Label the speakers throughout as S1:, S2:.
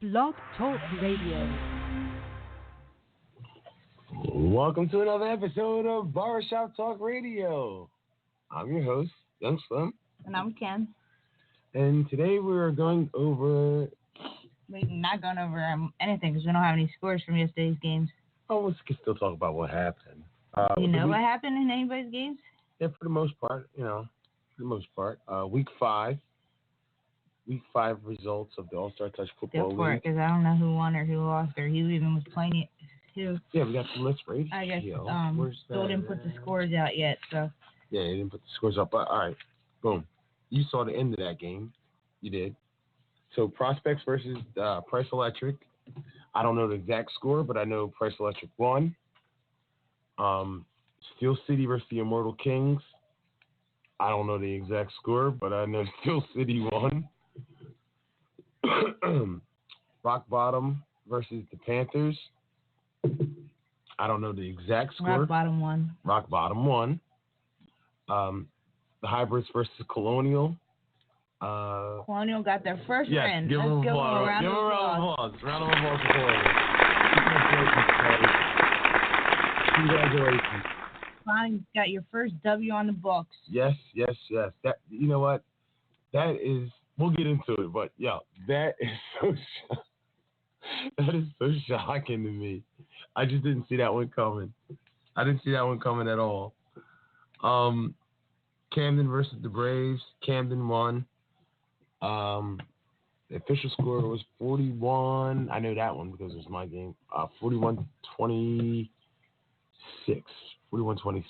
S1: Blog Talk Radio.
S2: Welcome to another episode of Barbershop Talk Radio. I'm your host, Young Slim.
S3: And I'm Ken.
S2: And today we're going over...
S3: We're not going over anything because we don't have any scores from yesterday's games.
S2: Oh, we can still talk about what happened.
S3: You know what happened in anybody's games?
S2: Yeah, for the most part, for the most part. Week 5 results of the All-Star Touch Football League.
S3: Because I don't know who won or who lost or who even was playing it.
S2: Yeah, we got the list right.
S3: I guess still didn't put the scores out yet, so.
S2: Yeah, they didn't put the scores up, but all right, boom. You saw the end of that game. You did. So Prospects versus Price Electric. I don't know the exact score, but I know Price Electric won. Steel City versus the Immortal Kings. I don't know the exact score, but I know Steel City won. Rock Bottom versus the Panthers. I don't know the exact score.
S3: Rock Bottom won.
S2: Rock Bottom won. The Hybrids versus Colonial.
S3: Colonial got their first win.
S2: Give them a round of applause. Round of applause for Colonial. Congratulations.
S3: Finally got your first W on the books.
S2: Yes. That, you know what? That is, we'll get into it, but yeah, that is so shocking to me. I just didn't see that one coming. I didn't see that one coming at all. Camden versus the Braves. Camden won. The official score was 41. I know that one because it was my game. 41-26. 41-26.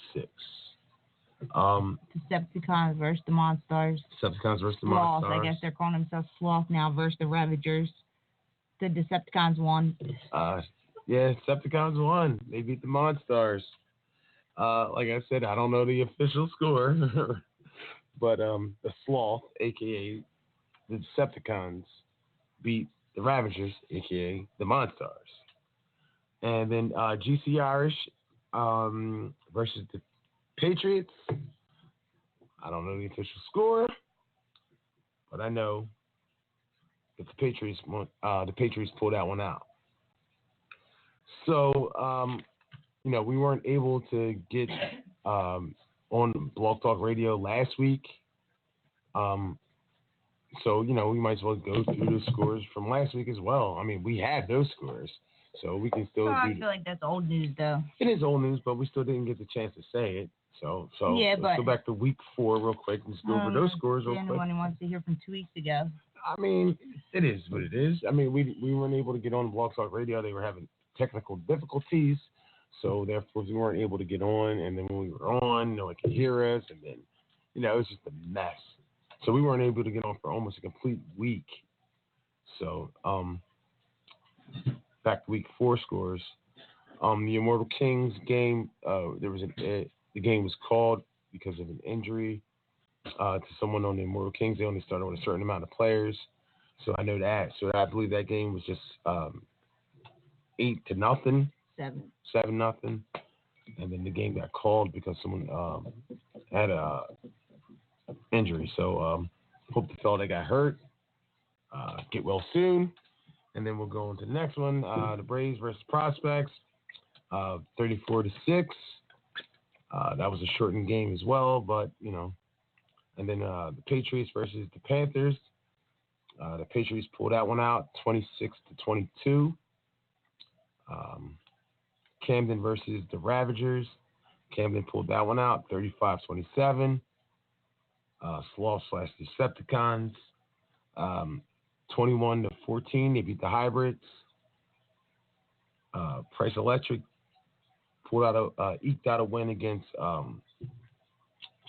S3: Decepticons versus the Monstars.
S2: Monstars.
S3: I guess they're calling themselves Sloth now versus the Ravagers. The Decepticons won.
S2: Yeah, Decepticons won. They beat the Monstars. Like I said, I don't know the official score, but the Sloth, a.k.a. the Decepticons, beat the Ravagers, a.k.a. the Monstars. And then GC Irish versus the Patriots. I don't know the official score, but I know that the Patriots pulled that one out. So, we weren't able to get on Blog Talk Radio last week. So, we might as well go through the scores from last week as well. I mean, we had those scores, so we can still
S3: I feel like that's old news, though.
S2: It is old news, but we still didn't get the chance to say it. So
S3: yeah,
S2: let's go back to week 4 real quick and just go over those scores real quick.
S3: Anyone who wants to hear from 2 weeks ago.
S2: I mean, it is what it is. I mean, we weren't able to get on Blog Talk Radio. They were having technical difficulties, so therefore we weren't able to get on. And then when we were on, no one could hear us, and then it was just a mess. So we weren't able to get on for almost a complete week. So back to week 4 scores. The Immortal Kings game, the game was called because of an injury to someone on the Immortal Kings. They only started with a certain amount of players, so I know that. So I believe that game was just 8-0, 7-0, and then the game got called because someone had a injury. So hope the fellow that got hurt get well soon, and then we'll go on to the next one. The Braves versus Prospects, 34-6. That was a shortened game as well, but and then the Patriots versus the Panthers. The Patriots pulled that one out, 26-22. Camden versus the Ravagers. Camden pulled that one out, 35-27. Sloth/Decepticons, 21-14. They beat the Hybrids. Price Electric eked out a win against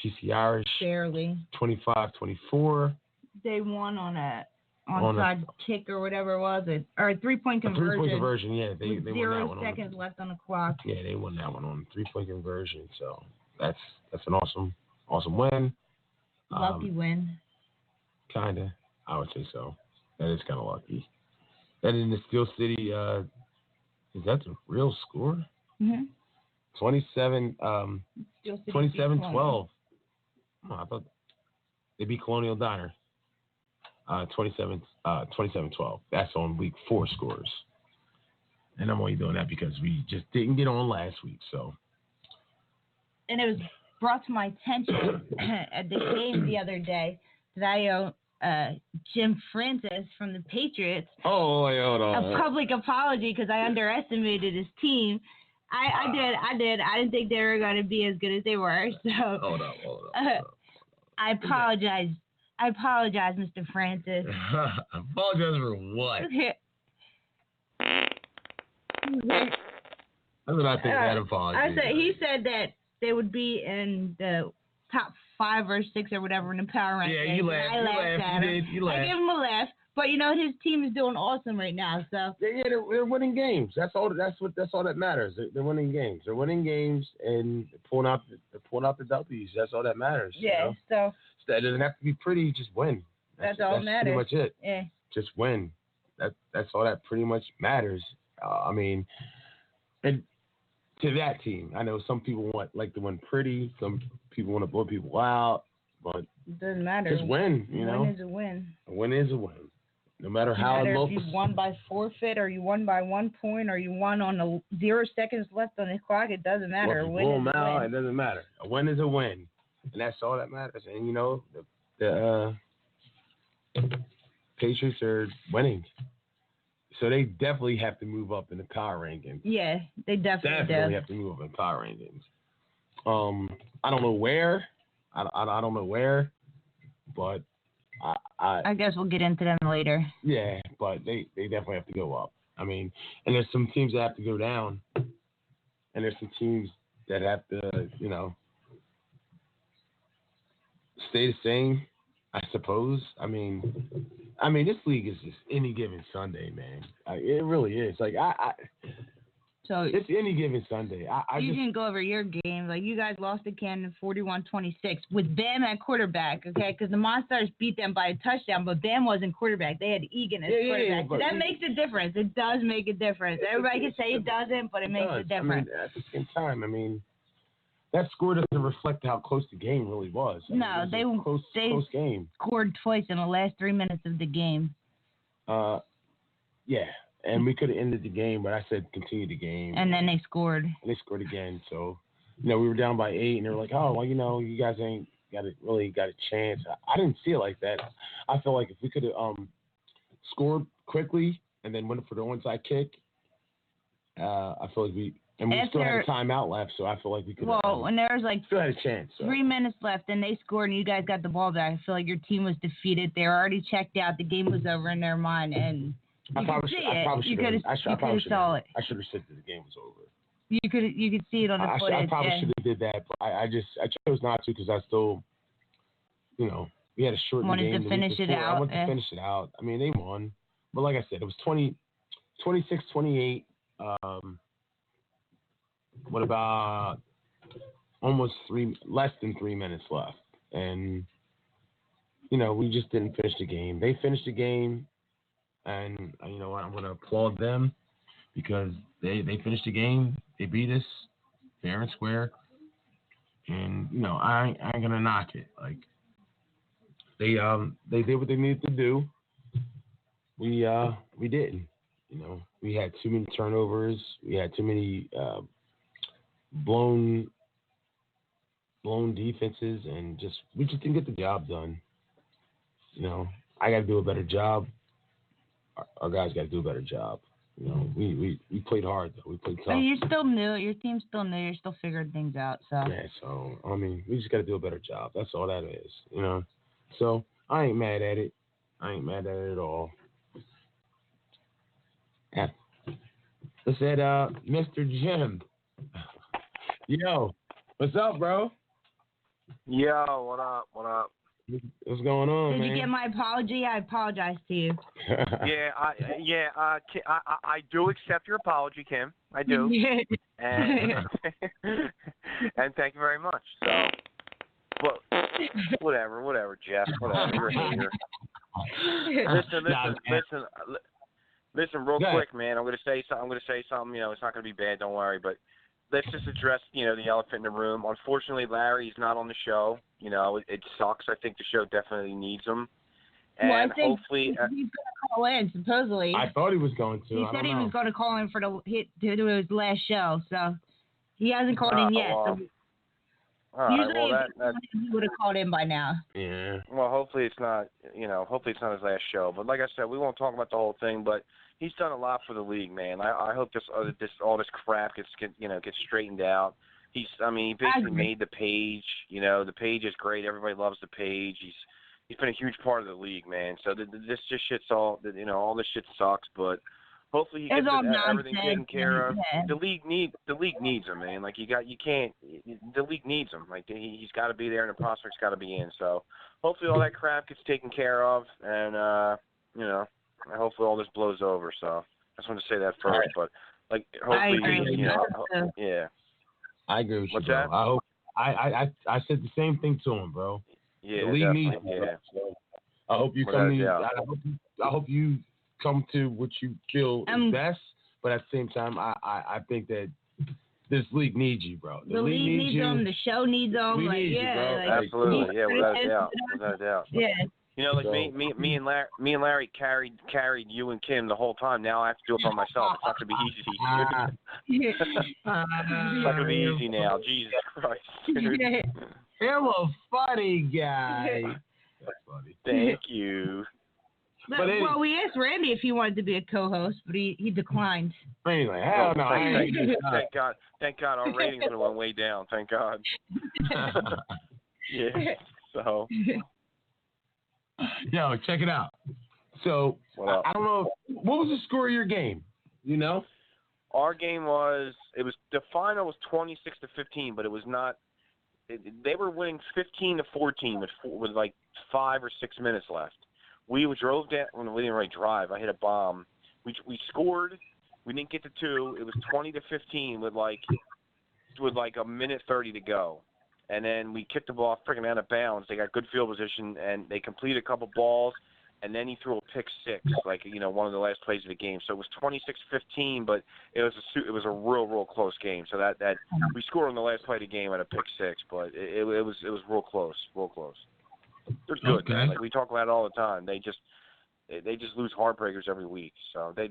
S2: GC Irish.
S3: Barely.
S2: 25-24.
S3: They won on a onside kick or whatever it was, or a 3-point conversion.
S2: 3-point conversion, yeah. They won that one.
S3: 0 seconds left on the clock.
S2: Yeah, they won that one on a 3-point conversion. So that's an awesome win.
S3: Lucky win.
S2: Kinda, I would say so. That is kind of lucky. And in the Steel City, is that the real score?
S3: Mm-hmm.
S2: 27-12. Oh, I thought they beat Colonial Diner. 27-12. That's on week 4 scores. And I'm only doing that because we just didn't get on last week. So.
S3: And it was brought to my attention at the game the other day that I owe Jim Francis from the Patriots
S2: hold on.
S3: a public apology because I underestimated his team. I did. I didn't think they were going to be as good as they were. So
S2: Hold on.
S3: I apologize. I apologize, Mr. Francis.
S2: Apologize for what? That's what I think that apology.
S3: He said that they would be in the top 5 or 6 or whatever in the power rankings.
S2: Yeah, you laughed.
S3: I laughed at him.
S2: You laughed.
S3: I gave him a laugh, but his team is doing awesome right now. So
S2: they're winning games. That's all that matters. They're winning games. They're winning games and pulling out the W's. That's all that matters.
S3: Yeah. So
S2: it doesn't have to be pretty. Just win.
S3: That's all that matters.
S2: Pretty much it.
S3: Yeah.
S2: Just win. That's all that pretty much matters. And to that team, I know some people like to win pretty. Some people want to blow people out, but
S3: it doesn't matter.
S2: Just win.
S3: Win is a win.
S2: A win is a win. No matter how
S3: low.
S2: low.
S3: If you won by forfeit, or you won by 1 point, or you won on 0 seconds left on the clock, it doesn't matter.
S2: Well, if you blow them out, it doesn't matter. A win is a win, and that's all that matters. And the Patriots are winning. So they definitely have to move up in the power rankings.
S3: Yeah, they definitely
S2: have to move up in power rankings. I don't know where. I don't know where, but I
S3: guess we'll get into them later.
S2: Yeah, but they definitely have to go up. And there's some teams that have to go down, and there's some teams that have to, stay the same, I suppose. This league is just any given Sunday, man. It really is. So it's any given Sunday.
S3: You didn't go over your game. You guys lost to Canton 41-26 with Bam at quarterback, okay? Because the Monsters beat them by a touchdown, but Bam wasn't quarterback. They had Egan as quarterback. So that makes a difference. It does make a difference. Everybody can say it doesn't, but it makes a difference.
S2: At the same time, that score doesn't reflect how close the game really was.
S3: They
S2: close game.
S3: Scored twice in the last 3 minutes of the game.
S2: Yeah, and we could have ended the game, but I said continue the game.
S3: And then they scored.
S2: And they scored again. So, we were down by 8, and they were like, oh, well, you guys ain't got a chance. I didn't see it like that. I feel like if we could have scored quickly and then went for the onside kick, I feel like we still had a timeout left, so I feel like we could have.
S3: Well, when there was
S2: still had a chance. So.
S3: 3 minutes left, and they scored, and you guys got the ball back. I feel like your team was defeated. They were already checked out. The game was over in their mind, and you could see it. You could have saw it.
S2: I should have said that the game was over.
S3: You could see it on the footage.
S2: I probably should have did that, but I chose not to because I still, we had a short game.
S3: Wanted to finish it out.
S2: I wanted to finish it out. They won, but like I said, it was 26-28. What about less than 3 minutes left? And, we just didn't finish the game. They finished the game, and, I'm going to applaud them because they finished the game. They beat us fair and square. And, I ain't going to knock it. They did what they needed to do. We didn't. We had too many turnovers. We had too many blown defenses, and we just didn't get the job done. I got to do a better job. Our guys got to do a better job. We played hard though. We played tough.
S3: But you're still new. Your team's still new. You're still figuring things out. So
S2: yeah. So we just got to do a better job. That's all that is. So I ain't mad at it. I ain't mad at it at all. Yeah. Let's say Mr. Jim. Yo, what's up, bro?
S4: Yo, what up? What up?
S2: What's going on,
S3: Did
S2: man?
S3: you get my apology? I apologize to you.
S4: I do accept your apology, Kim. I do. and thank you very much. So, well, whatever, Jeff. Whatever, you're a hater. Listen, real quick, man. I'm gonna say something. It's not gonna be bad. Don't worry. But let's just address, the elephant in the room. Unfortunately, Larry's not on the show. It sucks. I think the show definitely needs him.
S3: Well, I
S4: and
S3: think
S4: hopefully
S3: he's going to call in, supposedly.
S2: I thought he was going to.
S3: He said he was going to call in to do his last show, so he hasn't called in yet.
S4: Well,
S3: So
S4: all right,
S3: usually,
S4: well,
S3: he would have called in by now.
S2: Yeah.
S4: Well, hopefully it's not, hopefully it's not his last show. But like I said, we won't talk about the whole thing. But he's done a lot for the league, man. I hope all this crap gets straightened out. He basically made the page. The page is great. Everybody loves the page. He's been a huge part of the league, man. So this just shit's all this shit sucks, but hopefully he gets everything taken care of.
S3: Yeah.
S4: The league needs him, man. Like the league needs him. Like he's got to be there, and the prospect's got to be in. So hopefully all that crap gets taken care of, and hopefully all this blows over. So I just wanted to say that first, but like hopefully yeah.
S2: I agree with
S4: What's
S2: you, bro.
S4: that?
S2: I hope I said the same thing to him, bro.
S4: Yeah,
S2: the league needs him,
S4: yeah.
S2: so I hope you I hope you come to what you feel is best, but at the same time, I think that this league needs you, bro.
S3: The league needs you. Them. The show needs them.
S2: We need you, bro.
S4: Absolutely, yeah, without a doubt.
S3: Yeah.
S4: Me and Larry carried you and Kim the whole time. Now I have to do it by myself. It's not gonna be easy. It's not gonna be easy now. Jesus Christ.
S2: You're a funny guy. That's funny.
S4: Thank you.
S3: Well, we asked Randy if he wanted to be a co-host, but he declined.
S2: Anyway, hell no.
S4: Thank God our ratings went way down. Thank God. Yeah. So.
S2: Yo, check it out. So I don't know. What was the score of your game?
S4: Our game the final was 26-15, but it was not. They were winning 15-14 with like 5 or 6 minutes left. We drove down. When we didn't really drive, I hit a bomb. We scored. We didn't get to 2. It was 20-15 with like a minute 30 to go. And then we kicked the ball freaking out of bounds. They got good field position, and they completed a couple balls, and then he threw a pick 6, one of the last plays of the game. So it was 26-15, but it was a real close game. So that we scored on the last play of the game at a pick 6, but it was real close. They're good,
S2: okay.
S4: Man. Like we talk about it all the time. They just lose heartbreakers every week. So they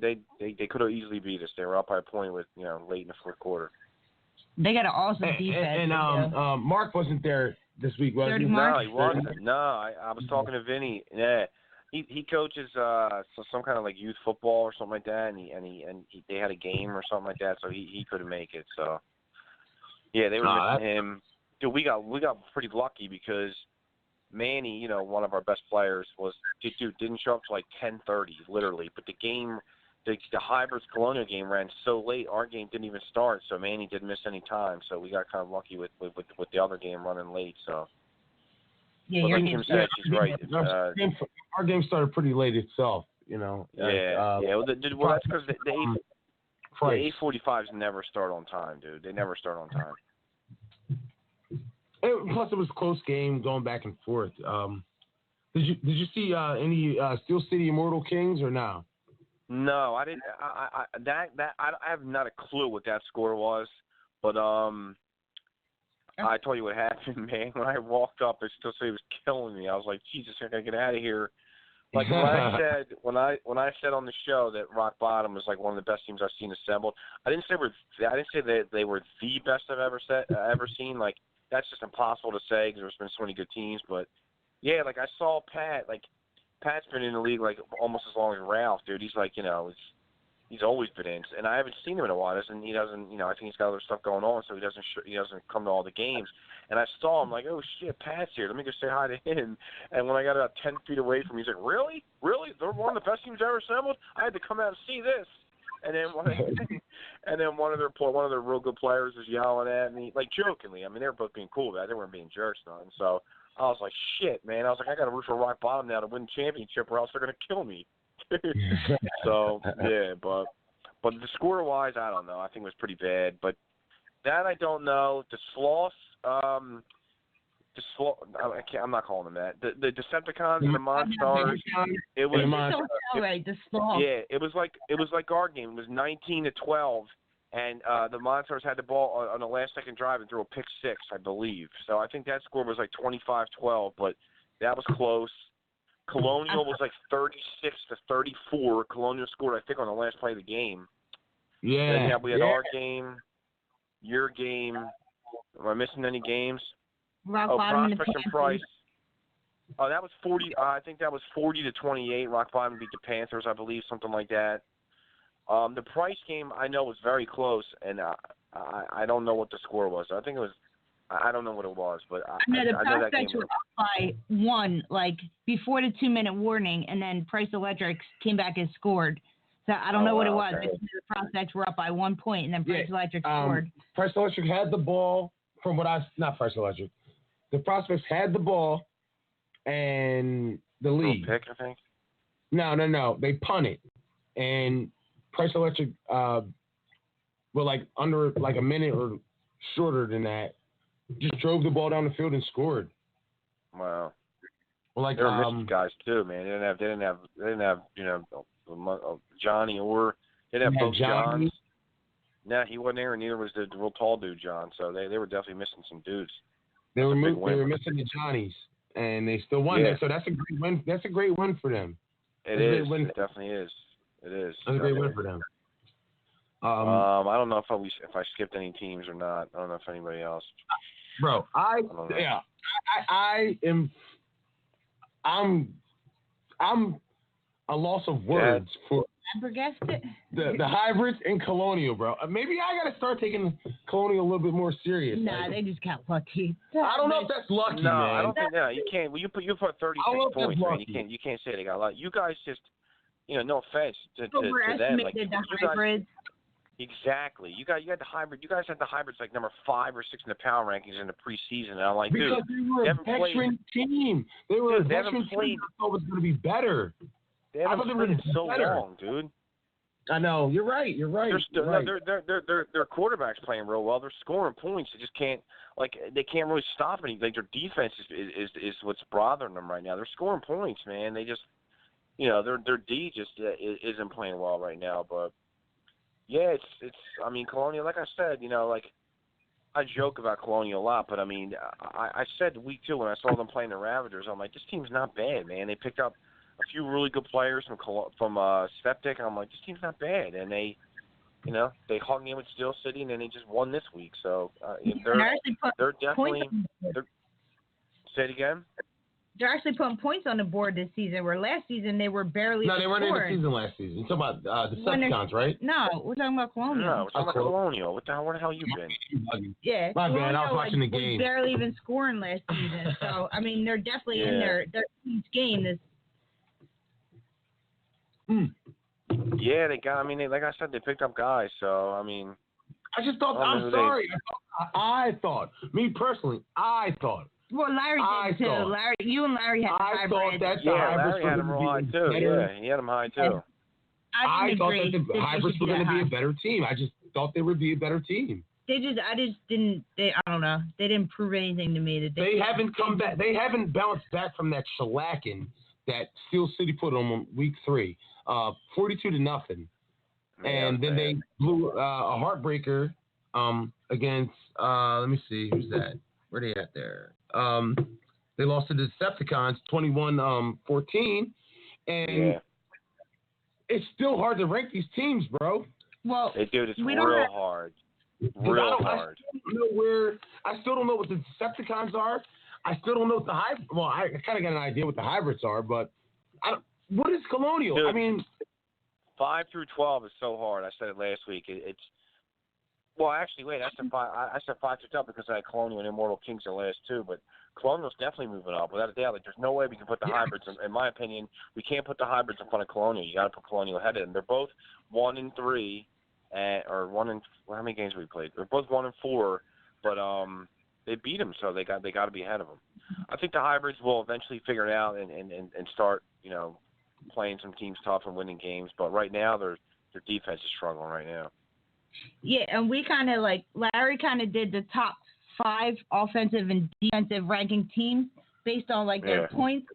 S4: could have easily beat us. They were up by a point with late in the fourth quarter.
S3: They got an awesome defense.
S4: And
S2: Mark wasn't there this week, was he?
S4: No, he wasn't. No, I was talking to Vinny. Yeah, he coaches some kind of like youth football or something like that, and they had a game or something like that, so he couldn't make it. So yeah, they were missing him. Dude, we got pretty lucky because Manny, one of our best players, didn't show up till like 10:30, literally. But the game. The Hybrids Colonial game ran so late, our game didn't even start, so Manny didn't miss any time. So we got kind of lucky with the other game running late. So,
S3: yeah,
S4: but like Kim said, she's right.
S2: Our game started pretty late itself,
S4: Yeah, Well, that's because the 8:45s never start on time, dude. They never start on time.
S2: Plus, it was a close game going back and forth. Did you see any Steel City Immortal Kings or no?
S4: No, I didn't. I have not a clue what that score was, but I tell you what happened, man. When I walked up, it still said it was killing me. I was like, Jesus, I gotta get out of here. Like when I said on the show that Rock Bottom was like one of the best teams I've seen assembled. I didn't say that they were the best I've ever seen. Like that's just impossible to say because there's been so many good teams. But yeah, like I saw Pat like. Pat's been in the league like almost as long as Ralph, dude. He's like, he's always been in, and I haven't seen him in a while. He doesn't, I think he's got other stuff going on, so he doesn't come to all the games. And I saw him like, oh shit, Pat's here. Let me go say hi to him. And when I got about 10 feet away from him, he's like, really? They're one of the best teams ever assembled. I had to come out and see this. And then one of their real good players was yelling at me, like jokingly. I mean, they were both being cool, but they weren't being jerks, nothing. So. I was like, shit, man. I was like, I got to root for Rock Bottom now to win the championship or else they're going to kill me. So, yeah, but the score-wise, I don't know. I think it was pretty bad. But that I don't know. The Sloths, I'm not calling them that. The Decepticons and the Monstars, it was
S3: the Sloths.
S4: Yeah, it was like our game. It was 19-12. And the Monstars had the ball on the last-second drive and threw a pick 6, I believe. So I think that score was like 25-12, but that was close. Colonial was like 36-34. Colonial scored, I think, on the last play of the game.
S2: Yeah.
S4: We had our game, your game. Am I missing any games?
S3: Rock Bottom
S4: Prospects and Price. Oh, that was 40. I think that was 40-28. Rock Bottom beat the Panthers, I believe, something like that. The Price game I know was very close, and I don't know what the score was. I think it was. I don't know what it was, but I know that game.
S3: The Prospects were up by 1, like before the 2-minute warning, and then Price Electric came back and scored. So I don't know what it was.
S4: Okay.
S3: The Prospects were up by 1 point, and then Price Electric scored.
S2: Price Electric had the ball from what not Price Electric. The Prospects had the ball and the lead.
S4: Pick, I think.
S2: No. They punted, and Price Electric were like under like a minute or shorter than that. Just drove the ball down the field and scored.
S4: Wow.
S2: Well, like
S4: they were missing guys too, man. They didn't have Johnny or they didn't have both Johns. No, he wasn't there, and neither was the real tall dude John. So they were definitely missing some dudes.
S2: They were missing the Johnnies, and they still won that. So that's a great win. That's a great win for them.
S4: It is. It definitely is. It is.
S2: That's a great win for them.
S4: I don't know if I skipped any teams or not. I don't know if anybody else.
S2: Bro, I'm a loss of words for the hybrids and Colonial, bro. Maybe I gotta start taking Colonial a little bit more serious.
S3: Nah, they just got lucky.
S2: I don't know if that's lucky, man.
S4: I don't think. No, you can't. Well, you put 36 points, man. You can't say they got lucky. You guys just, no offense to them, like
S3: the hybrids.
S4: Exactly. You guys had the hybrids like number 5 or 6 in the power rankings in the preseason. And I'm like,
S2: because they were a veteran team. They were a veteran team. I thought it was going to be better.
S4: They haven't played in so long, dude.
S2: I know. You're right.
S4: Their quarterback's playing real well. They're scoring points. They just can't they can't really stop anything. Like their defense is what's bothering them right now. They're scoring points, man. They just their D just isn't playing well right now, but. Yeah, it's. I mean, Colonial. Like I said, I joke about Colonial a lot, but I mean, I said week 2 when I saw them playing the Ravagers, I'm like, this team's not bad, man. They picked up a few really good players from Septic. I'm like, this team's not bad, and they hung in with Steel City, and then they just won this week. So they're definitely. Say it again.
S3: They're actually putting points on the board this season, where last season they were barely
S2: No, they weren't in the season last season. You're talking about the Decepticons, right?
S3: No, we're talking about Colonial.
S4: No, we're talking about Colonial. Where the hell you been?
S3: Yeah.
S2: My bad, I was watching the game.
S3: Barely even scoring last season. So, I mean, they're definitely in their team's game.
S4: Yeah, they got, like I said, they picked up guys. So, I mean.
S2: I just thought, I thought, me personally, I thought.
S3: Well, Larry did too. You and Larry had the hybrid.
S4: Larry had him high too. Yeah, he had him high too.
S2: I thought that the hybrids were going to be a better team. I just thought they would be a better team.
S3: I don't know. They didn't prove anything to me.
S2: They haven't come back. They haven't bounced back from that shellacking that Steel City put on week 3, 42-0, and then they blew a heartbreaker against. Let me see, who's that? Where they at there? They lost to the Decepticons 21-14, and it's still hard to rank these teams, bro.
S3: Well,
S4: dude, it's real hard. Real hard.
S2: I still don't know what the Decepticons are. I still don't know what the hybrids. Well, I kind of got an idea what the hybrids are, but what is Colonial?
S4: Dude,
S2: I mean,
S4: 5 through 12 is so hard. I said it last week. Well, actually, wait. I said 5 through 12 because I had Colonial and Immortal Kings the last 2, but Colonial's definitely moving up without a doubt. Like, there's no way we can put the hybrids. In my opinion, we can't put the hybrids in front of Colonial. You got to put Colonial ahead of them. They're both 1-3, or 1 and. Well, how many games have we played? They're both 1-4, but they beat them, so they got to be ahead of them. I think the hybrids will eventually figure it out and start playing some teams tough and winning games. But right now, their defense is struggling right now.
S3: Yeah, and we kind of Larry kind of did the top 5 offensive and defensive ranking teams based on their points.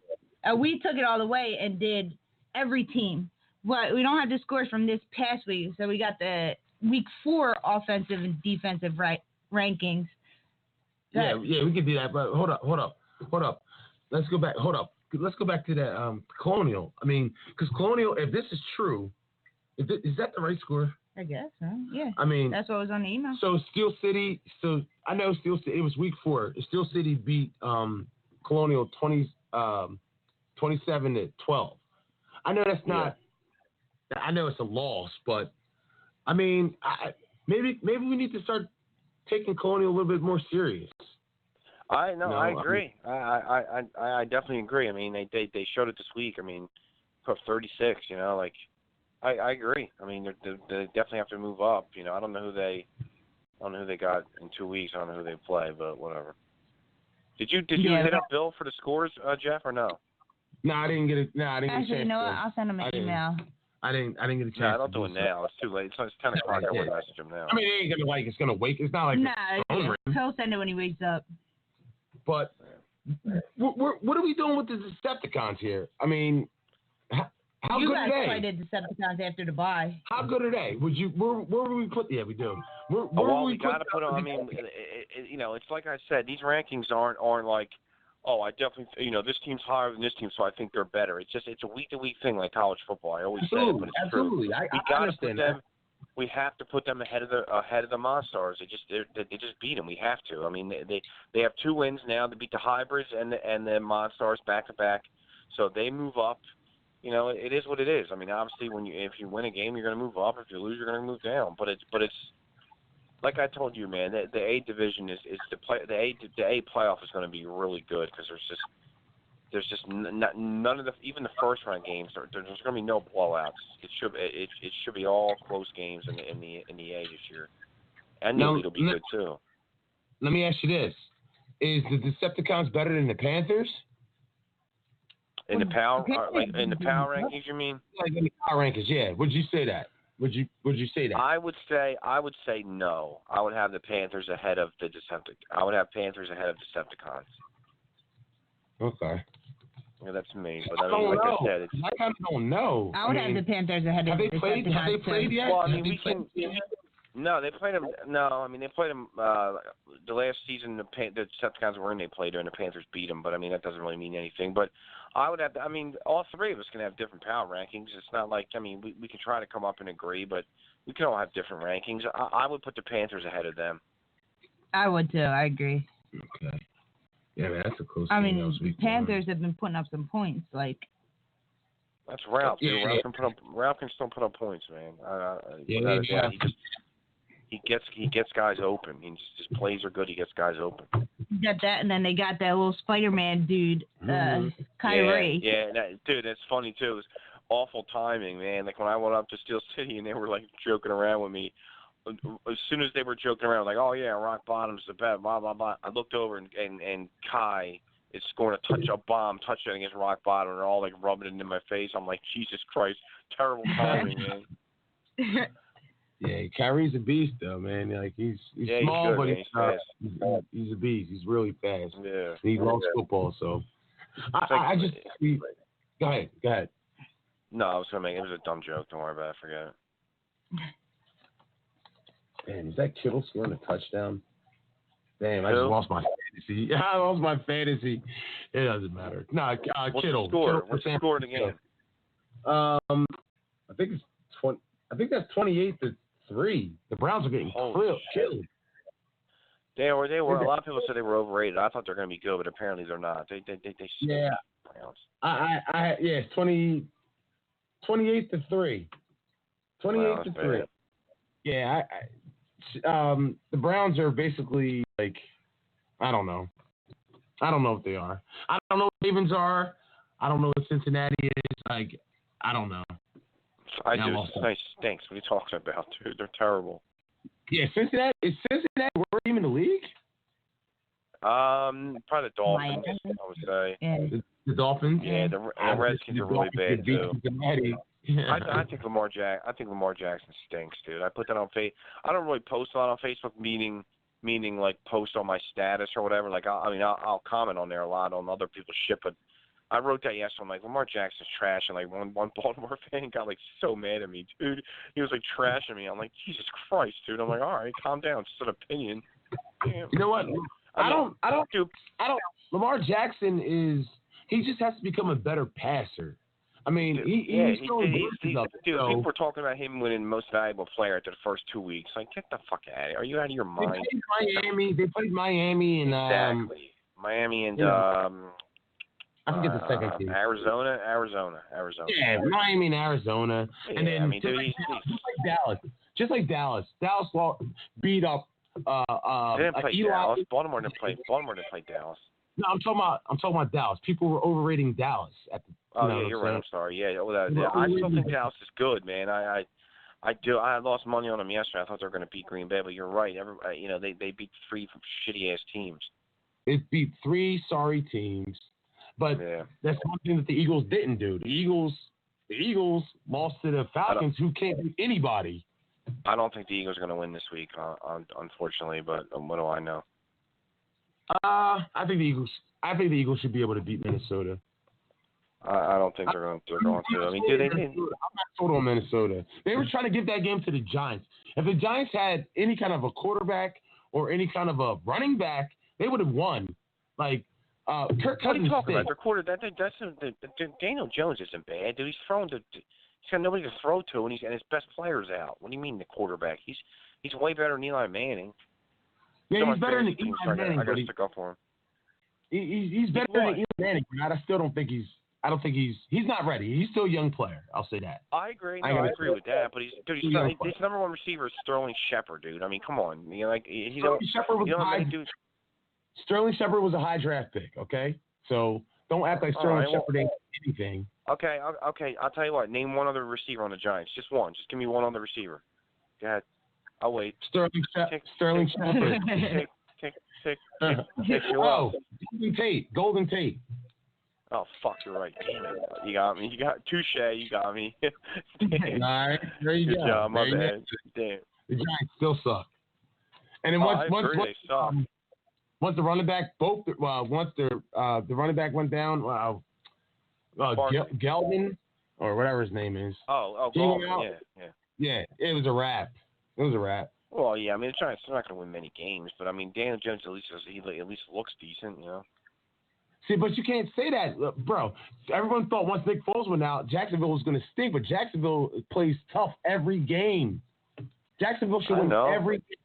S3: We took it all the way and did every team. But we don't have the scores from this past week, so we got the week 4 offensive and defensive rankings.
S2: Yeah, we can do that. But hold up. Let's go back. Hold up. let's go back to that Colonial. I mean, because Colonial, if this is true, is that the right score?
S3: I guess so. Yeah.
S2: I mean,
S3: that's what was on the email.
S2: So Steel City. So I know Steel City. It was week 4. Steel City beat Colonial 27-12. I know that's not. Yeah. I know it's a loss, but I mean, maybe we need to start taking Colonial a little bit more serious.
S4: I agree. I definitely agree. I mean, they showed it this week. I mean, put 36. You know, like I agree. I mean, they definitely have to move up. You know, I don't know who they got in 2 weeks. I don't know who they play, but whatever. Did you hit up Bill for the scores, Jeff, or no?
S2: No, I didn't get it. No, I didn't
S3: Actually,
S2: get a chance.
S3: You know what? I'll send him an email.
S2: I didn't get a chance.
S4: No, don't do it now. It's too late. It's 10 o'clock. I wouldn't message him now.
S2: I mean, it ain't gonna it's gonna wake. It's not like
S3: he'll send it when he wakes up.
S2: But what are we doing with the Decepticons here? I mean, how
S3: you
S2: good
S3: guys
S2: are they?
S3: played Decepticons after the bye.
S2: How good are they? Where would we put? Yeah, we do.
S4: We got to put them. I mean, you know, it's like I said. These rankings aren't like, oh, I definitely, you know, this team's higher than this team, so I think they're better. It's a week-to-week thing like college football. I always say it, but it's true. We got to put them. We have to put them ahead of the Monstars. They just beat them. We have to. I mean, they have 2 wins now. They beat the Hybrids and the Monstars back to back, so they move up. You know, it is what it is. I mean, obviously, if you win a game, you're going to move up. If you lose, you're going to move down. But it's like I told you, man. The A division is the A playoff is going to be really good because there's just none of even the first round games. There's going to be no blowouts. It should be all close games in the A this year, and the elite will be good too.
S2: Let me ask you this: is the Decepticons better than the Panthers?
S4: In the power rankings, you mean?
S2: Like in the power rankings, yeah. Would you say that? Would you say that?
S4: I would say no. I would have the Panthers ahead of the I would have Panthers ahead of Decepticons.
S2: Okay.
S4: Yeah, that's me. But I mean, like I said,
S2: I kind of don't know.
S3: I would have the Panthers ahead of Decepticons.
S2: Have they played yet?
S4: Well, I mean, we can. No, they played them. No, I mean they played them the last season. The Decepticons were in. They played her, and the Panthers beat them. But I mean that doesn't really mean anything. But I would have. I mean, all 3 of us can have different power rankings. It's not like we can try to come up and agree, but we can all have different rankings. I would put the Panthers ahead of them.
S3: I would too. I agree.
S2: Okay. Yeah, man, that's a close.
S3: I mean, the Panthers have been putting up some points, like.
S4: That's Ralph. Yeah. Ralph can still put up points, man. He gets guys open. He just plays are good. He gets guys open.
S3: You got that, and then they got that little Spider-Man dude, Kyrie.
S4: Yeah, dude, that's funny too. It was awful timing, man. Like when I went up to Steel City and they were like joking around with me. As soon as they were joking around, like, oh yeah, rock bottom's the best, blah blah blah. I looked over and Kai is scoring a bomb touchdown against rock bottom, and they're all like rubbing it into my face. I'm like, Jesus Christ, terrible timing, man.
S2: Yeah, Kyrie's a beast though, man. Like he's small, but he's a beast. He's really fast.
S4: Yeah,
S2: he loves football, so I just go ahead.
S4: No, I was gonna make it was a dumb joke. Don't worry about it. Forget it.
S2: Man, is that Kittle scoring a touchdown? Damn, I just lost my fantasy. I lost my fantasy. It doesn't matter. No, Kittle.
S4: What's the score again?
S2: I think it's 20. I think that's 28-3. The Browns are getting killed.
S4: They were. A lot of people said they were overrated. I thought they were going to be good, but apparently they're not. They
S2: yeah.
S4: Browns.
S2: It's 28-3. 28-3. Yeah. The Browns are basically like, I don't know what they are. I don't know what Ravens are. I don't know what Cincinnati is. Like, I don't know.
S4: I do. Nice stinks. What are you talking about, dude? They're terrible.
S2: Yeah, Cincinnati. Is Cincinnati the worst team in the league?
S4: Probably the Dolphins. I would say.
S2: Yeah. The Dolphins.
S4: Yeah, the Redskins are really bad too. I think Lamar Jackson stinks, dude. I put that on I don't really post a lot on Facebook, meaning like post on my status or whatever. Like I'll comment on there a lot on other people's shit, but I wrote that yesterday. I'm like, Lamar Jackson's trash, and like one Baltimore fan got like so mad at me, dude. He was like trashing me. I'm like, Jesus Christ, dude. I'm like, all right, calm down. It's just an opinion. Damn.
S2: You know what? I don't. Lamar Jackson is He just has to become a better passer. I mean, he's showing glimpses of it.
S4: Dude, people were talking about him winning Most Valuable Player after the first 2 weeks. Like, get the fuck out of here. Are you out of your mind?
S2: They played Miami and
S4: exactly. Miami and
S2: I forget the second team.
S4: Arizona.
S2: Yeah, Miami and Arizona.
S4: Yeah,
S2: and then
S4: I mean,
S2: just like Dallas. Dallas beat up
S4: they didn't play
S2: Eli.
S4: Dallas. Baltimore didn't play Dallas.
S2: No, I'm talking about Dallas. People were overrating Dallas at the.
S4: You're right. I'm sorry. Yeah, I still think Dallas is good, man. I do. I lost money on them yesterday. I thought they were going to beat Green Bay, but you're right. They beat 3 shitty ass teams.
S2: It beat 3 sorry teams, but that's one thing that the Eagles didn't do. The Eagles lost to the Falcons, who can't beat anybody.
S4: I don't think the Eagles are going to win this week, unfortunately. But what do I know?
S2: I think the Eagles should be able to beat Minnesota.
S4: I don't think they're going to. I mean, do they?
S2: I'm not sold on Minnesota. They were trying to give that game to the Giants. If the Giants had any kind of a quarterback or any kind of a running back, they would have won. Like Kirk Cousins.
S4: What are you talking about? Their quarter. Daniel Jones isn't bad, dude. He's got nobody to throw to, and his best player's out. What do you mean the quarterback? He's way better than Eli Manning.
S2: Yeah, he's better than Eli Manning.
S4: I got to stick up for him.
S2: He's better than Eli Manning, but I still don't think he's. I don't think he's not ready. He's still a young player. I'll say that.
S4: I agree. I agree with that. But his number one receiver is Sterling Shepard, dude. I mean, come on.
S2: Sterling Shepard was a high draft pick. Okay, so don't act like Sterling Shepard ain't anything.
S4: Okay. I'll tell you what. Name one other receiver on the Giants. Just one. Just give me one other receiver. Go ahead. I'll wait.
S2: Sterling Shepard. Golden Tate.
S4: Oh, fuck, you're right. Damn it. You got me. Touche, you got me.
S2: All right, there you go.
S4: Good job, my bad. Damn.
S2: The Giants still suck. And then once the running back once the running back went down, Geldman or whatever his name is.
S4: Geldman,
S2: yeah, it was a wrap.
S4: Well, yeah, I mean, the Giants are not going to win many games, but I mean, Daniel Jones at least looks decent, you know.
S2: See, but you can't say that, bro. Everyone thought once Nick Foles went out, Jacksonville was going to stink, but Jacksonville plays tough every game. Jacksonville should win every game.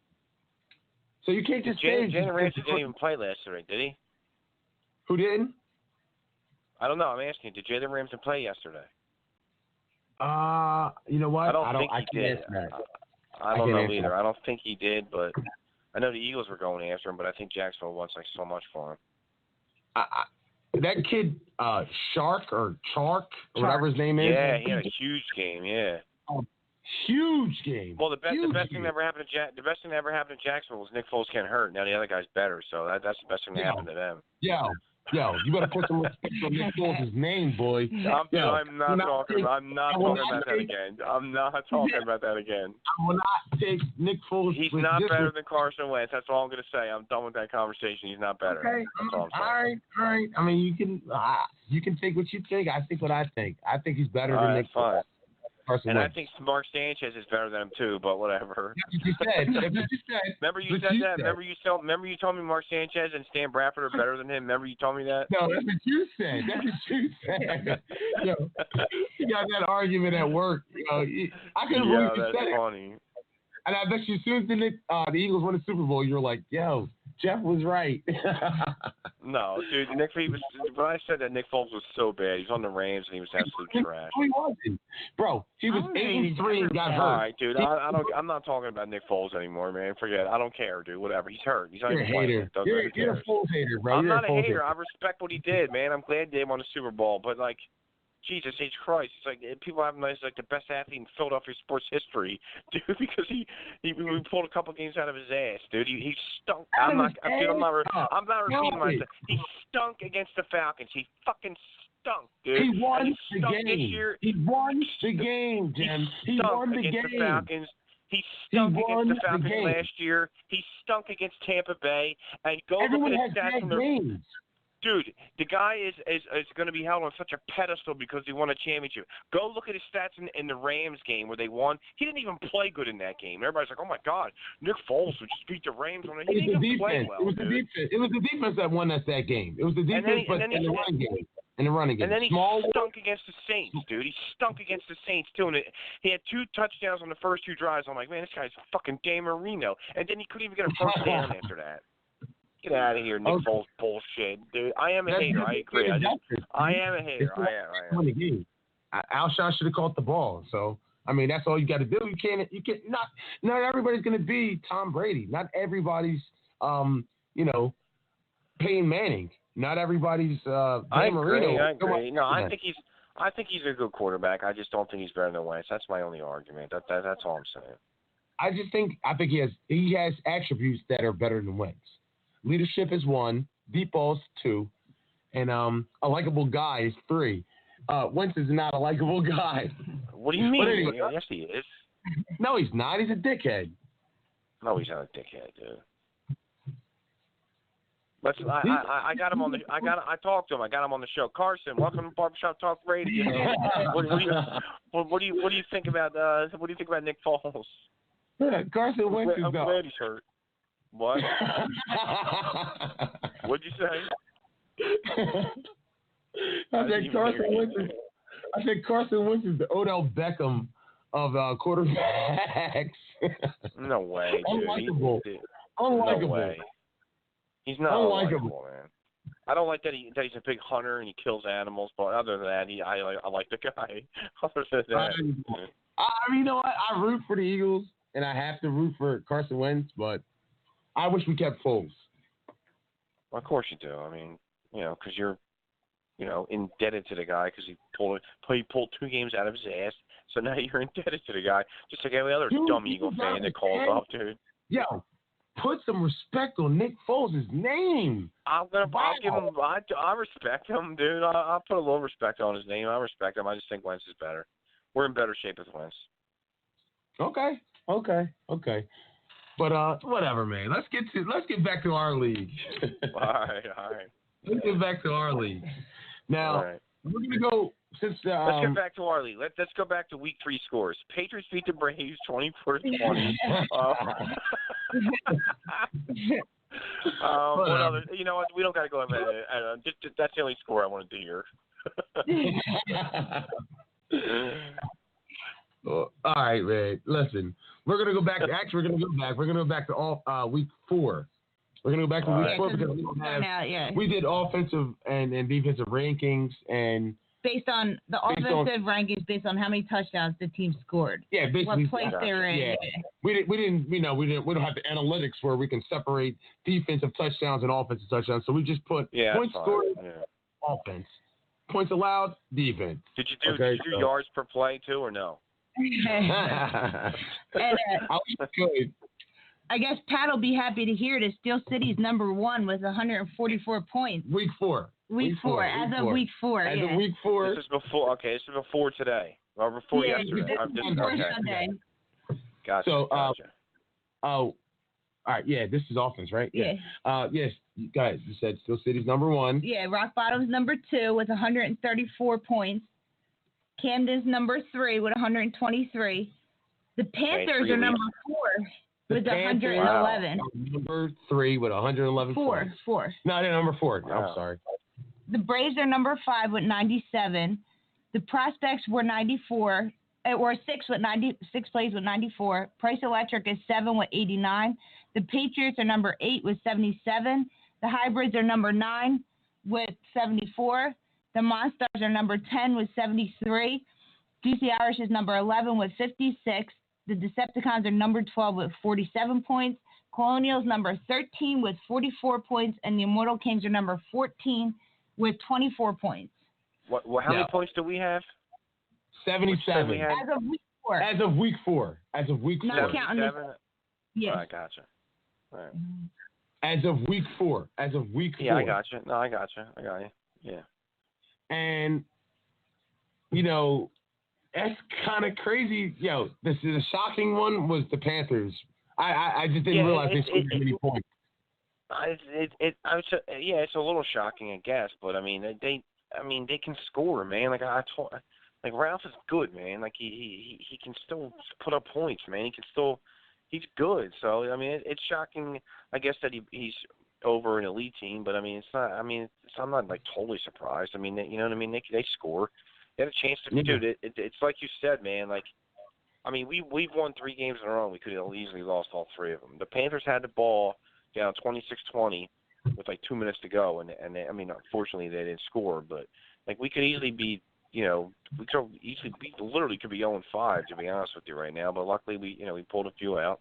S2: So you can't just say.
S4: Jalen Ramsey didn't even play last night, did he?
S2: Who didn't?
S4: I don't know. I'm asking you. Did Jalen Ramsey play yesterday?
S2: You know what?
S4: I don't think he did. I don't know either. I don't think he did, but I know the Eagles were going after him, but I think Jacksonville wants like so much for him.
S2: That kid, Chark or whatever his name is.
S4: Yeah, he had a huge game. Yeah.
S2: Huge game.
S4: Well, the best thing that ever happened to Jacksonville was Nick Foles getting hurt. Now the other guy's better, so that's the best thing that happened to them.
S2: Yo, you better put some respect on Nick Foles' name, boy.
S4: I'm not talking about that again. I'm not talking about that again.
S2: I will not take Nick Foles.
S4: He's not better than Carson Wentz. That's all I'm going to say. I'm done with that conversation. He's not better.
S2: Okay.
S4: That's all I'm saying.
S2: All right. I mean, you can think what you think. I think what I think. I think he's better than Nick Foles.
S4: And I think Mark Sanchez is better than him too, but whatever.
S2: That's what you said.
S4: Remember you said that? Remember you told me Mark Sanchez and Stan Bradford are better than him? Remember you told me that?
S2: No, that's what you said. Yo, you got that argument at work. I couldn't believe you said it.
S4: That's funny.
S2: And I bet you as soon as the Eagles won the Super Bowl, you're like, yo, Jeff was right.
S4: No, dude, when I said that Nick Foles was so bad, he's on the Rams and he was absolute trash.
S2: No, he wasn't. Bro, he was 8-3 and got hurt.
S4: All right, dude, I'm not talking about Nick Foles anymore, man. Forget it. I don't care, dude. Whatever. He's hurt. He's not even playing.
S2: You're a Foles hater, bro.
S4: I'm not a hater. I respect what he did, man. I'm glad they won the Super Bowl, but like, Jesus H. Christ, it's like people have him as like the best athlete in Philadelphia sports history, dude, because he pulled a couple games out of his ass, dude. He stunk. I'm not repeating myself. He stunk against the Falcons. He fucking stunk, dude.
S2: He won the game.
S4: This year.
S2: He won the game, Jim. He won the game.
S4: The Falcons. He stunk against the Falcons last year. He stunk against Tampa Bay. And
S2: everyone has bad games.
S4: Dude, the guy is going to be held on such a pedestal because he won a championship. Go look at his stats in the Rams game where they won. He didn't even play good in that game. Everybody's like, oh, my God, Nick Foles would just beat the Rams. He didn't even play well.
S2: It was the defense that won us that game. It was the defense, but in the run game. in the running game.
S4: And then he
S2: Small
S4: stunk against the Saints, dude. He stunk against the Saints, too. And he had 2 touchdowns on the first 2 drives. I'm like, man, this guy's fucking Dan Marino. And then he couldn't even get a first down after that. Get out of here, Nick Foles bullshit, dude. I am a hater. I agree. I am a hater. I am.
S2: Alshon should have caught the ball. So, I mean, that's all you got to do. You can't not everybody's going to be Tom Brady. Not everybody's, Peyton Manning. Not everybody's Dan Marino.
S4: I agree. No, I think he's a good quarterback. I just don't think he's better than Wentz. That's my only argument. That's all I'm saying.
S2: I think he has attributes that are better than Wentz. Leadership is 1, deep balls 2, and a likable guy is 3. Wentz is not a likable guy.
S4: What do you mean?
S2: Anyway,
S4: yes, he is.
S2: No, he's not. He's a dickhead.
S4: No, he's not a dickhead, dude. I got him on the. I talked to him. I got him on the show. Carson, welcome to Barbershop Talk Radio. What do you think about Nick Foles?
S2: Yeah, Carson Wentz is
S4: I'm glad he's hurt. What? What'd you say?
S2: I said Carson Wentz is the Odell Beckham of quarterbacks.
S4: No way, dude.
S2: Unlikable.
S4: No way. He's not unlikable, man. I don't like that he's a big hunter and he kills animals, but other than that, I like the guy. Other than that,
S2: you know what? I root for the Eagles, and I have to root for Carson Wentz, but I wish we kept Foles.
S4: Well, of course you do. I mean, because you're, indebted to the guy because he pulled 2 games out of his ass. So now you're indebted to the guy, just like every other dumb Eagle fan that calls up, dude.
S2: Yo, put some respect on Nick Foles' name.
S4: I'll give him. I respect him, dude. I'll put a little respect on his name. I respect him. I just think Wentz is better. We're in better shape with Wentz.
S2: Okay. But whatever, man. Let's get back to our league.
S4: All right.
S2: Let's get back to our league. Now we're gonna go since.
S4: Let's get back to our league. Let's go back to Week 3 scores. Patriots beat the Braves 24-20. What other? You know what? We don't got to go over that. That's the only score I wanted to hear.
S2: All right, man. Listen, we're gonna go back. Actually, we're gonna go back to Week 4. We're gonna go back to Week 4 because we don't have. We did offensive and defensive rankings and.
S3: Based on the offensive rankings, based on how many touchdowns the team scored.
S2: Yeah, basically.
S3: What place they were in.
S2: Yeah. We don't have the analytics where we can separate defensive touchdowns and offensive touchdowns. So we just put points scored, offense, points allowed, defense.
S4: Did you do yards per play too, or no?
S3: And, I guess Pat will be happy to hear that Steel City's number 1 with 144 points.
S2: Week 4.
S3: Week 4. As of Week 4.
S2: As of Week 4.
S4: This is before. Okay, this is before today or before yesterday.
S3: Before Sunday.
S4: Gotcha.
S2: So,
S4: gotcha.
S2: All right. Yeah, this is offense, right?
S3: Yeah.
S2: Yes, guys. You said Steel City's number 1.
S3: Yeah. Rock Bottom's number 2 with 134 points. Camden's number 3 with 123. The Panthers are number 4 with 111.
S2: Number 3 with 111 points.
S3: 4.
S2: No, they're number 4.
S4: Wow.
S2: I'm sorry.
S3: The Braves are number 5 with 97. The Prospects were 94. Or 6 plays with 94. Price Electric is 7 with 89. The Patriots are number 8 with 77. The Hybrids are number 9 with 74. The Monstars are number 10 with 73. DC Irish is number 11 with 56. The Decepticons are number 12 with 47 points. Colonials number 13 with 44 points. And the Immortal Kings are number 14 with 24 points.
S4: How many points do we have?
S2: 77.
S3: As of Week 4.
S2: As of Week 4.
S3: Not counting this. Yes.
S4: I gotcha. All right.
S2: As of Week 4.
S4: Yeah, I gotcha. No, I gotcha. I got you. Yeah.
S2: And, that's kind of crazy. This is a shocking one was the Panthers. I just didn't realize they scored many points.
S4: It's a little shocking, I guess, but I mean, they can score, man. Like Ralph is good, man. Like he can still put up points, man. He's good. So I mean, it's shocking, I guess, that he's over an elite team, but I mean, it's not. I mean, I'm not like totally surprised. I mean, you know what I mean? They score. They had a chance to do it. It's like you said, man. Like, I mean, we've won 3 games in a row. We could have easily lost all 3 of them. The Panthers had the ball down 26-20 with like 2 minutes to go, and they, I mean, unfortunately they didn't score, but like we could easily be, we literally could be 0-5 to be honest with you right now. But luckily we pulled a few out.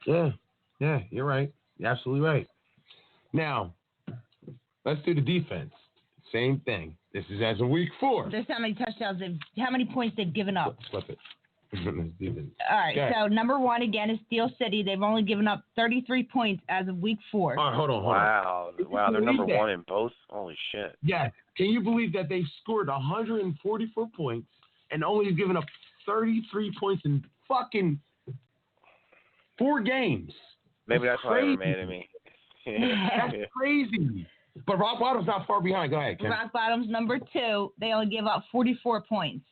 S2: Yeah, you're right. You're absolutely right. Now, let's do the defense. Same thing. This is as of week 4.
S3: This is how many touchdowns how many points they've given up.
S2: Flip it.
S3: All right, so number 1 again is Steel City. They've only given up 33 points as of week 4.
S2: All right, hold on.
S4: Wow, they're number 1 in both. Holy shit.
S2: Yeah. Can you believe that they've scored 144 points and only given up 33 points in fucking 4 games?
S4: Maybe that's why they're mad at me.
S2: That's crazy. But Rock Bottom's not far behind. Go ahead, Ken.
S3: Rock Bottom's number 2. They only gave up 44 points.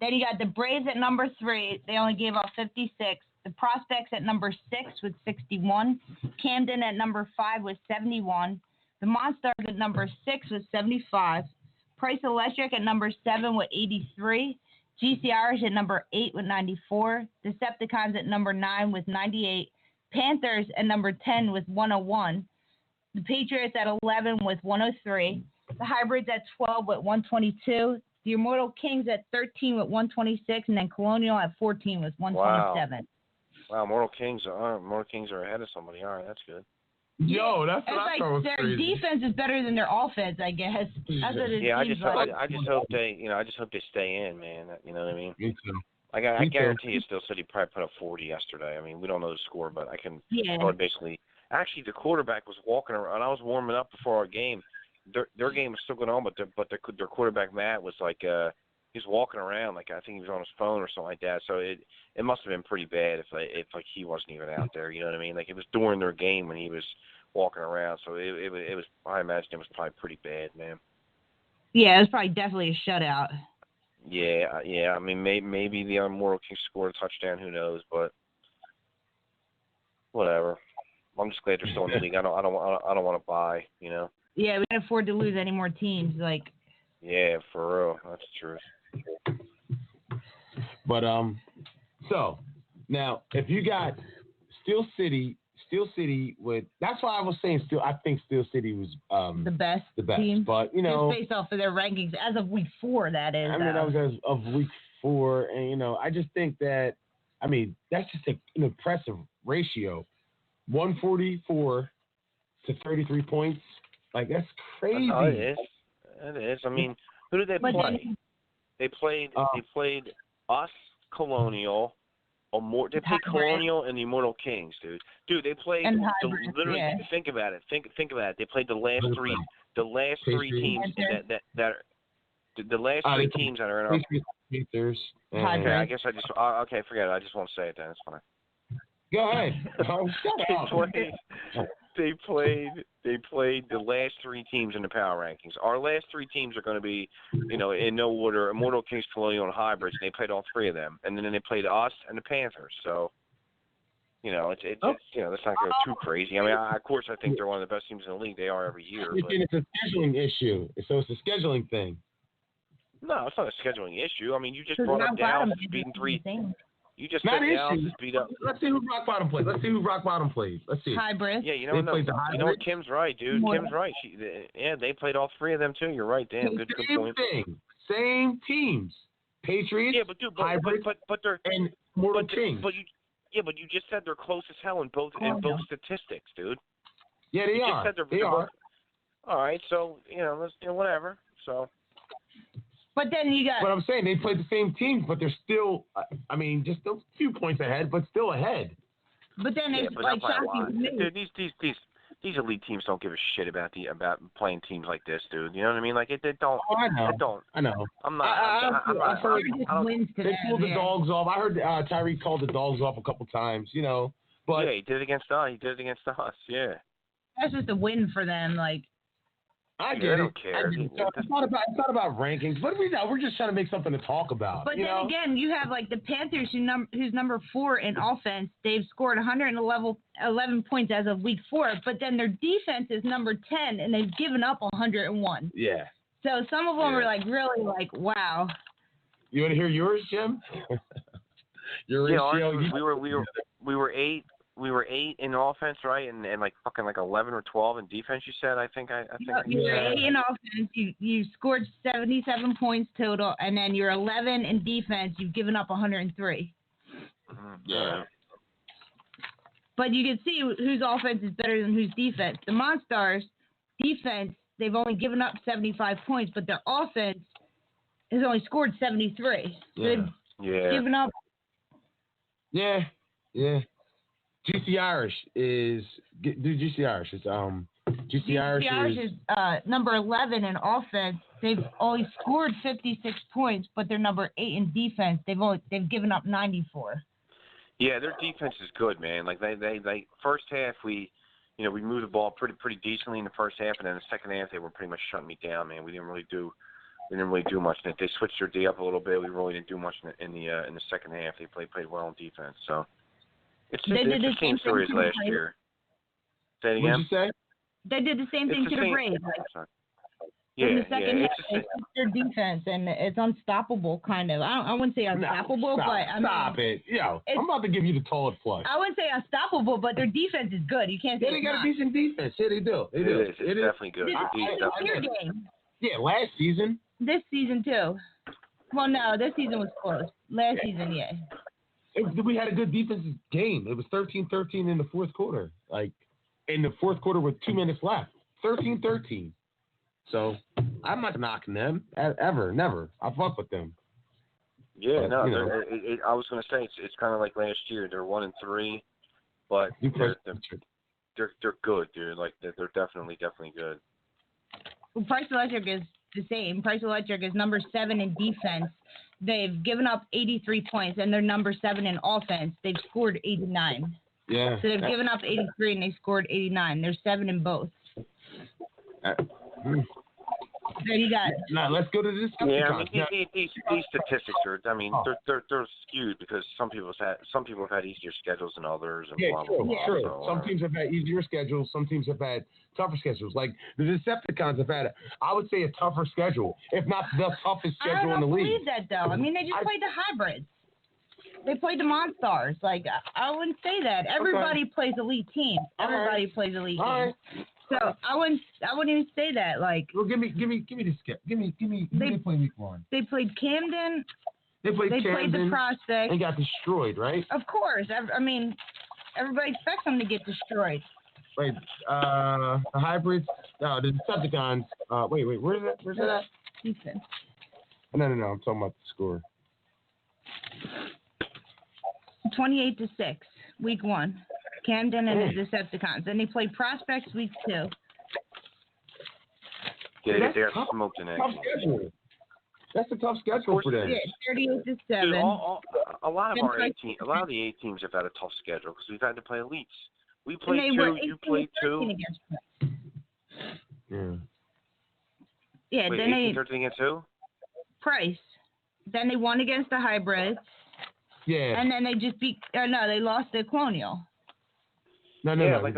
S3: Then you got the Braves at number 3. They only gave up 56. The Prospects at number 6 with 61. Camden at number 5 with 71. The Monstars at number 6 with 75. Price Electric at number 7 with 83. GCRs at number 8 with 94. Decepticons at number 9 with 98. Panthers at number 10 with 101. The Patriots at 11 with 103. The Hybrids at 12 with 122. The Immortal Kings at 13 with 126. And then Colonial at 14 with 127.
S4: Wow, Immortal Kings are ahead of somebody. All right, that's good.
S2: Yo, that's what I thought was
S3: their
S2: crazy.
S3: defense is better than their offense, I guess. That's what it
S4: I
S3: seems
S4: just
S3: like.
S4: I just hope they stay in, man. You know what I mean?
S2: Me too.
S4: I guarantee you, Steel City probably put up 40 yesterday. I mean, we don't know the score, but I can.
S3: Yeah.
S4: Basically, actually, the quarterback was walking around. I was warming up before our game. Their game was still going on, but their quarterback Matt was like he was walking around like I think he was on his phone or something like that. So it must have been pretty bad if like he wasn't even out there. You know what I mean? Like it was during their game when he was walking around. So it was. I imagine it was probably pretty bad, man.
S3: Yeah, it was probably definitely a shutout.
S4: Yeah. I mean, maybe the Immortal King scored a touchdown. Who knows? But whatever. I'm just glad they're still in the league. I don't want to buy. You know.
S3: Yeah, we can't afford to lose any more teams. Like.
S4: Yeah, for real. That's true.
S2: But so now if you got Steel City with that's why I was saying I think Steel City was the best team. But
S3: just based off of their rankings as of week 4, that is.
S2: I mean that was as of week 4, and I just think that that's just an impressive ratio, 144 to 33 points. Like that's crazy.
S4: Oh, it is. I mean, who did they play? They played us, Colonial. They played Colonial and the Immortal Kings, dude. Dude, they played literally. Yeah. Think about it. Think about it. They played the last 3 teams that the last 3 teams that are in our.
S2: Panthers.
S4: Okay, I guess I just forget it. I just won't say it then. It's fine.
S2: Go ahead.
S4: They played the last 3 teams in the power rankings. Our last 3 teams are going to be, in no order: Immortal Kings, Colonial, and Hybrids. And they played all 3 of them, and then they played us and the Panthers. So, it's let's not go too crazy. I mean, of course, I think they're one of the best teams in the league. They are every year. But...
S2: It's a scheduling issue, so it's a scheduling thing.
S4: No, it's not a scheduling issue. I mean, you just brought up Dallas is beating 3. You just said Dallas is beat up.
S2: Let's see who Rock Bottom plays. Let's see.
S3: Hybrid.
S4: Yeah, you know what? Kim's right, dude. Kim's right. They played all 3 of them too. You're right, Dan. Good point.
S2: Same teams. Patriots.
S4: Yeah, but dude, but they're
S2: and Mortal Kings.
S4: But you just said they're close as hell in both statistics, dude.
S2: Yeah, they are. They are.
S4: All right, so let's whatever. So.
S3: But then you got.
S2: But I'm saying they played the same teams, but they're still. Just a few points ahead, but still ahead.
S3: But then it's like shocking.
S4: Dude, these elite teams don't give a shit about playing teams like this, dude. You know what I mean? Like they don't.
S2: Oh, I know.
S4: They don't.
S2: I know.
S4: I'm not.
S2: I've heard
S3: they
S2: pulled the dogs off. I heard Tyreek called the dogs off a couple times. But
S4: yeah, he did it against us. Yeah.
S3: That's just a win for them, like.
S2: I get
S4: I
S2: it.
S4: don't care.
S2: It's not about rankings, but we're just trying to make something to talk about.
S3: But then again, you have like the Panthers, who's number 4 in offense. They've scored 111 points as of week 4, but then their defense is number 10, and they've given up 101.
S2: Yeah.
S3: So some of them are like really like, wow.
S2: You want to hear yours, Jim? Your ratio.
S4: We were 8. We were 8 in offense, right, and like fucking like 11 or 12 in defense. You said, I think.
S3: You were 8 in offense. You scored 77 points total, and then you're 11 in defense. You've given up 103.
S2: Yeah.
S3: But you can see whose offense is better than whose defense. The Monstars defense, they've only given up 75 points, but their offense has only scored 73. So they've given up.
S2: Yeah. GC Irish is GC Irish. It's GC Irish
S3: is number 11 in offense. They've only scored 56 points, but they're number 8 in defense. They've given up 94.
S4: Yeah, their defense is good, man. Like they first half we moved the ball pretty decently in the first half, and then the second half they were pretty much shutting me down, man. We didn't really do much. And they switched their D up a little bit. We really didn't do much in the second half. They played well on defense, so. It's the same story as last year. Say it again.
S2: What'd you say?
S3: They did the same thing to the Braves.
S4: In
S3: the second half, it's their defense, and it's unstoppable, kind of. I wouldn't say unstoppable, but
S2: stop it. I'm about to give you the toilet flush.
S3: I wouldn't say unstoppable, but their defense is good. You can't say
S2: they got a decent defense. Yeah, they do.
S4: It is. It's definitely good.
S3: It's game.
S2: Yeah, last season.
S3: This season too. Well, no, this season was close. Last season, yeah.
S2: We had a good defensive game. It was 13-13 in the fourth quarter. Like, in the fourth quarter with 2 minutes left. 13-13. So, I'm not knocking them. Ever. Never. I fuck with them.
S4: Yeah, but, I was going to say, it's kind of like last year. They're 1-3, but they're good, dude. Like, they're definitely good.
S3: Well, Price Electric is the same. Price Electric is number 7 in defense. They've given up 83 points, and they're number 7 in offense. They've scored 89.
S2: Yeah.
S3: So they've given up 83, and they scored 89. They're 7 in both. There you got it.
S2: Now let's go to this.
S4: Yeah, I mean these statistics are. I mean they're skewed because some people have had easier schedules than others. And blah,
S2: true,
S4: blah, blah,
S2: true.
S4: So,
S2: some teams have had easier schedules. Some teams have had tougher schedules. Like the Decepticons have had, I would say, a tougher schedule, if not the toughest schedule in the league.
S3: I don't believe that though. I mean, they just played the hybrids. They played the Monstars. Like I wouldn't say that. Everybody plays elite teams. Everybody plays elite teams. So I wouldn't even say that. Like,
S2: well, give me the skip. Give me. They played week 1.
S3: They played Camden.
S2: They played
S3: the Prospect.
S2: And got destroyed, right?
S3: Of course. I mean, everybody expects them to get destroyed.
S2: Wait, the hybrids. No, the Decepticons. Wait. Where's that at?
S3: Houston.
S2: No. I'm talking about the score.
S3: 28-6, week 1. Camden and the Decepticons. Then they played Prospects week 2.
S4: Yeah, they are smoked in action.
S2: That's a tough schedule for them.
S3: Yeah, 38-7.
S4: Dude, a lot of the 8 teams have had a tough schedule because we've had to play elites. We played 2. You played 2.
S2: Yeah.
S3: Yeah.
S4: Wait,
S3: then
S4: 18-13 against who?
S3: Price. Then they won against the hybrids.
S2: Yeah.
S3: And then they just they lost to Colonial.
S2: No.
S4: Like,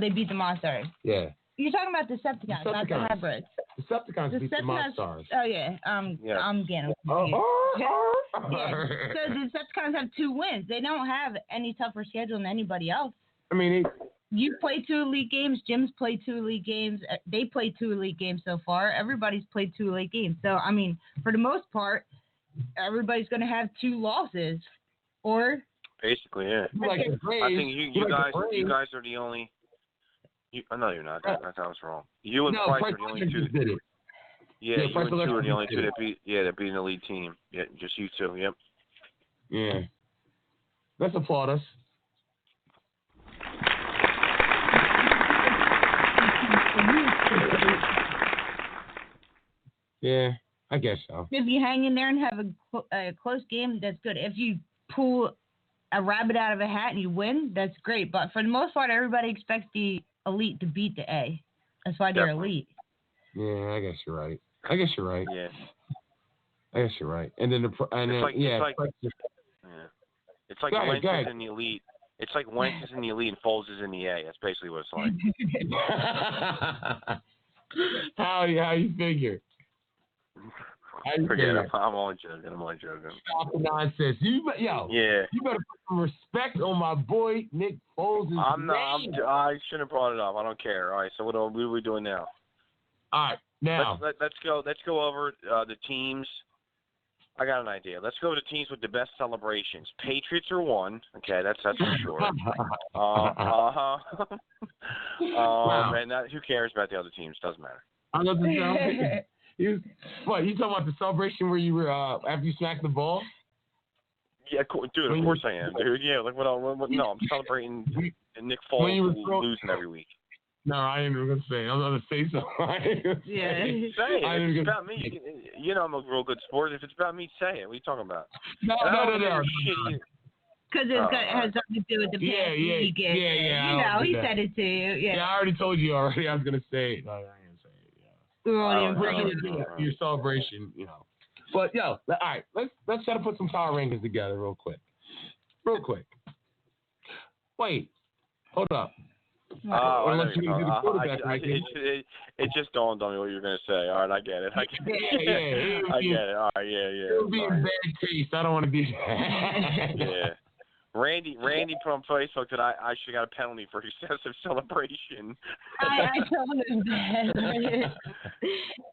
S3: they beat the Monstars.
S2: Yeah.
S3: You're talking about Decepticons, not the hybrids.
S2: Decepticons beat the Monstars.
S3: Oh, yeah. I'm getting
S2: Yeah.
S3: So the Decepticons have 2 wins. They don't have any tougher schedule than anybody else.
S2: I mean,
S3: You've played 2 elite games. Jim's played 2 elite games. They played 2 elite games so far. Everybody's played 2 elite games. So, I mean, for the most part, everybody's going to have 2 losses. Or...
S4: Basically, yeah.
S2: Like
S4: I think you guys are the only. No, you're not. That was wrong. You and Price are the only 2. Yeah, you and 2 are the only 2 that beat. Yeah, that beat an elite team. Yeah, just you 2. Yep.
S2: Yeah. Let's applaud us. Yeah, I guess so.
S3: If you hang in there and have a close game, that's good. If you pull a rabbit out of a hat and you win, that's great. But for the most part, everybody expects the elite to beat the A. That's why they're
S4: Definitely.
S3: elite.
S2: Yeah, I guess you're right.
S4: Yeah.
S2: I guess you're right. And then
S4: It's like Wentz is in the elite. It's like Wentz is in the elite and Foles is in the A. That's basically what it's like.
S2: How you figure?
S4: Forget it. I'm only joking.
S2: Stop the nonsense. You better put some respect on my boy Nick Foles' name.
S4: I shouldn't have brought it up. I don't care. All right. So what are we doing now?
S2: All right. Now
S4: let's go over the teams. I got an idea. Let's go to teams with the best celebrations. Patriots are one. Okay, that's for sure.
S2: Wow.
S4: And who cares about the other teams? Doesn't matter.
S2: I love the celebration. You talking about the celebration where you were after you smacked the ball?
S4: Yeah, dude. Of course I am, dude. Yeah, like what? No, I'm celebrating Nick Foles losing every week.
S2: No, I ain't even gonna say. I'm gonna say something.
S3: Yeah.
S4: Say it. If it's about me, you know I'm a real good sport. If it's about me, say it. What are you talking about?
S2: No.
S3: Because it has something to do with the past week.
S2: Yeah.
S3: He said it to you. Yeah.
S2: I already told you already. I was gonna say it. No, I ain't gonna say it. Yeah.
S3: We were only
S2: your celebration, But all right. Let's try to put some power rankings together real quick. Wait. Hold up.
S4: It just dawned on me what you were going to say. All right, I get it. I get it. All right, yeah.
S2: It would be in bad taste. I don't want to be.
S4: Yeah. Randy put on Facebook that I should have got a penalty for excessive celebration.
S3: I told him that.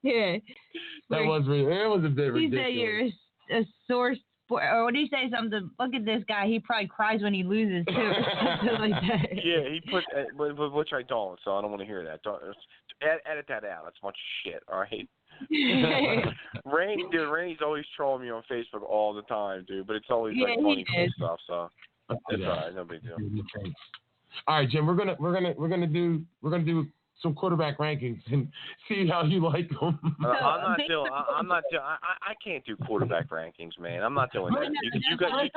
S3: Yeah.
S2: That was a bit ridiculous.
S3: He said you're a source. Or what do you say? Something. Look at this guy. He probably cries when he loses too. Something like that.
S4: Yeah, he put, which I don't. So I don't want to hear that. Edit that out. That's a bunch of shit. All right. Randy's always trolling me on Facebook all the time, dude. But it's always like funny, cool stuff. So it's all right. No big deal.
S2: All right, Jim. We're gonna do some quarterback rankings and see how you like them.
S4: I'm not doing. I can't do quarterback rankings, man. I'm not doing that. You guys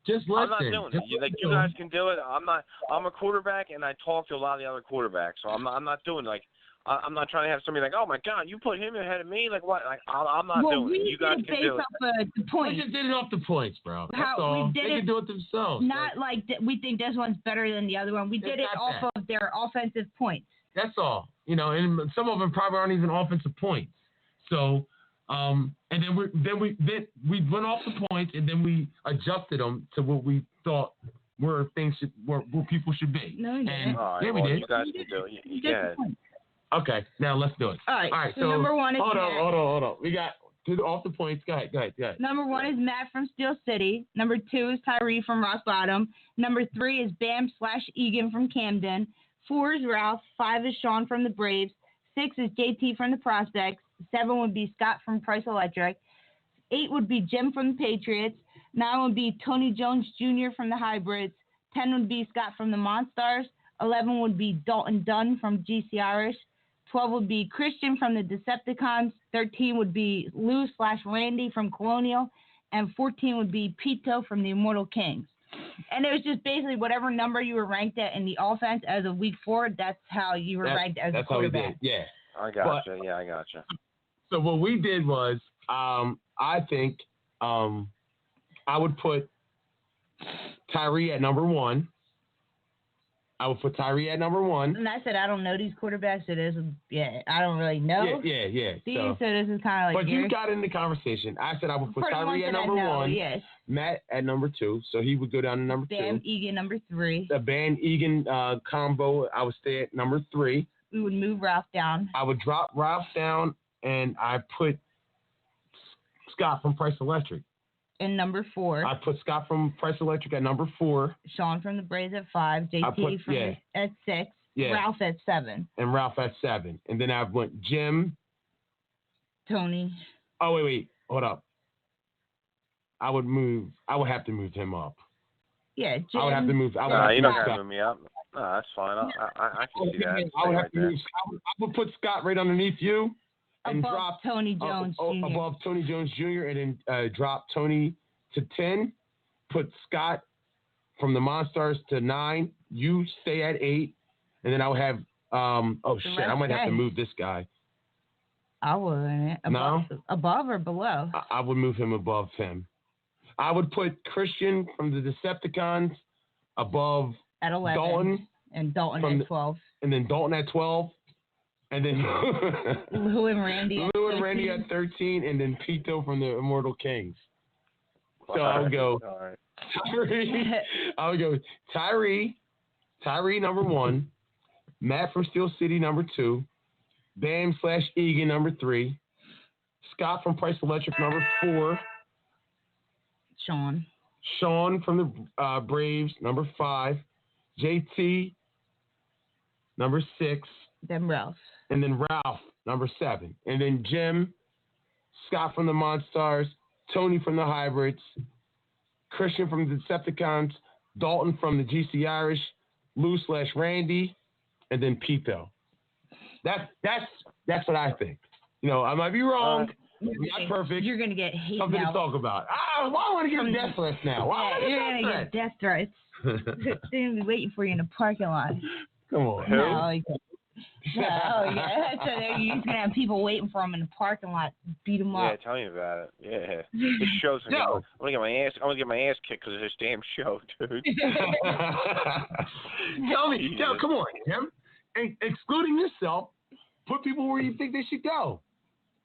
S2: just listen.
S4: I'm not doing it. You guys can do it. I'm a quarterback, and I talk to a lot of the other quarterbacks, so I'm not doing like. I'm not trying to have somebody like, oh my God, you put him ahead of me. Like what? Like I'm not doing it. You guys can do it.
S3: The points.
S2: We just did it off the points, bro. That's all. They can do it themselves.
S3: Not like we think this one's better than the other one. We did it off of their offensive points.
S2: That's all. And some of them probably aren't even offensive points. So, and then we went off the points, and then we adjusted them to what we thought where people should be.
S3: No, you didn't.
S2: We did.
S4: You guys can do it. Yeah.
S2: Okay, now let's do it.
S3: All right. So number one is
S2: hold on. We got off the points. Go ahead.
S3: Number one is Matt from Steel City. Number 2 is Tyree from Rock Bottom. Number 3 is Bam/Egan from Camden. 4 is Ralph. 5 is Sean from the Braves. 6 is JT from the Prospects. 7 would be Scott from Price Electric. 8 would be Jim from the Patriots. 9 would be Tony Jones Jr. from the Hybrids. 10 would be Scott from the Monstars. 11 would be Dalton Dunn from GC Irish. 12 would be Christian from the Decepticons. 13 would be Lou/Randy from Colonial. And 14 would be Pito from the Immortal Kings. And it was just basically whatever number you were ranked at in the offense as of week 4, that's how you were ranked as a quarterback.
S2: That's how we did, yeah.
S4: I gotcha. Yeah, I gotcha.
S2: So what we did was, I think I would put Tyree at number 1. I would put Tyree at number 1.
S3: And I said, I don't know these quarterbacks. So this is, I don't really know.
S2: Yeah.
S3: So this is kind of like.
S2: But you got in the conversation. I said I would put Tyree at number 1.
S3: Yes.
S2: Matt at number 2. So he would go down to number 2.
S3: Bam Egan number 3.
S2: The Bam Egan combo, I would stay at number 3.
S3: We would move Ralph down.
S2: I would drop Ralph down, and I put Scott from Price Electric.
S3: And number 4.
S2: I put Scott from Price Electric at number 4.
S3: Sean from the Braves at 5. JT at 6.
S2: Yeah.
S3: Ralph at 7.
S2: And Ralph at 7. And then I went Jim.
S3: Tony.
S2: Oh, wait. Hold up. I would have to move him up.
S3: Yeah, Jim.
S2: I would have to move.
S4: You're not going to move me up. No, that's fine. I can see that.
S2: I would put Scott right underneath you. And
S3: above
S2: drop
S3: Tony Jones Jr.
S2: Above Tony Jones Jr. and then drop Tony to 10. Put Scott from the Monstars to 9. You stay at 8, and then I would have Oh shit! I might have to move this guy.
S3: I wouldn't. Above or below?
S2: I would move him above him. I would put Christian from the Decepticons above
S3: at 11,
S2: Dalton,
S3: and Dalton at 12,
S2: and then Dalton at 12, and then
S3: Lou and Randy
S2: at 13, and then Pito from the Immortal Kings. So I would go Tyree. I would go Tyree number 1, Matt from Steel City number 2, Bam/Egan number 3, Scott from Price Electric number 4, Sean from the Braves number 5, JT number 6,
S3: then Ralph,
S2: and then Ralph number 7, and then Jim, Scott from the Monstars, Tony from the Hybrids, Christian from the Decepticons, Dalton from the GC Irish, Lou/Randy, and then Pito. That's what I think. I might be wrong. Not perfect.
S3: You're gonna get hate
S2: Something
S3: now.
S2: to talk about. Why do I want to get death threats now?
S3: You're gonna get death threats. They're gonna be waiting for you in the parking lot.
S2: Come on.
S3: So he's gonna have people waiting for him in the parking lot, beat him up.
S4: Yeah, tell me about it. Yeah, this show's I'm gonna get my ass kicked because of this damn show, dude.
S2: Tell me, come on, Tim. Excluding yourself, put people where you think they should go.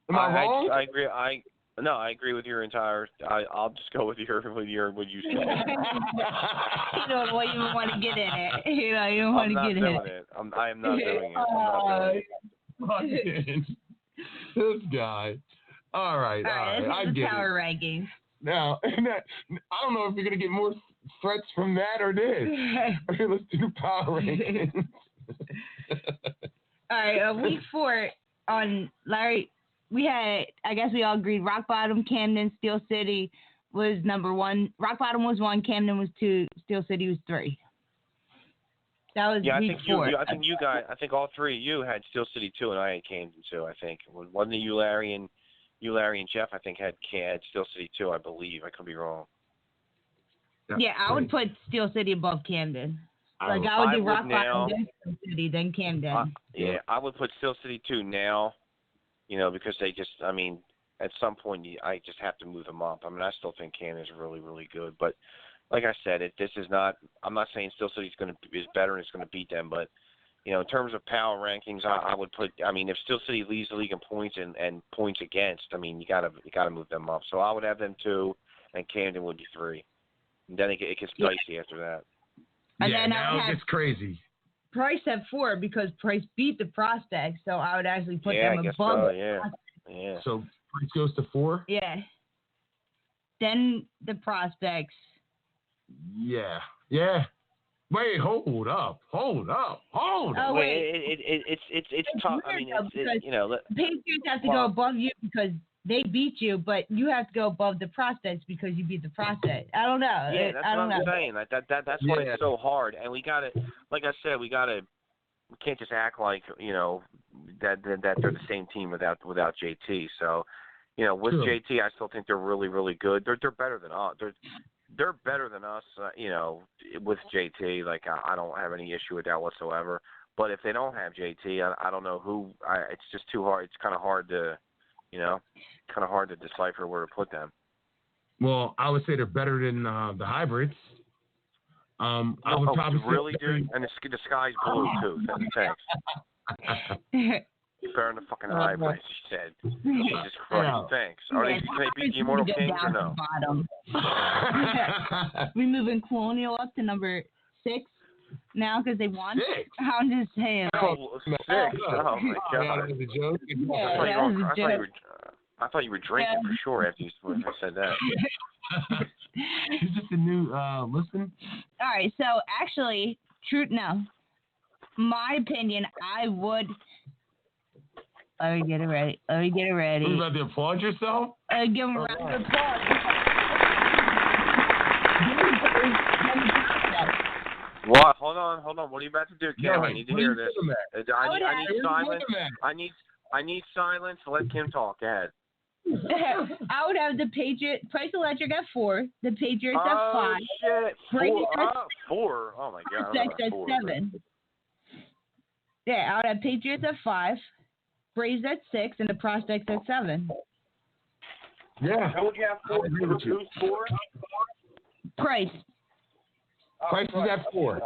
S2: Am I wrong?
S4: I agree. I agree with your entire. I'll just go with what you said.
S3: You don't even want to get in it. You don't want to get in it.
S4: I am not doing it. I'm not doing it.
S2: This guy. All right. I get
S3: power rankings.
S2: Now, I don't know if you're gonna get more threats from that or this. Let's do power rankings.
S3: All right. Week 4 on Larry. I guess we all agreed Rock Bottom, Camden, Steel City was number 1. Rock Bottom was 1, Camden was 2, Steel City was 3. That was week 4.
S4: I think all 3 of you had Steel City 2, and I had Camden 2. I think wasn't it you, Larry and Jeff? I think had Steel City 2. I believe. I could be wrong.
S3: Yeah, I would put Steel City above Camden. I would do Rock Bottom, then Steel City, then Camden.
S4: I would put Steel City 2 now. Because they just, at some point, I just have to move them up. I still think Camden is really, really good. But like I said, this is not, I'm not saying Steel City is better and it's going to beat them. But, in terms of power rankings, I would put, if Steel City leads the league in points and points against, you got to move them up. So I would have them 2, and Camden would be 3. And then it gets dicey after that.
S3: And then
S2: now it gets crazy.
S3: Price at 4 because Price beat the Prospects, so I would actually put them above.
S4: Yeah.
S2: So Price goes to 4.
S3: Yeah. Then the Prospects.
S2: Yeah. Wait, hold up.
S3: Oh wait,
S4: it's tough.
S3: The Patriots have to go above you because they beat you, but you have to go above the Prospects because you beat the Prospects. I don't know.
S4: Yeah, that's what I'm saying. That's why it's so hard. And we gotta, like I said, we can't just act like that they're the same team without JT. So, with JT, I still think they're really, really good. They're better than us. They're better than us. With JT, like I don't have any issue with that whatsoever. But if they don't have JT, I don't know who. It's just too hard. It's kind of hard to. Kind of hard to decipher where to put them.
S2: Well, I would say they're better than the hybrids. I would probably
S4: really, dude. And the sky's blue too. Thanks. Better than the fucking hybrids, she said. Jesus Christ, thanks. Can they beat the Immortal Kings or no?
S3: We moving Colonial up to number 6 now because they won.
S2: 6.
S3: I'm just saying.
S4: 6. Oh my God.
S2: That was a joke.
S4: I thought you were drinking for sure after you said that.
S2: Is this a new listen?
S3: All right, so actually, my opinion, I would. Let me get it ready.
S2: You about to applaud yourself?
S3: Give him a round of applause.
S4: What? Hold on. What are you about to do, Kim? I need to hear this. I need silence. I need silence. Let Kim talk. Go ahead.
S3: I would have the Price Electric at 4, the Patriots at 5.
S4: Oh, shit. 4? Oh, my God.
S3: Prospects at 7. Yeah, I would have Patriots at 5, Braves at 6, and the Prospects at 7.
S2: Yeah.
S4: How would you have 4? Who's 4?
S3: Price.
S2: Price is at 4.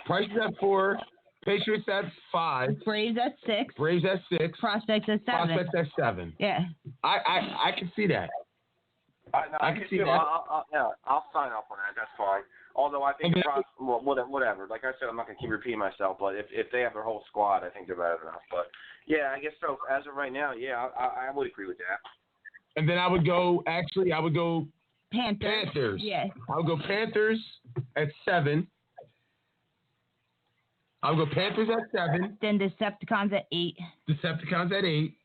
S2: Price is at 4. Patriots at 5.
S3: Braves at 6.
S2: Braves at 6.
S3: Prospects at 7.
S2: Prospects at 7.
S3: Yeah.
S2: I can see that.
S4: I can see that. I'll sign up on that. That's fine. Although I think whatever. Like I said, I'm not going to keep repeating myself. But if they have their whole squad, I think they're better enough. But yeah, I guess so. As of right now, yeah, I would agree with that.
S2: And then I would go
S3: Panthers. Yeah.
S2: I would go Panthers at 7. I would go Panthers at 7.
S3: Then Decepticons at 8.
S2: Decepticons at 8.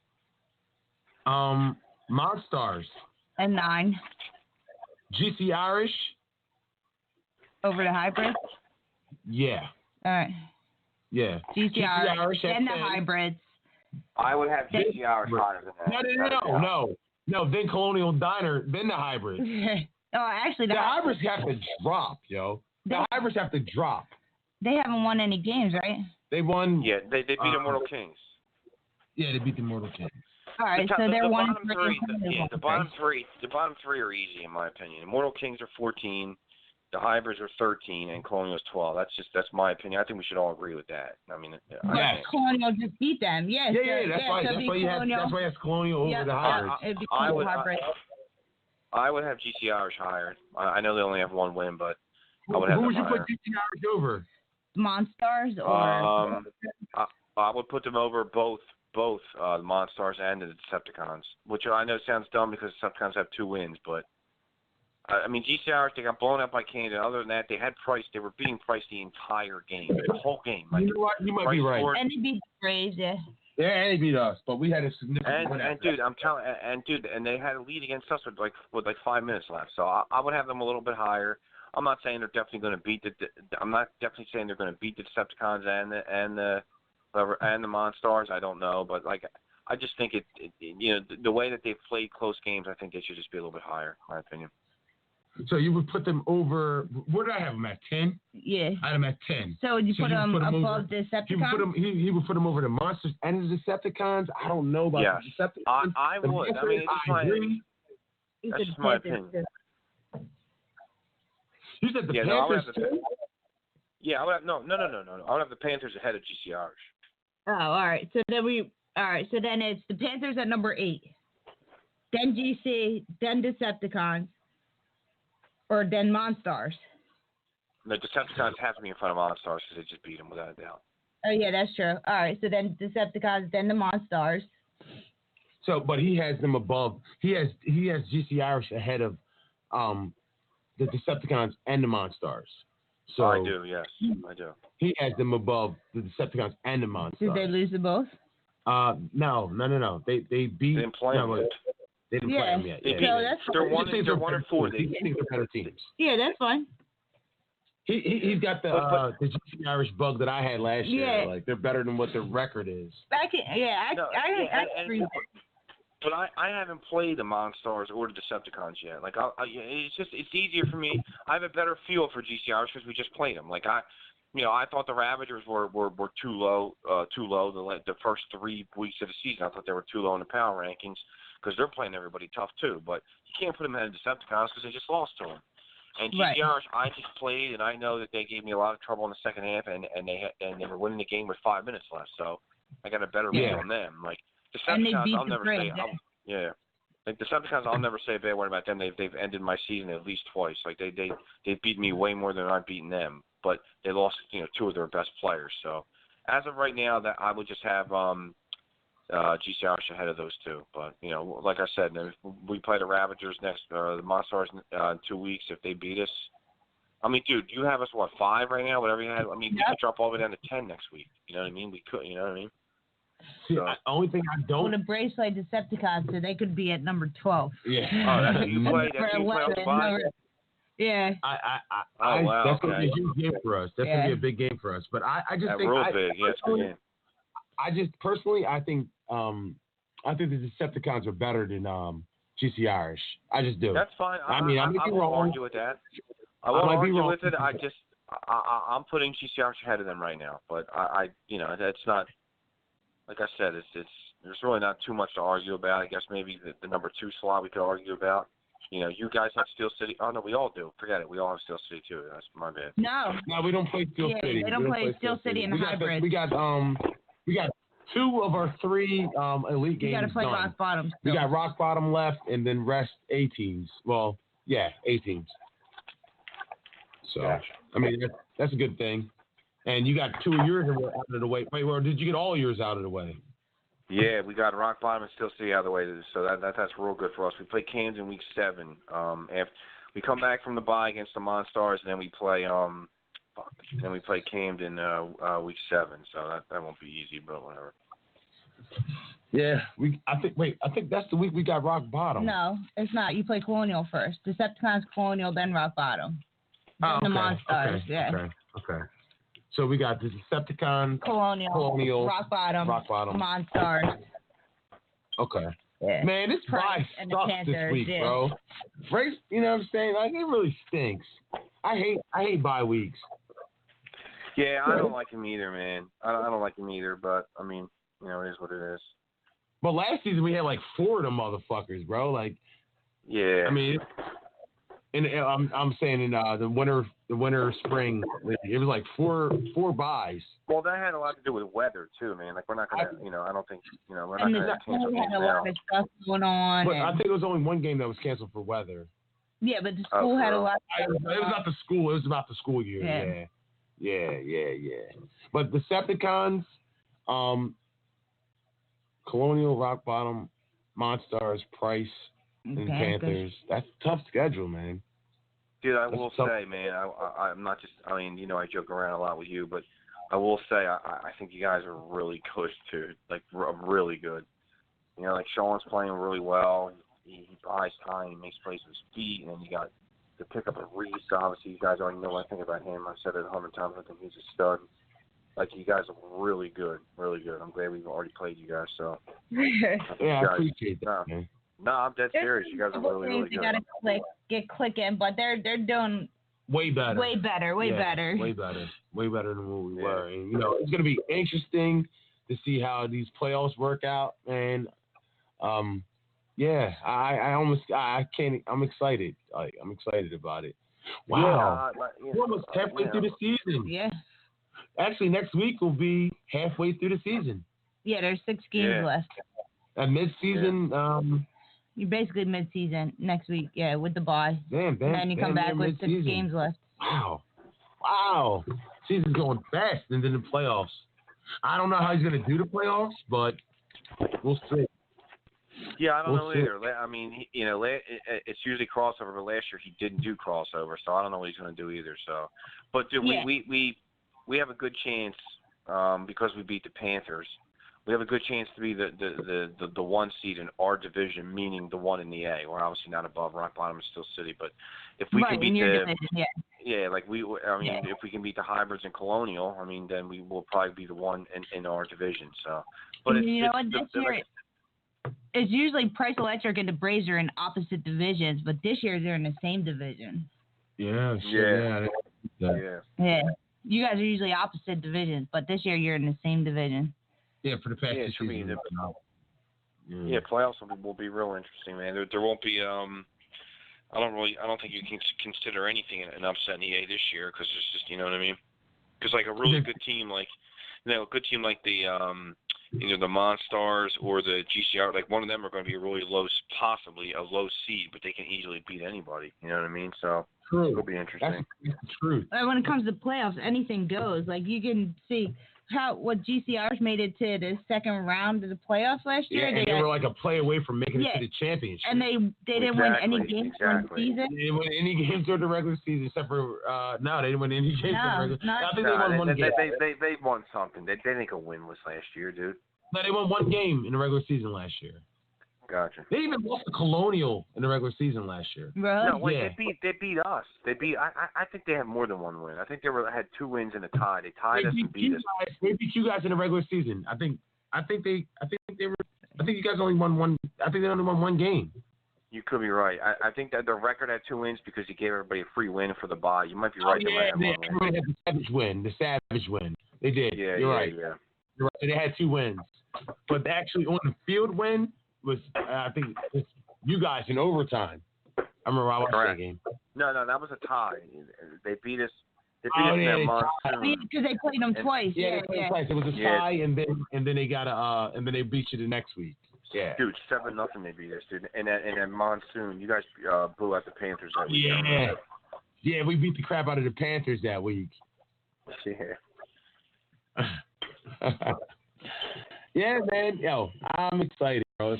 S2: Monstars
S3: at 9.
S2: GC Irish
S3: over the hybrids.
S2: Yeah.
S3: All right.
S2: Yeah.
S3: GC Irish and the hybrids.
S4: I would have GC Irish higher than that.
S2: No, then Colonial Diner, then the hybrids.
S3: Oh, actually,
S2: the hybrids have to drop, yo. The hybrids have to drop.
S3: They haven't won any games, right?
S2: They won.
S4: Yeah, they beat Immortal Kings.
S2: Yeah, they beat the Immortal Kings.
S3: All right, so they're 1
S4: bottom 3. The bottom three are easy in my opinion. Immortal Kings are 14. The hybrids are 13, and Colonial's 12. That's my opinion. I think we should all agree with that. I mean,
S3: Colonial just beat them. Yes.
S2: Yeah, that's why you have Colonial over the hybrids.
S4: I would have GC Irish higher. I know they only have 1 win, but I would have them higher.
S2: Who would you put GC Irish over?
S3: Monstars or?
S4: I would put them over both the Monstars and the Decepticons, which I know sounds dumb because Decepticons have 2 wins, but. I mean, GC Irish, they got blown out by Canada. Other than that, they had Price. They were beating Price the entire game, the whole game. Like,
S2: you know what? You might be right.
S3: And they beat the Braves, yeah.
S2: Yeah, and they beat us, but we had a significant win.
S4: And dude, I'm telling, and they had a lead against us with 5 minutes left. So I would have them a little bit higher. I'm not saying they're definitely going to beat I'm not definitely saying they're going to beat the Decepticons and the Monstars. I don't know, but I just think the way that they've played close games, I think they should just be a little bit higher, in my opinion.
S2: So you would put them over. Where did I have them at? 10.
S3: Yeah.
S2: I had them at 10.
S3: So would you put them above the Decepticons?
S2: He would put them over the Monsters and the Decepticons. I don't know about the Decepticons.
S4: I would. I mean, that's my opinion.
S2: You said the Panthers too?
S4: Yeah, I would have no. I would have the Panthers ahead of GC Irish.
S3: Oh, all right. So then it's the Panthers at number 8, then GC, then Decepticons. Or then Monstars.
S4: The Decepticons have to be in front of Monstars because they just beat them without a doubt.
S3: Oh, yeah, that's true. All right, so then Decepticons, then the Monstars.
S2: So, but he has them above. He has GC Irish ahead of the Decepticons and the Monstars. So
S4: I do, yes, I do.
S2: He has them above the Decepticons and the Monstars.
S3: Did they lose them both?
S2: No. They beat.
S4: They didn't play them.
S2: They didn't play them yet.
S4: They're 1 and 4.
S2: They think they're better teams.
S3: Yeah, that's fine.
S2: He's got the GC Irish bug that I had last year. Like they're better than what their record is.
S3: I agree.
S4: But I haven't played the Monstars or the Decepticons yet. Like it's easier for me. I have a better feel for GC Irish because we just played them. Like I thought the Ravagers were too low. The first 3 weeks of the season, I thought they were too low in the power rankings. Because they're playing everybody tough too, but you can't put them ahead of Decepticons because they just lost to them. And GC Irish, I just played, and I know that they gave me a lot of trouble in the second half, and they were winning the game with 5 minutes left. So I got a better read on them. Like Decepticons, I'll never say. Like Decepticons, I'll never say a bad word about them. They've ended my season at least twice. Like they beat me way more than I've beaten them, but they lost 2 of their best players. So as of right now, that I would just have GC Irish ahead of those 2, but like I said, if we play the Ravagers the Monstars in 2 weeks. If they beat us, I mean, dude, you have us 5 right now, whatever you had. I mean, we could drop all the way down to 10 next week. You know what I mean? We could. You know what I mean?
S2: See, the only thing I don't.
S3: Well, the Braves play Decepticons, so they could be at number 12.
S2: Yeah.
S4: Oh, that's what you play. That's what you play on the bye.
S3: Yeah.
S2: Wow. That's gonna be a huge game for us. That's gonna be a big game for us. But I just think
S4: real big. Yeah, it's a good game.
S2: I just personally, I think the Decepticons are better than GC Irish. I just do.
S4: That's fine.
S2: I won't
S4: argue with that. I won't argue with it. I'm putting GCR ahead of them right now, but I that's not, like I said, there's really not too much to argue about. I guess maybe the number 2 slot we could argue about. You guys have Steel City. Oh no, we all do. Forget it. We all have Steel City too. That's my bad.
S3: No,
S2: we don't play Steel City.
S3: They don't play Steel City in hybrid.
S2: We got 2 of our 3 elite games.
S3: You got to play
S2: done.
S3: Rock Bottom.
S2: We got Rock Bottom left, and then rest A teams. Well, yeah, A teams. So
S4: gotcha.
S2: I mean that's a good thing. And you got 2 of yours out of the way. Wait, or did you get all yours out of the way?
S4: Yeah, we got Rock Bottom and Steel City out of the way, so that's real good for us. We play Camden in week 7. After we come back from the bye against the Monstars, and then we play Camden week 7. So that won't be easy, but whatever.
S2: Yeah, I think that's the week we got Rock Bottom.
S3: No, it's not. You play Colonial first. Decepticons, Colonial, then Rock Bottom. Then the Monstars.
S2: Okay. So we got the Decepticons,
S3: Colonial, Rock Bottom, Monstars.
S2: Okay.
S3: Yeah.
S2: Man, this bye sucks this week, bro. Race, you know what I'm saying? Like, it really stinks. I hate bye weeks.
S4: Yeah, I don't like him either, man. I don't like him either, but I mean, it is what it is.
S2: But last season we had like 4 of them motherfuckers, bro. Like,
S4: yeah.
S2: I mean, I'm saying in the winter spring league, it was like four buys.
S4: Well, that had a lot to do with weather too, man. Like, we're not gonna, I don't think, we're not gonna cancel games
S3: now. A lot of stuff going on.
S2: But I think it was only one game that was canceled for weather.
S3: Yeah, but the school had a lot.
S2: It was not the school. It was about the school year. Yeah. But Decepticons, Colonial, Rock Bottom, Monstars, Price, and Panthers. That's a tough schedule, man.
S4: Dude, I will say, man, I'm not just, I joke around a lot with you, but I will say I think you guys are really good, too. Like, really good. Like Sean's playing really well. He buys time, he makes plays with his feet, and then you got the pickup of Reese. Obviously, you guys already know what I think about him. I've said it 100 times. I think he's a stud. Like, you guys are really good, really good. I'm glad we've already played you guys. So
S2: I appreciate that, man.
S4: No, I'm dead serious. You guys are really, really good.
S3: They gotta get clicking, but they're doing
S2: way better
S3: than what
S2: we were. And it's gonna be interesting to see how these playoffs work out. And I'm excited. I'm excited about it. Wow, we're almost halfway through the season.
S3: Yeah.
S2: Actually, next week will be halfway through the season.
S3: Yeah, there's 6 games left.
S2: At mid-season,
S3: you're basically mid-season next week, with the bye.
S2: And
S3: then you come back with 6 games left.
S2: Wow. Season's going fast into the playoffs. I don't know how he's going to do the playoffs, but we'll see.
S4: Yeah, I don't know either. I mean, it's usually crossover, but last year he didn't do crossover, so I don't know what he's going to do either. So, but dude, we have a good chance because we beat the Panthers. We have a good chance to be the 1 seed in our division, meaning the 1 in the A. We're obviously not above Rock Bottom and Steel City, but if we can beat if we can beat the Hybrids and Colonial, then we will probably be the 1 in our division. So, but
S3: this year it's usually Price Electric and the Braves are in opposite divisions, but this year they're in the same division.
S2: Yeah.
S3: You guys are usually opposite divisions, but this year you're in the same division.
S2: Yeah, for the past 2 seasons.
S4: Playoffs will be real interesting, man. There won't be. I don't think you can consider anything an upset in the A this year because it's just, you know what I mean? Because like a really good team, like a good team like the either the Monstars or the GCR, like one of them are going to be a really possibly a low seed, but they can easily beat anybody. You know what I mean? So it'll be interesting.
S2: That's the truth.
S3: When it comes to playoffs, anything goes. Like you can see what GCRs made it to the second round of the playoffs last year.
S2: Yeah, they were like a play away from making it to the championship.
S3: And they didn't win any games during the season.
S2: They didn't win any games during the regular season except for they didn't win any games during the regular season. I think they won one game.
S4: They won something. They didn't go winless last year, dude.
S2: No, they won one game in the regular season last year.
S4: Gotcha.
S2: They even lost to Colonial in the regular season last year.
S3: Really?
S4: No, wait, they beat us. They beat. I think they have more than one win. I think they had 2 wins and a tie. They tied us and beat us.
S2: They beat you guys in the regular season. I think you guys only won one. I think they only won one game.
S4: You could be right. I think that the record had 2 wins because he gave everybody a free win for the bye. You might be right.
S2: Everybody had the Savage win. The Savage win. They did.
S4: Yeah,
S2: You're right.
S4: Yeah.
S2: You're right. They had 2 wins. But the actually on the field win was, I think, it's you guys in overtime. I remember I watched that game.
S4: No, that was a tie. They beat us. They beat us in that monsoon.
S3: Because they played them twice.
S2: Yeah, they played twice. It was a tie, and then they got and then they beat you the next week. Yeah.
S4: Dude, 7-0 they beat us, dude. And that monsoon, you guys blew out the Panthers that week.
S2: Yeah, we beat the crap out of the Panthers that week.
S4: Yeah.
S2: Yeah, man. Yo, I'm excited, bro.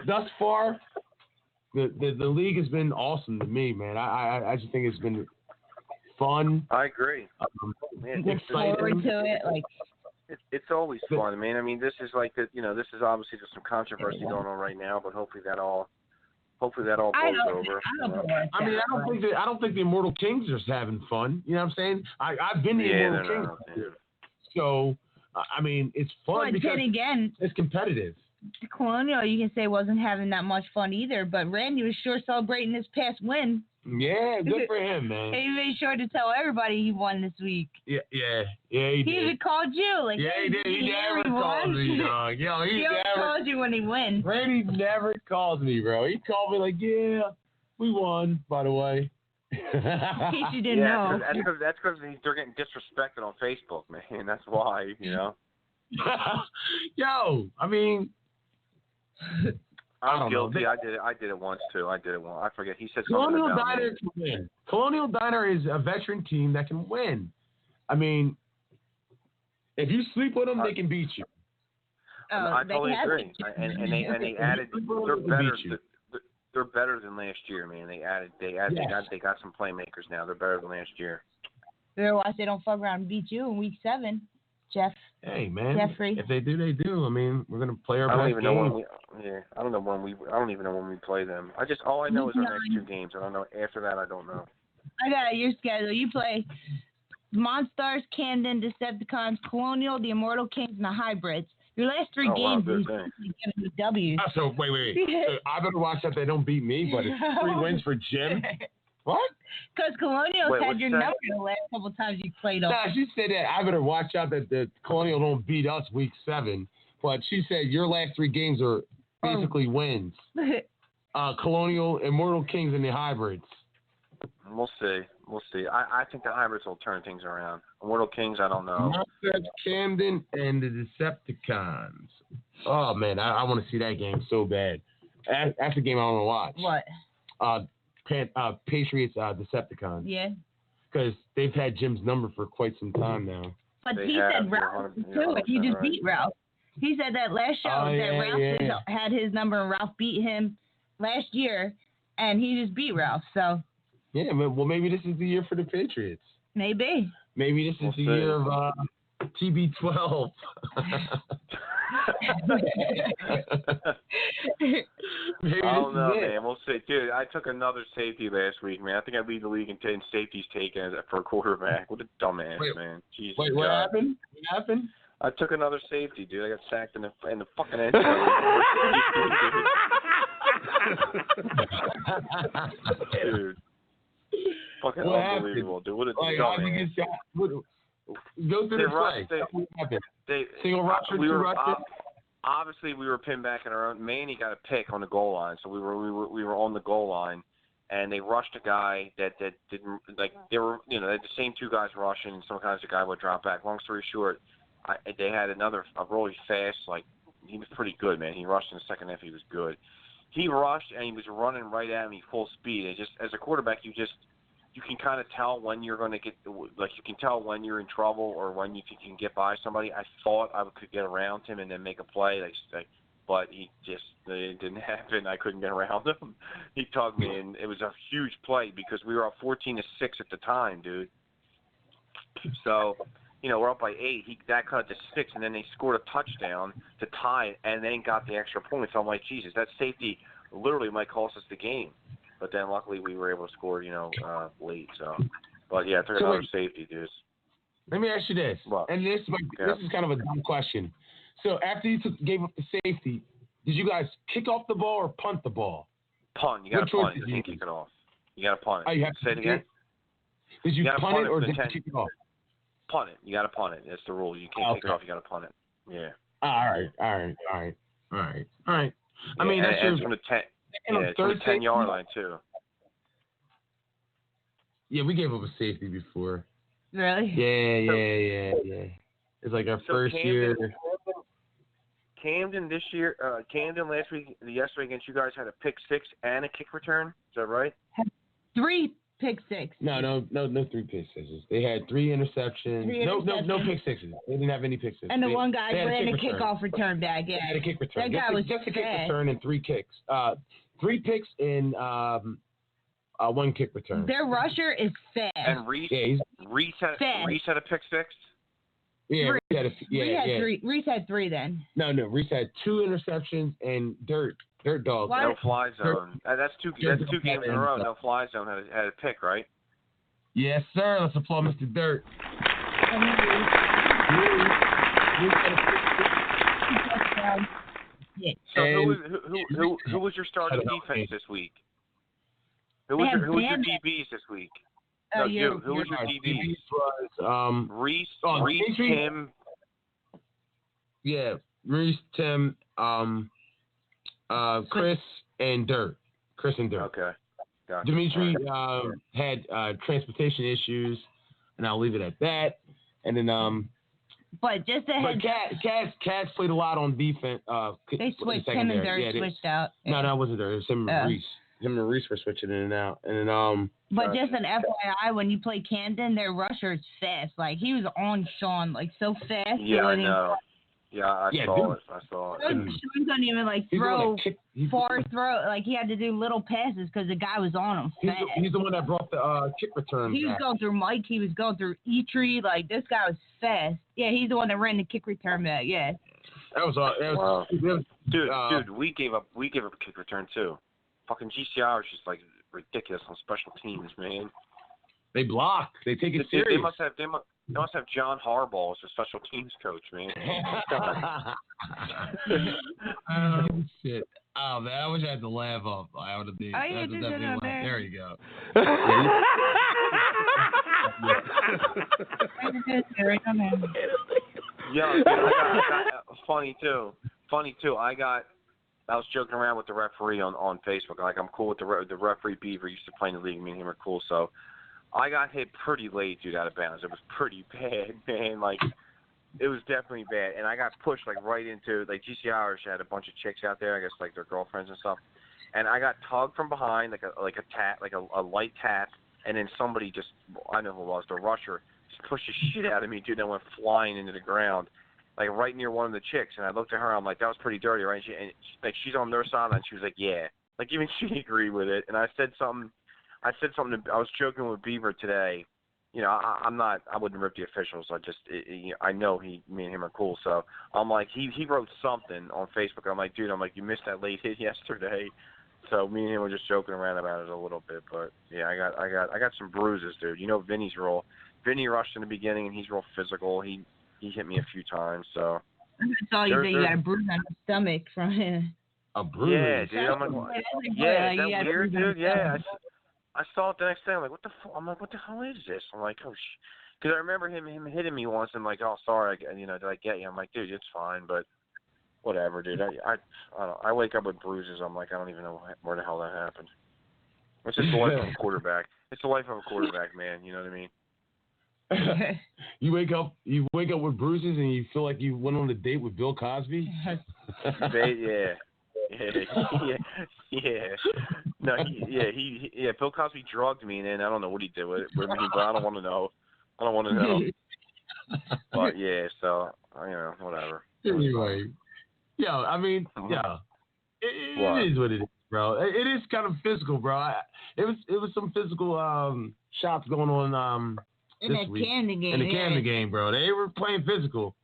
S2: Thus far, the league has been awesome to me, man. I just think it's been fun.
S4: I agree.
S3: Look forward to it. Like,
S4: it's always fun. I mean, this is like this is obviously just some controversy going on right now, but hopefully that all blows over.
S2: I don't think the Immortal Kings are having fun. You know what I'm saying? I've been the Immortal Kings, so I mean it's fun because
S3: then again,
S2: it's competitive.
S3: The Colonial, you can say, wasn't having that much fun either, but Randy was sure celebrating his past win.
S2: Yeah, good for him, man.
S3: He made sure to tell everybody he won this week.
S2: Yeah, he did.
S3: He even called you. Like,
S2: yeah, he did. He never calls me, dog. Yo, he never
S3: calls you when he wins.
S2: Randy never calls me, bro. He called me like, yeah, we won, by the way.
S3: In case you didn't know.
S4: That's because they're getting disrespected on Facebook, man. That's why, Yo,
S2: I mean...
S4: I'm guilty. I did it once too. I forget. He said something
S2: Colonial
S4: about
S2: Diner can win. Colonial Diner is a veteran team that can win. I mean, if you sleep with them, they can beat you.
S4: I totally agree. And they added. They're better than last year, man. They got some playmakers now. They're better than last year.
S3: Better watch they don't fuck around and beat you in week 7. Jeff.
S2: Hey man,
S3: Jeffrey.
S2: If they do, they do. I mean, we're gonna play our best game.
S4: I don't even know when we play them. All I know is our next 2 games. I don't know after that. I don't know.
S3: I got your schedule. You play Monstars, Camden, Decepticons, Colonial, the Immortal Kings, and the Hybrids. Your last 3 games, you get a W.
S2: So wait. So I better watch that they don't beat me, but it's 3 wins for Jim. What?
S3: Because Colonial had your number the last couple times you played them.
S2: Nah, she said that I better watch out that the Colonial don't beat us week 7. But she said your last 3 games are basically wins. Colonial, Immortal Kings, and the Hybrids.
S4: We'll see. I think the Hybrids will turn things around. Immortal Kings, I don't know.
S2: Monsters, Camden, and the Decepticons. Oh, man, I want to see that game so bad. That's the game I want to watch.
S3: What?
S2: Patriots, Decepticons.
S3: Yeah.
S2: Because they've had Jim's number for quite some time now.
S3: But he said Ralph too. He just beat Ralph. He said that last show Ralph had his number and Ralph beat him last year, and he just beat Ralph. So.
S2: Yeah, well, maybe this is the year for the Patriots.
S3: Maybe.
S2: Maybe this is the year of TB12.
S4: I don't know, man. We'll see. Dude, I took another safety last week, man. I think I lead the league in safeties taken for a quarterback. What a dumbass, man. Jesus
S2: Wait, what happened? What happened?
S4: I took another safety, dude. I got sacked in the fucking end zone. Dude. Fucking
S2: what
S4: unbelievable,
S2: happened?
S4: dude. What a
S2: dumbass. Go through the play. What happened? Single rusher, 2 rusher?
S4: Obviously, we were pinned back in our own. Manny got a pick on the goal line, so we were on the goal line, and they rushed a guy that didn't like. They were they had the same 2 guys rushing, and sometimes the guy would drop back. Long story short, they had a really fast. Like he was pretty good, man. He rushed in the second half. He was good. He rushed and he was running right at me full speed. And just as a quarterback, you can kind of tell when you're going to get, like you can tell when you're in trouble or when you can get by somebody. I thought I could get around him and then make a play, but it didn't happen. I couldn't get around him. He tugged me, and it was a huge play because we were up 14-6 at the time, dude. So, we're up by 8. That cut it to 6, and then they scored a touchdown to tie it, and then got the extra point. So I'm like, Jesus, that safety literally might cost us the game. But then luckily we were able to score, late. So, but yeah, I took another safety, dude.
S2: Let me ask you this, and this is kind of a dumb question. So after you gave up the safety, did you guys kick off the ball or punt the ball?
S4: Punt. You got to punt it. You can't kick it off. You got to punt it.
S2: Oh, you have
S4: Say it again.
S2: Did you punt it or did you kick it off?
S4: Punt it. You got to punt it. That's the rule. You can't kick it off. You got to punt it. Yeah.
S2: All right. I mean, that's
S4: it's from the 10. Yeah, it's from the 10-yard line too.
S2: Yeah, we gave up a safety before.
S3: Really?
S2: Yeah. It's like our first year.
S4: Camden this year, yesterday against you guys had a pick 6 and a kick return. Is that right?
S3: 3 pick 6.
S2: No 3 pick 6s. They had 3 interceptions. No pick 6s. They didn't have any pick 6s.
S3: And the one guy ran a kickoff return back. Yeah.
S2: They had a kick return.
S3: That guy was
S2: just a kick
S3: fast.
S2: return and 3 kicks. 3 picks and 1 kick return.
S3: Their rusher is fast.
S4: And Reese had a pick 6.
S2: Yeah,
S3: Reese had 3 then.
S2: No, Reese had 2 interceptions and dirt dog.
S4: No fly zone. That's two games in a row. No fly zone had a pick, right?
S2: Yes, sir. Let's applaud Mr. Dirt.
S4: So who was your starting defense this week? Who was your DBs this week?
S3: Who
S4: was your DBs?
S2: Was
S4: Reese, Tim.
S2: Yeah, Reese, Tim, Chris, and Dirt.
S4: Okay. Gotcha.
S2: Dimitri had transportation issues, and I'll leave it at that. And then
S3: But just a heads up.
S2: Cass played a lot on defense.
S3: They switched him and Dirt switched out.
S2: No, I wasn't there. It was him and Reese. Him and Reese were switching in and out. And then
S3: But just an FYI, when you play Camden, their rusher is fast. Like he was on Sean, like so fast.
S4: Yeah, I know. Yeah, I saw it.
S3: Sean couldn't even throw like he had to do little passes because the guy was on him fast.
S2: He's the one that brought the kick return.
S3: He was going through Mike. He was going through Etrie. Like this guy was fast. Yeah, he's the one that ran the kick return back. Yeah.
S2: That was
S4: Dude, we gave up a kick return too. Fucking GCR is just like ridiculous on special teams, man.
S2: They block. They take it serious.
S4: They must have John Harbaugh as a special teams coach, man.
S2: Oh shit! Oh man, I wish I had to laugh off. I would have been. There you go.
S4: Yeah, I got funny too. I was joking around with the referee on Facebook. Like, I'm cool with the referee Beaver. Used to play in the league. Me and him are cool. So I got hit pretty late, dude, out of bounds. It was pretty bad, man. Like, it was definitely bad. And I got pushed, right into, GC Irish had a bunch of chicks out there, I guess, their girlfriends and stuff. And I got tugged from behind, a light tap. And then somebody just, I know who it was, the rusher, just pushed the shit out of me, dude, and went flying into the ground. Right near one of the chicks, and I looked at her. I'm like, "That was pretty dirty, right?" She's on their side, and she was like, "Yeah." Even she agreed with it. And I said something. I was joking with Beaver today. I wouldn't rip the officials. I know me and him are cool. So I'm like, he wrote something on Facebook. I'm like, dude, you missed that late hit yesterday. So me and him were just joking around about it a little bit. But yeah, I got some bruises, dude. Vinny's Vinny rushed in the beginning, and he's real physical. He hit me a few times, so.
S3: I saw you say you got a bruise on the stomach from him.
S2: A bruise?
S4: Yeah, dude. I'm like, yeah, is that weird, dude? Yeah. I saw it the next day. I'm like, what the hell is this? I'm like, oh, because I remember him hitting me once, and like, oh, sorry, did I get you? I'm like, dude, it's fine, but whatever, dude. I don't know. I wake up with bruises. I'm like, I don't even know where the hell that happened. It's just the life of a quarterback. It's the life of a quarterback, man. You know what I mean?
S2: You wake up with bruises and you feel like you went on a date with Bill Cosby?
S4: Yeah. No, Bill Cosby drugged me, and then I don't know what he did with me, but I don't want to know. But yeah, so whatever.
S2: Anyway, it is what it is, bro. It is kind of physical, bro. It was some physical shots going on.
S3: In that Camden game.
S2: In the Camden game, bro. They were playing physical.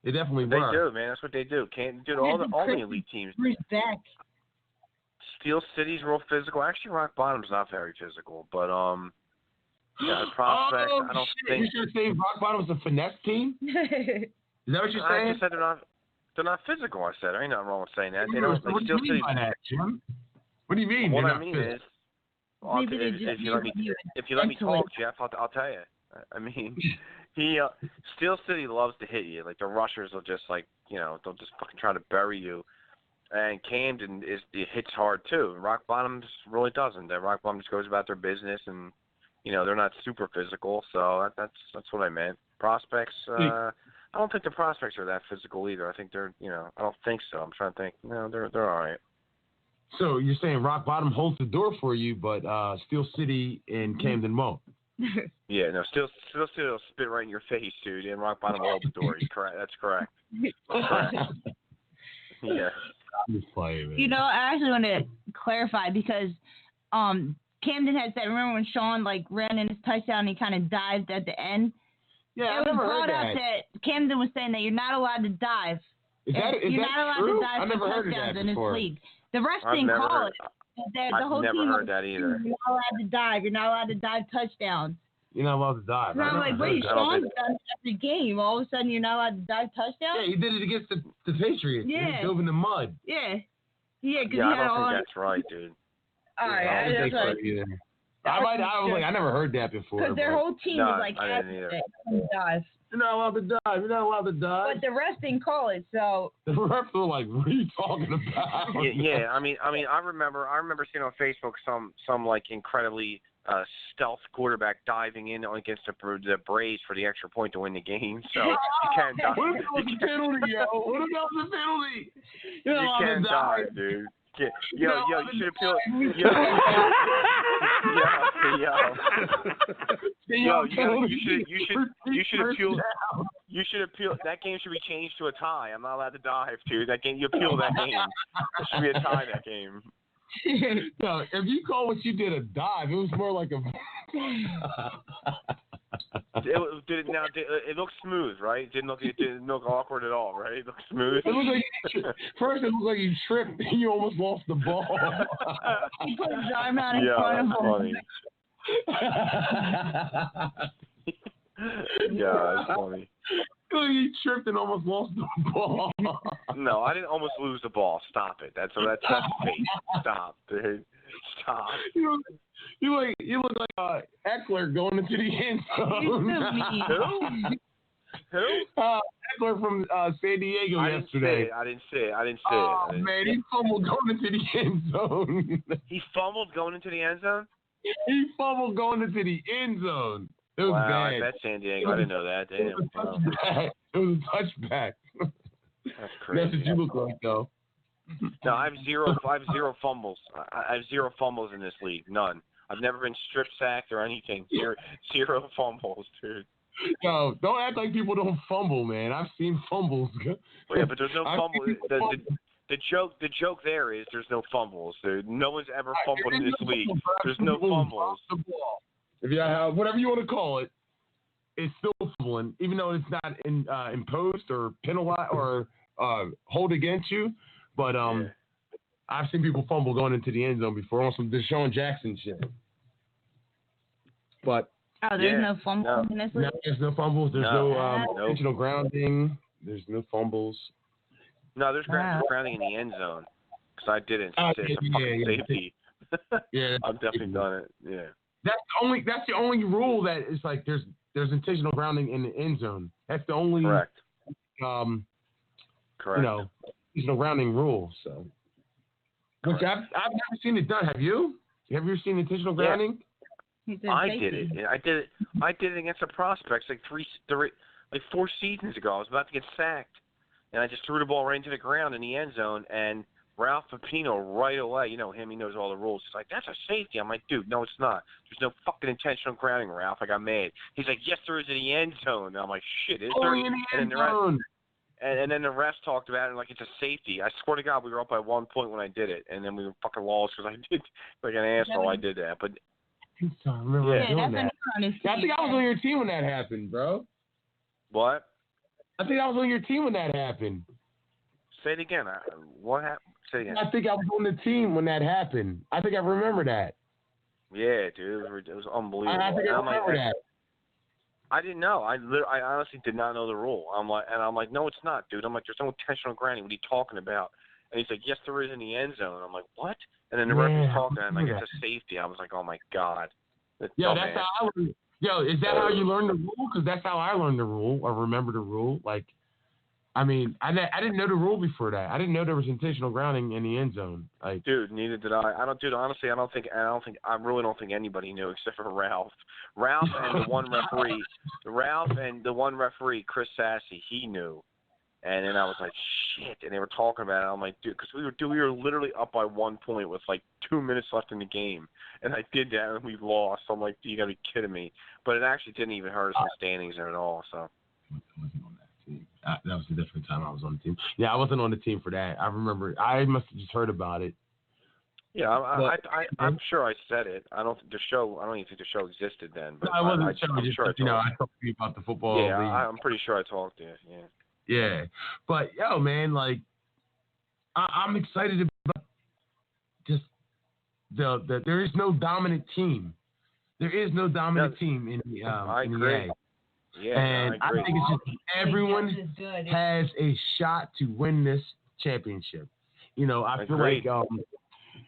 S2: They definitely were.
S4: They do, man. That's what they do. All the elite teams.
S3: Bruce back.
S4: Steel City's real physical. Actually, Rock Bottom's not very physical, but Prospect. I don't think.
S2: You're saying Rock Bottom's a finesse team? Is that what you're saying?
S4: I just said they're not physical. I said I ain't nothing wrong with saying that. They don't. Steel City.
S2: Jim? What do you mean?
S4: What I mean is,
S3: Maybe they just
S4: if you let me talk, Jeff, I'll tell you. I mean, Steel City loves to hit you. Like the rushers will just they'll just fucking try to bury you. And Camden it hits hard too. Rock Bottom just really doesn't. That Rock Bottom just goes about their business, and they're not super physical. So that's what I meant. Prospects. I don't think the prospects are that physical either. I think they're I don't think so. I'm trying to think. No, they're all right.
S2: So you're saying Rock Bottom holds the door for you, but Steel City and Camden won't.
S4: Yeah, no, Steel City will spit right in your face, dude, and Rock Bottom will hold the door. He's correct. That's correct. Yeah.
S3: I actually want to clarify because Camden has that. Remember when Sean ran in his touchdown and he kind of dived at the end?
S2: Yeah,
S3: it was brought up that Camden was saying that you're not allowed to dive.
S2: Is that
S3: allowed to dive
S2: I never heard of that
S3: in
S2: before.
S3: This league. The refs didn't call it. The whole
S4: I've never
S3: team
S4: heard that either.
S3: You're not allowed to dive. You're not allowed to dive touchdowns.
S2: You're not allowed to dive.
S3: And I'm like, wait, Sean's done every game. All of a sudden, you're not allowed to dive touchdowns?
S2: Yeah, he did it against the Patriots.
S3: Yeah.
S2: He dove in the mud.
S3: Yeah.
S4: Yeah, I don't think that's right, dude.
S3: All right, that's right.
S2: I never heard that before.
S3: Because their whole team was like,
S4: I didn't either.
S3: Dive.
S2: You're not allowed to dive. You're not allowed to dive.
S3: But the refs didn't call it, so.
S2: The refs were like, what are you talking about?
S4: Yeah. I mean, I remember seeing on Facebook some like incredibly stealth quarterback diving in against the Braves for the extra point to win the game. So you can't dive.
S2: What about the penalty, yo? What about the penalty?
S4: You can't dive, dude. Yo, you should appeal. You should appeal. You should appeal. That game should be changed to a tie. I'm not allowed to dive, dude. That game, you appeal that game. It should be a tie. That game.
S2: No, if you call what you did a dive, it was more like a.
S4: It looked smooth, right? It didn't look awkward at all, right? It looked smooth.
S2: It looked like first it looked like you tripped and you almost lost the ball.
S3: He put his arm out in front of him.
S4: Funny. Yeah, it's funny.
S2: He tripped and almost lost the ball.
S4: No, I didn't almost lose the ball. Stop it. That's fake. Stop, dude. Stop.
S2: You look like Eckler going into the end zone.
S4: Who?
S2: Eckler from San Diego yesterday.
S4: I didn't say it.
S2: Oh, man, he fumbled going into the end zone.
S4: He fumbled going into the end zone?
S2: He fumbled going into the end zone. It was bad.
S4: I bet San Diego. I didn't know that. Damn.
S2: It was a touchback.
S4: That's crazy.
S2: That's what you look like, though.
S4: No, I have zero fumbles. I have zero fumbles in this league. None. I've never been strip sacked or anything. Zero fumbles, dude.
S2: No, don't act like people don't fumble, man. I've seen fumbles.
S4: Well, yeah, but there's no fumble. The joke there is there's no fumbles, dude. No one's ever fumbled in this league. There's no fumbles.
S2: If you have whatever you want to call it, it's still fumbling, even though it's not imposed or penalized or hold against you. But I've seen people fumble going into the end zone before on some Deshaun Jackson shit. But
S3: there's no fumbles in this league?
S2: No, there's no fumbles. There's no intentional grounding. There's no fumbles.
S4: No, there's grounding in the end zone. Because I did it. It's a fucking safety.
S2: Yeah,
S4: I've definitely done it. Yeah.
S2: That's the only rule that is like there's intentional grounding in the end zone. That's the only
S4: correct.
S2: Intentional grounding rule. So, which I've never seen it done. Have you? Have you ever seen intentional grounding?
S4: I did it. I did it against the prospects like 4 seasons ago. I was about to get sacked, and I just threw the ball right into the ground in the end zone, and Ralph Pepino right away, you know him, he knows all the rules. He's like, that's a safety. I'm like, dude, no, it's not. There's no fucking intentional grounding, Ralph. I got mad. He's like, yes, there is in the end zone. And I'm like, shit, is there?
S2: In the end zone.
S4: And then the refs talked about it like it's a safety. I swear to God, we were up by 1 point when I did it, and then we were fucking lost because I did like an asshole. I did that, but
S2: I remember doing that. I think I was on your team when that happened, bro.
S4: What?
S2: I think I was on your team when that happened.
S4: Say it again. What happened? Say it again.
S2: I think I was on the team when that happened. I think I remember that.
S4: Yeah, dude, it was unbelievable.
S2: I think I remember that.
S4: I didn't know. I honestly did not know the rule. I'm like, no, it's not, dude. I'm like, there's no intentional grounding. What are you talking about? And he's like, yes, there is in the end zone. I'm like, what? And then the referee's talking, and I'm like, it's a safety. I was like, oh, my God.
S2: Yo, that's how I learned. Yo, is that how you learn the rule? Because that's how I learned the rule or remember the rule. Like, I mean, I didn't know the rule before that. I didn't know there was intentional grounding in the end zone. Like,
S4: dude, neither did I. Honestly, I really don't think anybody knew except for Ralph. Ralph and the one referee, Chris Sassy, he knew. And then I was like, shit. And they were talking about it. I'm like, dude, because we were literally up by 1 point with like 2 minutes left in the game. And I did that and we lost. So I'm like, you got to be kidding me. But it actually didn't even hurt us in standings at all. So.
S2: That was a different time I was on the team. Yeah, I wasn't on the team for that. I remember. I must have just heard about it.
S4: Yeah, I'm sure I said it. I don't even think the show existed then. But
S2: I wasn't
S4: I'm sure I told you.
S2: I talked to you about the football.
S4: Yeah, I'm pretty sure I talked to you. Yeah.
S2: Yeah, but yo, man, like, I'm excited about just the there is no dominant team. There is no dominant team in the
S4: I
S2: in
S4: agree.
S2: the A.
S4: Yeah,
S2: and I think it's just everyone has a shot to win this championship. You know, I feel like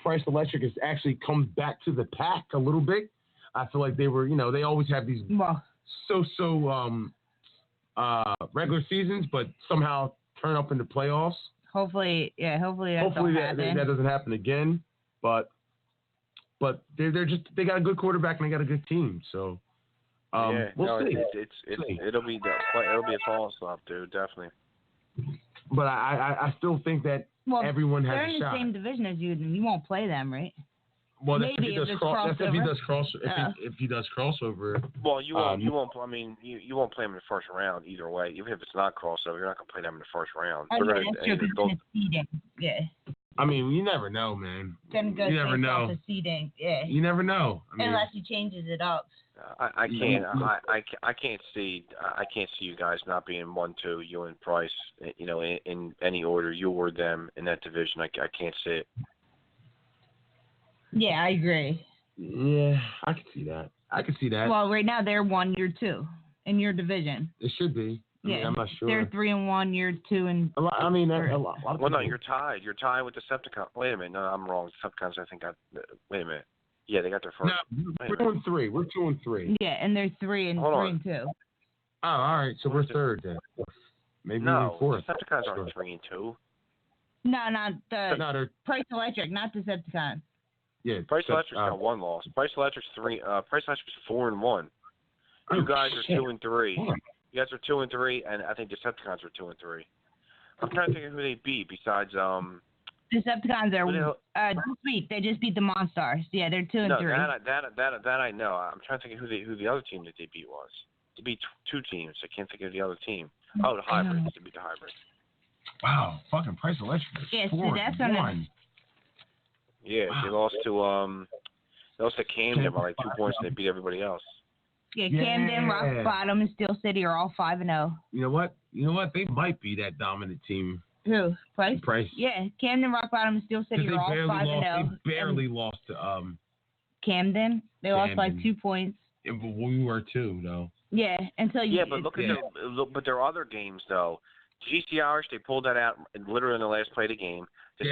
S2: Price Electric has actually come back to the pack a little bit. I feel like they were, they always have these regular seasons, but somehow turn up in the playoffs.
S3: Hopefully that
S2: doesn't happen again. But they got a good quarterback and they got a good team. So. We'll see.
S4: It'll be a toss up, dude, definitely.
S2: But I still think that everyone has a shot.
S3: They're in the same division as you, and you won't play them, right?
S2: Well, if he does crossover.
S4: Well, you won't. I mean, you won't play them in the first round either way. Even if it's not crossover, you're not gonna play them in the first round.
S3: Yeah.
S2: I mean, you never know, man.
S3: You never know. Seeding. Yeah.
S2: You never know. I mean,
S3: unless he changes it up.
S4: I can't see you guys not being 1-2. You and Price, in any order, you or them in that division. I can't see it.
S3: Yeah, I agree.
S2: Yeah, I can see that.
S3: Well, right now they're 1, you're 2 in your division.
S2: It should be. I'm not sure.
S3: They're 3-1, you're 2 and.
S2: A lot of
S4: well, no, you're tied. You're tied with the Decepticons. Wait a minute. No, I'm wrong. Decepticons, I think. Wait a minute. Yeah, they got their first.
S2: No, we're 2-3. We're 2-3.
S3: Yeah, and they're 3 and 2.
S2: Oh, all right. So we're third then. Maybe even fourth.
S4: Decepticons aren't 3 and 2.
S3: No, not the Price Electric, not Decepticons.
S2: Yeah,
S4: Price Electric's got 1 loss. Price Electric's 3. Price Electric's 4 and 1. You guys are 2 and 3. You guys are 2 and 3, and I think Decepticons are 2 and 3. I'm trying to think of who they beat besides
S3: Decepticons are this week. They just beat the Monstars. Yeah, they're 2 and 3.
S4: That I know. I'm trying to think of who the other team that they beat was. They beat 2 teams. I can't think of the other team. Oh, the Hybrids. They beat the Hybrids.
S2: Wow, fucking Price Electric.
S3: Yeah, so that's on.
S4: Yeah, wow. They lost to Camden by like 2 points, and they beat everybody else.
S3: Yeah, Camden, Rock Bottom, and Steel City are all 5-0.
S2: You know what? They might be that dominant team.
S3: Who? Price?
S2: Price.
S3: Yeah, Camden, Rock Bottom, and Steel City are all 5-0.
S2: They barely lost to
S3: Camden. They lost by 2 points.
S2: Yeah, but we were too, though.
S3: Yeah, until you.
S4: Yeah, but but there are other games though. GC Irish, they pulled that out literally in the last play of the game. They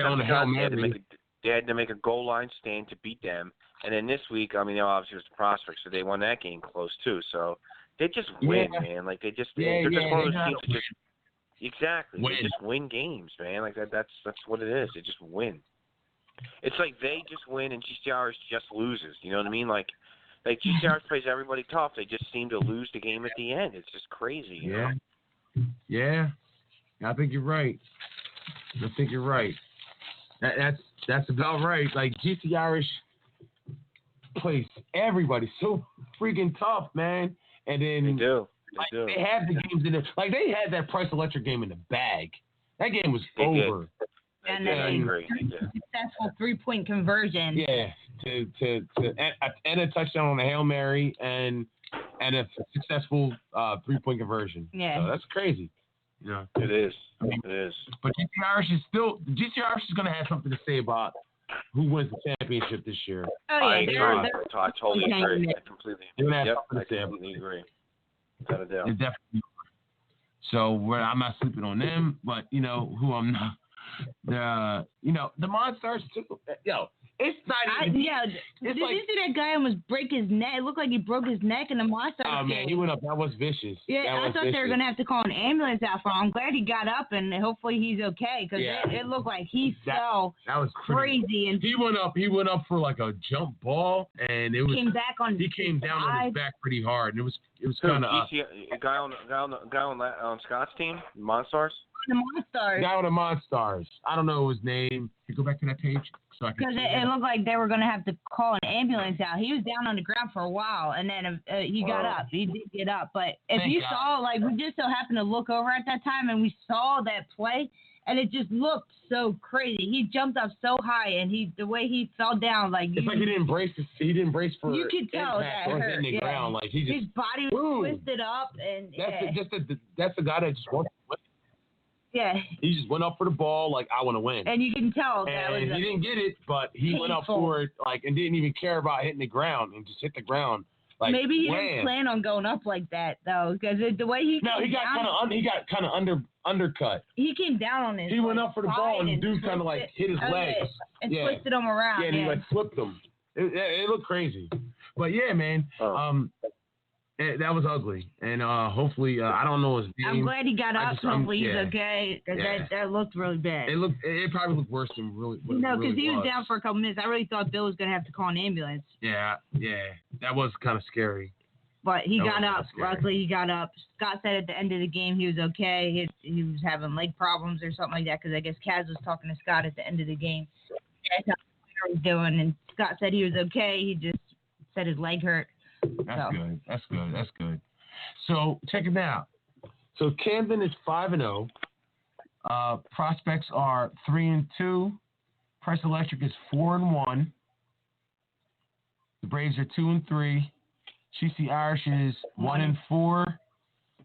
S4: had to make a goal line stand to beat them. And then this week, I mean, obviously it was the Prospects, so they won that game close too. So they just win, man. Like they're just one of those teams that just exactly. They just win games, man. Like that's what it is. They just win. It's like they just win and GCRs just loses. You know what I mean? Like GCRs plays everybody tough. They just seem to lose the game at the end. It's just crazy. You know?
S2: Yeah. I think you're right. That's about right. Like GC Irish plays everybody so freaking tough, man. And then
S4: they do.
S2: They have the games in it. Like they had that Price Electric game in the bag. That game was over.
S3: And then successful 3-point conversion.
S2: Yeah, and a touchdown on a Hail Mary and a successful 3-point conversion.
S3: Yeah,
S2: so that's crazy. Yeah,
S4: it is. It is.
S2: But GC Irish is going to have something to say about who wins the championship this year.
S3: Oh yeah,
S4: I totally agree. I completely.
S2: I
S4: completely agree. Without a doubt.
S2: Definitely. So I'm not sleeping on them, but who I'm not. the Monstars too. Yo, it's not even.
S3: Did you see that guy almost break his neck? It looked like he broke his neck in the Monstars.
S2: Oh man, he went up. That was vicious.
S3: Yeah, I thought they were gonna have to call an ambulance out for him. I'm glad he got up and hopefully he's okay because it looked like he fell.
S2: That was
S3: crazy. And
S2: he went up for like a jump ball and it was. He came down on his back pretty hard and it was kind of.
S4: Guy on Scott's team, Monstars.
S3: The Monstars.
S2: Guy with the Monstars. I don't know his name. Can you go back to that page?
S3: Because it looked like they were going to have to call an ambulance out. He was down on the ground for a while, and then he got up. He did get up. But if you saw, like, we just so happened to look over at that time, and we saw that play, and it just looked so crazy. He jumped up so high, and the way he fell down, like
S2: it's like he didn't brace. He didn't brace for.
S3: You could tell that
S2: or
S3: hurt.
S2: Hitting the ground, like his
S3: body was twisted up, and
S2: that's the guy that just wants to win.
S3: Yeah.
S2: He just went up for the ball like I want to win.
S3: And you can tell
S2: that he didn't get it, but he went up for it and didn't even care about hitting the ground and just hit the ground. Like,
S3: maybe he didn't plan on going up like that though, because the way he
S2: got kind of undercut.
S3: He came down on his.
S2: He went up for the ball and the dude kind of like hit his legs
S3: and twisted him around.
S2: Yeah, and he like flipped him. It looked crazy, but yeah, man. That was ugly, and hopefully, I don't know his name.
S3: I'm glad he got up. Hopefully he's okay. That looked really bad.
S2: It probably looked worse than really.
S3: No, because he was down for a couple minutes. I really thought Bill was gonna have to call an ambulance.
S2: Yeah, that was kind of scary.
S3: But he got up. Luckily, he got up. Scott said at the end of the game he was okay. He was having leg problems or something like that because I guess Kaz was talking to Scott at the end of the game. That's how he was doing, and Scott said he was okay. He just said his leg hurt.
S2: That's good. So check it out. So Camden is 5-0. Prospects are 3-2. Price Electric is 4-1. The Braves are 2-3. GC Irish is 1-4.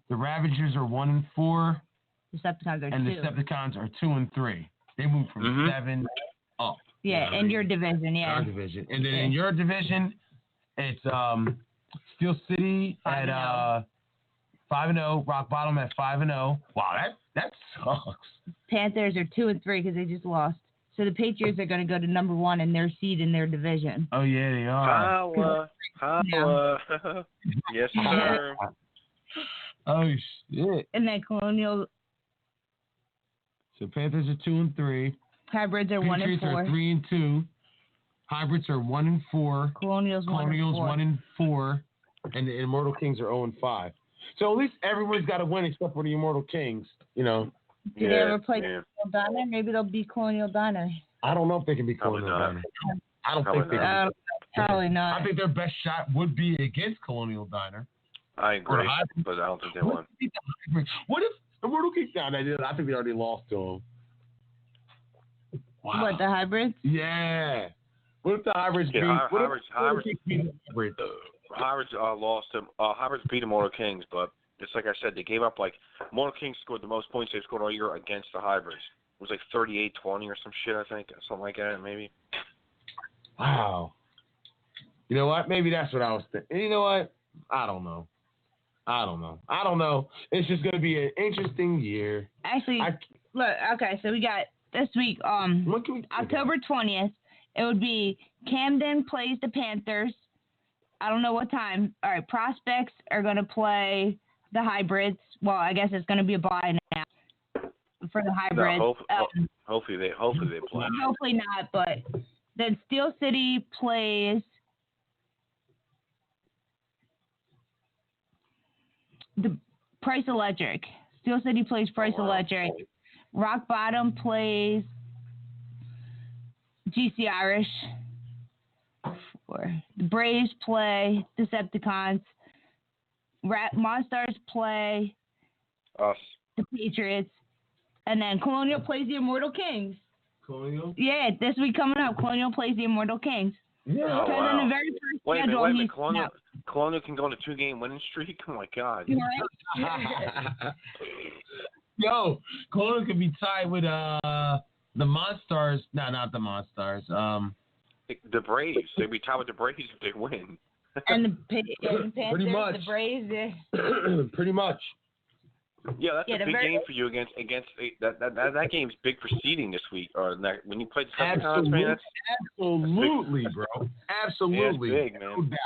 S2: The Ravagers are 1-4.
S3: Decepticons are 2.
S2: And the Decepticons are 2-3. They moved from 7 up.
S3: Yeah, in your division,
S2: Our division. And then in your division, it's Steel City at 5-0, Rock Bottom at 5-0. Wow, that sucks.
S3: Panthers are 2-3 because they just lost. So the Patriots are going to go to number 1 in their seed in their division.
S2: Oh yeah, they are.
S4: Holla. Yes, sir.
S2: Oh shit.
S3: And then Colonial.
S2: So Panthers are 2-3.
S3: Hybrids are 1-4.
S2: Patriots are 3-2. Hybrids are 1-4.
S3: Colonials
S2: 1-4. And the Immortal Kings are 0-5. So at least everyone's got to win except for the Immortal Kings, you know.
S3: Did they ever play Colonial Diner? Maybe they'll be Colonial Diner.
S2: I don't know if they can be Colonial Diner. I don't think they can.
S3: Probably not.
S2: I think their best shot would be against Colonial Diner.
S4: I agree, but I don't think they won.
S2: What if Immortal Kings down? I think they already lost to them. Wow.
S3: What, the Hybrids?
S2: Yeah. What if the Hybrids beat?
S4: Hybrids lost them. Hybrids beat Immortal Kings, but it's like I said, they gave up Immortal Kings scored the most points they've scored all year against the Hybrids. It was like 38-20 or some shit, I think, something like that, maybe.
S2: Wow. You know what? Maybe that's what I was thinking. You know what? I don't know. It's just gonna be an interesting year.
S3: Actually, look. Okay, so we got this week. October 20th. It would be Camden plays the Panthers. I don't know what time. All right, Prospects are going to play the Hybrids. Well, I guess it's going to be a bye now for the Hybrids.
S4: No, hopefully they play.
S3: Hopefully not, but then Steel City plays the Price Electric. Steel City plays Price Electric. Rock Bottom plays GC Irish. The Braves play Decepticons. Monstars play
S4: us.
S3: The Patriots. And then Colonial plays the Immortal Kings.
S2: Colonial?
S3: Yeah, this week coming up, Colonial plays the Immortal Kings.
S2: Yeah.
S3: Because in the very first schedule,
S4: wait a minute. Colonial can go on a 2-game winning streak? Oh, my God.
S2: Yo, Colonial could be tied with the Monstars. No, not the Monstars.
S4: The Braves. They'd be tied with the Braves if they win.
S3: And the Panthers,
S2: pretty much.
S3: the Braves.
S2: Pretty much.
S4: Yeah, that's a big game for you against that game's big for seeding this week or when you play the Decepticons, man.
S2: Absolutely, bro. Absolutely.
S4: Yeah, it's big, man.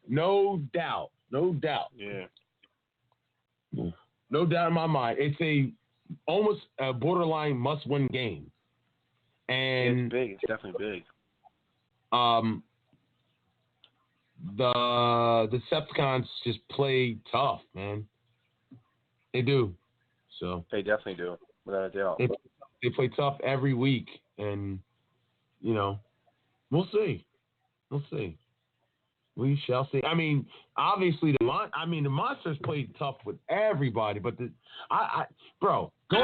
S2: No doubt.
S4: Yeah.
S2: No doubt in my mind. It's almost a borderline must-win game. And
S4: it's big. It's definitely big.
S2: The Decepticons just play tough, man. They do. So
S4: they definitely do, without a doubt.
S2: They play tough every week, and we'll see. We shall see. I mean, obviously the Monsters played tough with everybody, but going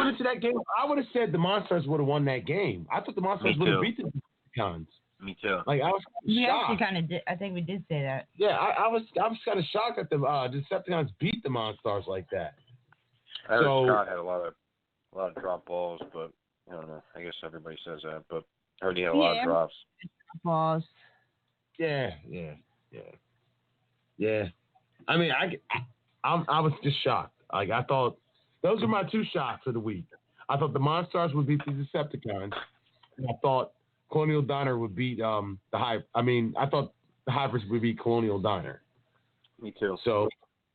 S2: into that game, I would have said the Monsters would have won that game. I thought the Monsters would have beat the Decepticons.
S4: Me too.
S2: Like I was shocked.
S3: Actually kind of did. I think we did say that.
S2: Yeah, I was kind of shocked that the Decepticons beat the Monstars like that.
S4: I heard Scott had a lot of drop balls, but I don't know. I guess everybody says that, but I heard he had a lot of drops.
S3: Balls.
S2: Yeah. I mean, I was just shocked. Like I thought those are my two shocks of the week. I thought the Monstars would beat the Decepticons, and I thought Colonial Diner would beat I thought the Hybrids would beat Colonial Diner.
S4: Me too.
S2: So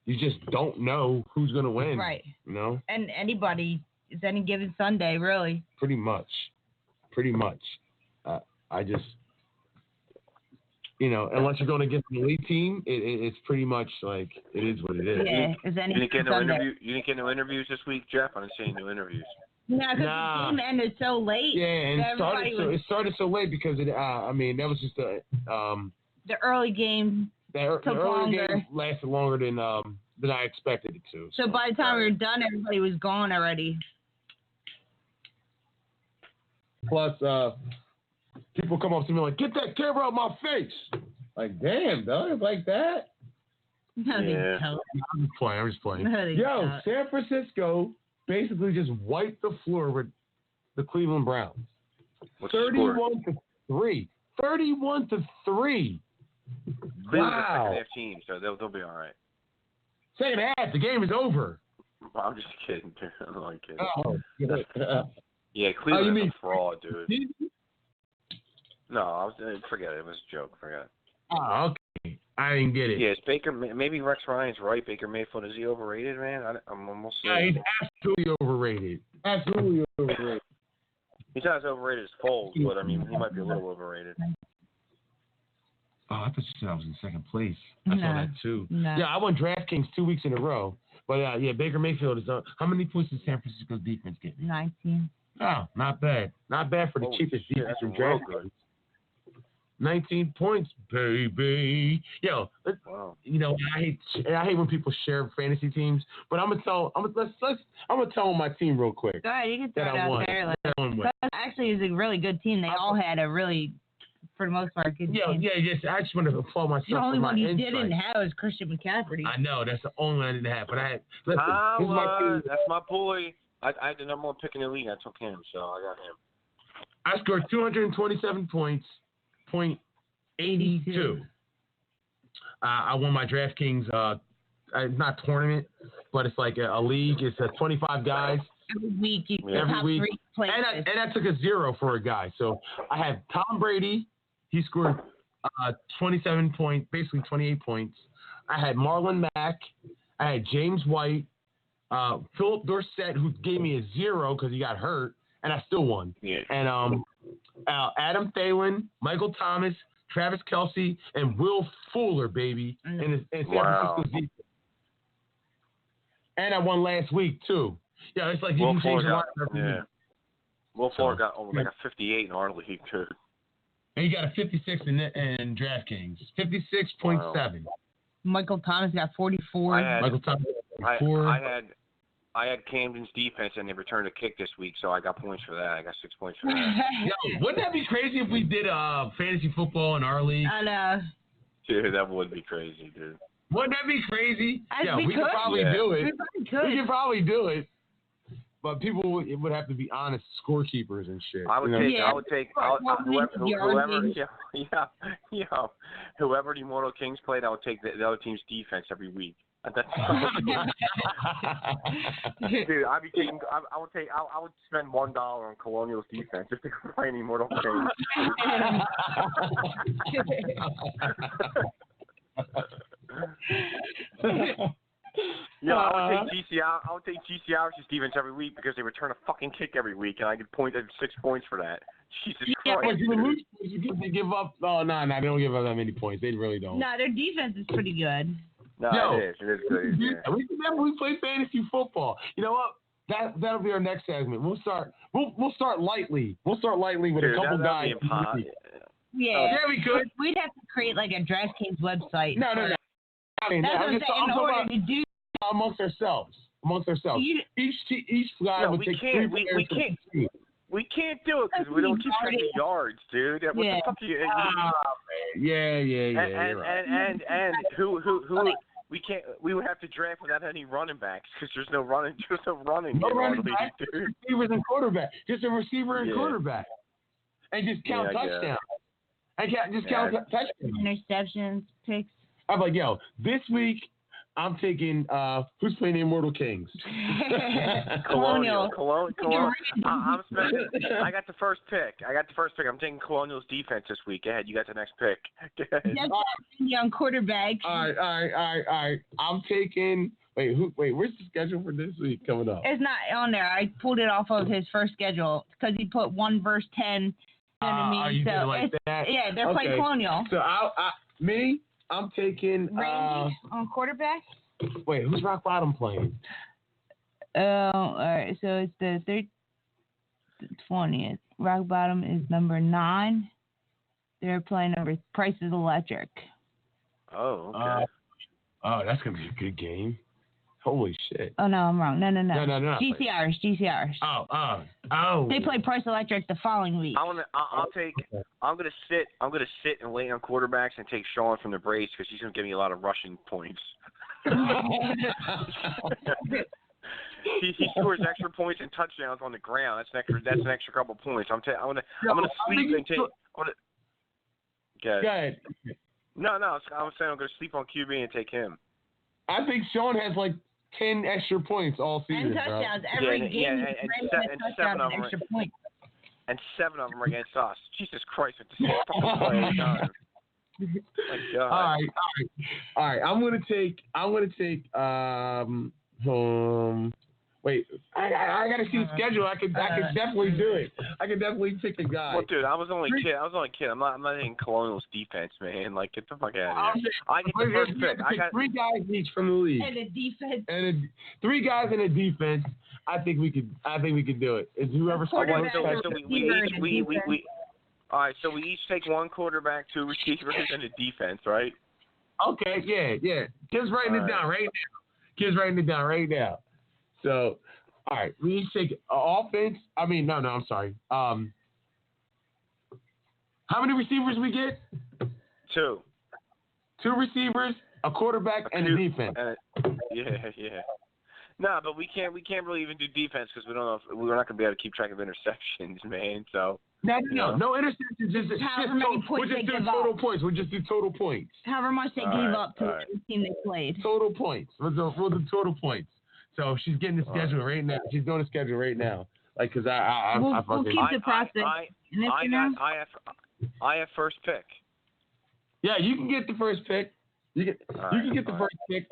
S2: you just don't know who's going to win.
S3: Right.
S2: You know?
S3: And anybody, it's any given Sunday, really.
S2: Pretty much. I just, unless you're going to get an elite team, it's pretty much like it is what it is.
S3: Yeah. It's any
S4: you didn't get no
S3: Sunday.
S4: You didn't get no interviews this week, Jeff? I didn't see any new interviews.
S3: Yeah, because the game ended so late.
S2: Yeah, and it started so late because that was just the
S3: early game.
S2: The early game lasted longer than I expected it to.
S3: So by the time we were done, everybody was gone already.
S2: Plus, people come up to me like, "Get that camera out my face!" Like, damn, dog, like that.
S3: No, they don't.
S2: I'm just playing.
S3: No, they
S2: Yo,
S3: don't.
S2: San Francisco basically just wiped the floor with the Cleveland Browns. 31-3. 31-3. Wow.
S4: Second half team, so they'll be all right.
S2: Second half, the game is over.
S4: I'm just kidding, dude. I'm only kidding.
S2: Oh.
S4: Yeah, Cleveland's a fraud, dude. No, forget it. It was a joke. Forget it.
S2: Oh, okay. I didn't get it.
S4: Yeah, it's Baker. Maybe Rex Ryan's right. Baker Mayfield, is he overrated, man? I'm almost saying.
S2: Yeah, he's absolutely overrated. Absolutely overrated.
S4: He's not as overrated as Foles, but I mean, he might be a little overrated.
S2: Oh, I thought you said I was in second place. I saw that too.
S3: No.
S2: Yeah, I won DraftKings 2 weeks in a row. But Baker Mayfield is how many points does San Francisco's defense get?
S3: 19.
S2: Oh, not bad. Not bad for the cheapest defense in DraftKings. 19 points, baby. Yo,
S4: wow.
S2: I hate when people share fantasy teams, but I'm gonna tell my team real quick.
S3: Go ahead, you can throw
S2: that
S3: it
S2: I
S3: out
S2: won.
S3: there.
S2: That
S3: Actually, it's a really good team. They all had a really, for the most part, good team.
S2: Yeah. I just want to applaud myself.
S3: The only
S2: for
S3: one
S2: my
S3: you
S2: insight.
S3: didn't have was Christian McCaffrey.
S2: I know that's the only one I didn't have, but I had. Listen, here's my team.
S4: That's my boy. I had the number one pick in the league. I took him, so I got him.
S2: I scored 227 points, .82. I won my DraftKings, not tournament, but it's like a league. It's 25 guys.
S3: Every week,
S2: Every week.
S3: And
S2: I took a 0 for a guy. So I have Tom Brady. He scored 27 points, basically 28 points. I had Marlon Mack. I had James White. Philip Dorsett, who gave me a 0 because he got hurt, and I still won.
S4: Yeah.
S2: And Adam Thielen, Michael Thomas, Travis Kelce, and Will Fuller, baby, in San Francisco's defense. And I won last week too. Yeah, it's like you can change the line every week.
S4: Will Fuller got like a 58 in our league too.
S2: And he got a 56 in DraftKings. 56.7. Wow.
S3: Michael Thomas got 44.
S2: Michael Thomas got 44.
S4: I had Camden's defense, and they returned a kick this week, so I got points for that. I got 6 points for that.
S2: Yo, wouldn't that be crazy if we did fantasy football in our league?
S3: I know.
S4: Dude, that would be crazy, dude.
S2: Wouldn't that be crazy?
S3: We could
S2: probably do it.
S3: We
S2: could probably do it. But people would have to be honest scorekeepers and shit.
S4: I would take whoever the Immortal Kings played, I would take the other team's defense every week. Dude, I'd be taking. I would spend $1 on Colonial's defense just to go play any Immortal Kings. Yeah, I would take GCR's defense every week because they return a fucking kick every week, and I could point at 6 points for that. Jesus Christ!
S2: They give up. Oh no, they don't give up that many points. They really don't.
S3: No, their defense is pretty good.
S4: No, it is good. Yeah.
S2: We play fantasy football. You know what? That'll be our next segment. We'll start lightly. We'll start lightly with a couple guys.
S3: Yeah,
S2: we could.
S3: We'd have to create like a DraftKings website.
S2: No. I mean,
S3: that's what I'm saying. In order to do
S2: amongst ourselves. Each guy would take three players.
S4: We can't do it because we don't keep track of yards, dude. What the fuck are you?
S2: Yeah.
S4: And who we can't. We would have to draft without any running backs because there's no running.
S2: No running backs. Receivers and quarterback. Just a receiver and quarterback. And just count touchdowns. Count touchdowns.
S3: Interceptions, picks.
S2: I'm like, yo, this week I'm taking who's playing the Immortal Kings?
S3: Colonial.
S4: I'm spending. I got the first pick. I'm taking Colonial's defense this week. Go ahead. You got the next pick. Go ahead.
S3: Young quarterback.
S2: All right. I'm taking. Wait, where's the schedule for this week coming up?
S3: It's not on there. I pulled it off of his first schedule because he put 1 verse 10.
S2: You did like that?
S3: Yeah, they're playing Colonial.
S2: So I'm taking
S3: Randy on quarterback.
S2: Wait, who's Rock Bottom playing?
S3: All right. So it's the 20th. Rock Bottom is number 9. They're playing number Price is Electric.
S4: Oh, okay.
S2: That's gonna be a good game. Holy shit.
S3: Oh no, I'm wrong. No.
S2: No.
S3: GCRs.
S2: Oh.
S3: They play Price Electric the following week.
S4: I'm gonna sit and wait on quarterbacks and take Sean from the Braves because he's gonna give me a lot of rushing points. He scores extra points and touchdowns on the ground. That's an extra couple points. I'm gonna sleep and take. Go ahead. No. I'm saying I'm gonna sleep on QB and take him. I
S2: think Sean has like 10 extra points all season.
S3: And touchdowns every game.
S4: And 7 of them.
S3: Extra points.
S4: And 7 of them are against us. Jesus Christ! It's the same fucking play every time. My God.
S2: All right. I'm gonna take. Wait, I gotta see the schedule. I could definitely do it. I could definitely pick a guy.
S4: Well, dude, I was only a kid. I'm not in Colonial's defense, man. Like, get the fuck out of here. I get the first pick. I got
S2: 3 guys each from the league.
S3: And a defense.
S2: And 3 guys in a defense. I think we could do it. It's whoever scores.
S4: All right, so we each take 1 quarterback, 2 receivers, and a defense, right?
S2: Okay, yeah. Kid's writing it down right now. So, all right, we each take offense. I mean, no, I'm sorry. How many receivers we get?
S4: 2.
S2: 2 receivers, a quarterback, and a defense.
S4: Yeah. No, but we can't really even do defense because we don't know if we're not going to be able to keep track of interceptions, man. So. No
S2: interceptions. We'll just do total points. We'll just do total points.
S3: However much they gave up to the team they played.
S2: Total points. We'll do total points. So she's getting the schedule right now. She's doing the schedule right now. Like, cause
S3: we'll keep the process.
S4: I have first pick.
S2: Yeah, you can get the first pick. You can get the first pick.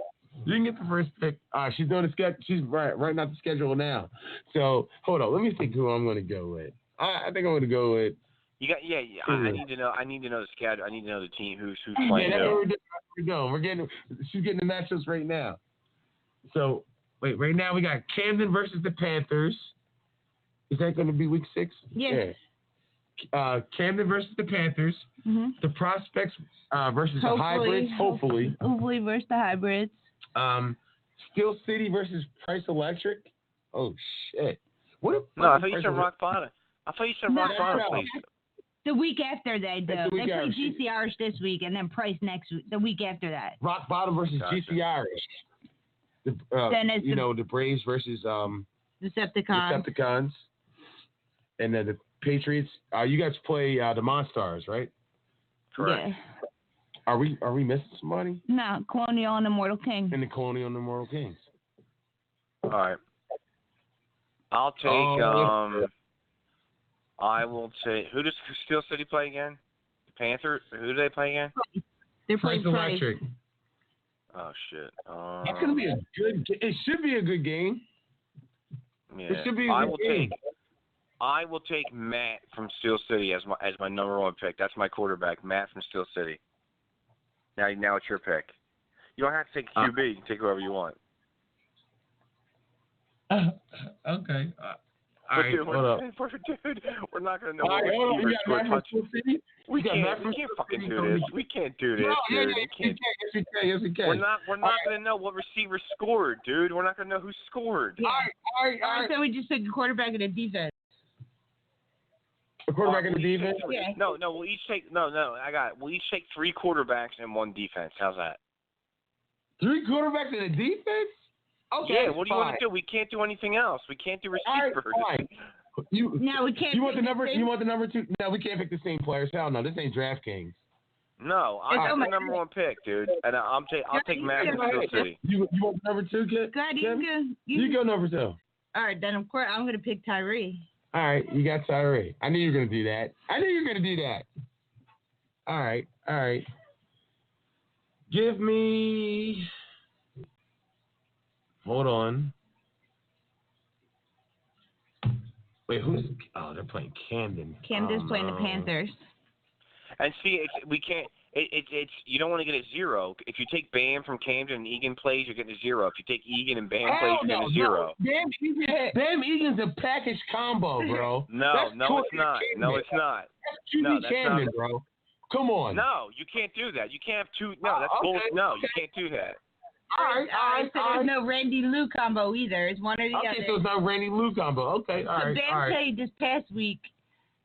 S2: You can get the first pick. She's doing the schedule. She's writing out the schedule now. So hold on. Let me think who I'm going to go with. I think I'm going to go with.
S4: You got I need to know. I need to know the schedule. I need to know the team who's playing.
S2: Yeah, that's where we're going. She's getting the matchups right now. So wait, right now we got Camden versus the Panthers. Is that going to be week 6?
S3: Yes.
S2: Yeah. Camden versus the Panthers.
S3: Mm-hmm.
S2: The Prospects versus the Hybrids. Hopefully
S3: versus the Hybrids.
S2: Steel City versus Price Electric. Oh shit!
S4: I thought you said Rock Bottom. Rock Bottom, please.
S3: The week after they do. They play GCRs this week and then Price next week. The week after that.
S2: Rock Bottom versus GCRs. The Braves versus Decepticons. And then the Patriots. You guys play the Monstars, right?
S4: Correct.
S2: Are we missing somebody?
S3: No, Colonial and Immortal King.
S2: And the Colonial and Immortal Kings.
S4: All right. I'll take. I will take. Who does Steel City play again? The Panthers. Who do they play again?
S3: They're playing
S2: Price
S3: Price.
S2: Electric.
S4: Oh shit.
S2: That's gonna be a good. It should be a good game.
S4: Yeah.
S2: It should be a good game.
S4: I will take Matt from Steel City as my number one pick. That's my quarterback, Matt from Steel City. Now it's your pick. You don't have to take a QB. You can take whoever you want.
S2: Okay. All right,
S4: dude,
S2: hold up.
S4: Dude, we're not gonna know what
S2: receiver scored touchdowns.
S4: We can't fucking do this. We can't do this, dude.
S2: Yes, we can.
S4: We're not gonna know what receiver scored, dude. We're not gonna know who scored.
S3: Yeah. All right. So we just took a quarterback and a defense.
S2: A quarterback and a defense?
S3: Yeah.
S4: No. We'll each take We'll each take 3 quarterbacks and 1 defense. How's that?
S2: 3 quarterbacks and a defense? Okay.
S4: Yeah. What do you want to do? We can't do anything else. We can't do receivers.
S2: All right, fine.
S3: No, we can't.
S2: You want the number? You want the number 2? No, we can't pick the same players. Hell no, this ain't DraftKings.
S4: No, I got the number 1 pick, dude, and I'll take Matt from Steel City.
S2: You want the number 2, kid?
S3: Go ahead,
S2: you go number 2.
S3: All right, then of course I'm gonna pick Tyree.
S2: All right, you got Tyree. I knew you were gonna do that. All right. Give me. Hold on. Wait, who's? Oh, they're playing Camden.
S3: Camden's playing the Panthers.
S4: And see, we can't. It's you don't want to get a 0. If you take Bam from Camden and Egan plays, you're getting a 0. If you take Egan and Bam plays, you're getting a 0.
S2: Bam Egan's a package combo, bro.
S4: No, it's not. No, it's not.
S2: That's QB Camden, bro. Come on.
S4: No, you can't do that. You can't have 2. No, that's bullshit. No, you can't do that.
S3: All right. So there's no Randy Lou combo either. It's one or the other.
S2: Okay, so it's not Randy Lou combo. Okay, all right.
S3: Bam played this past week,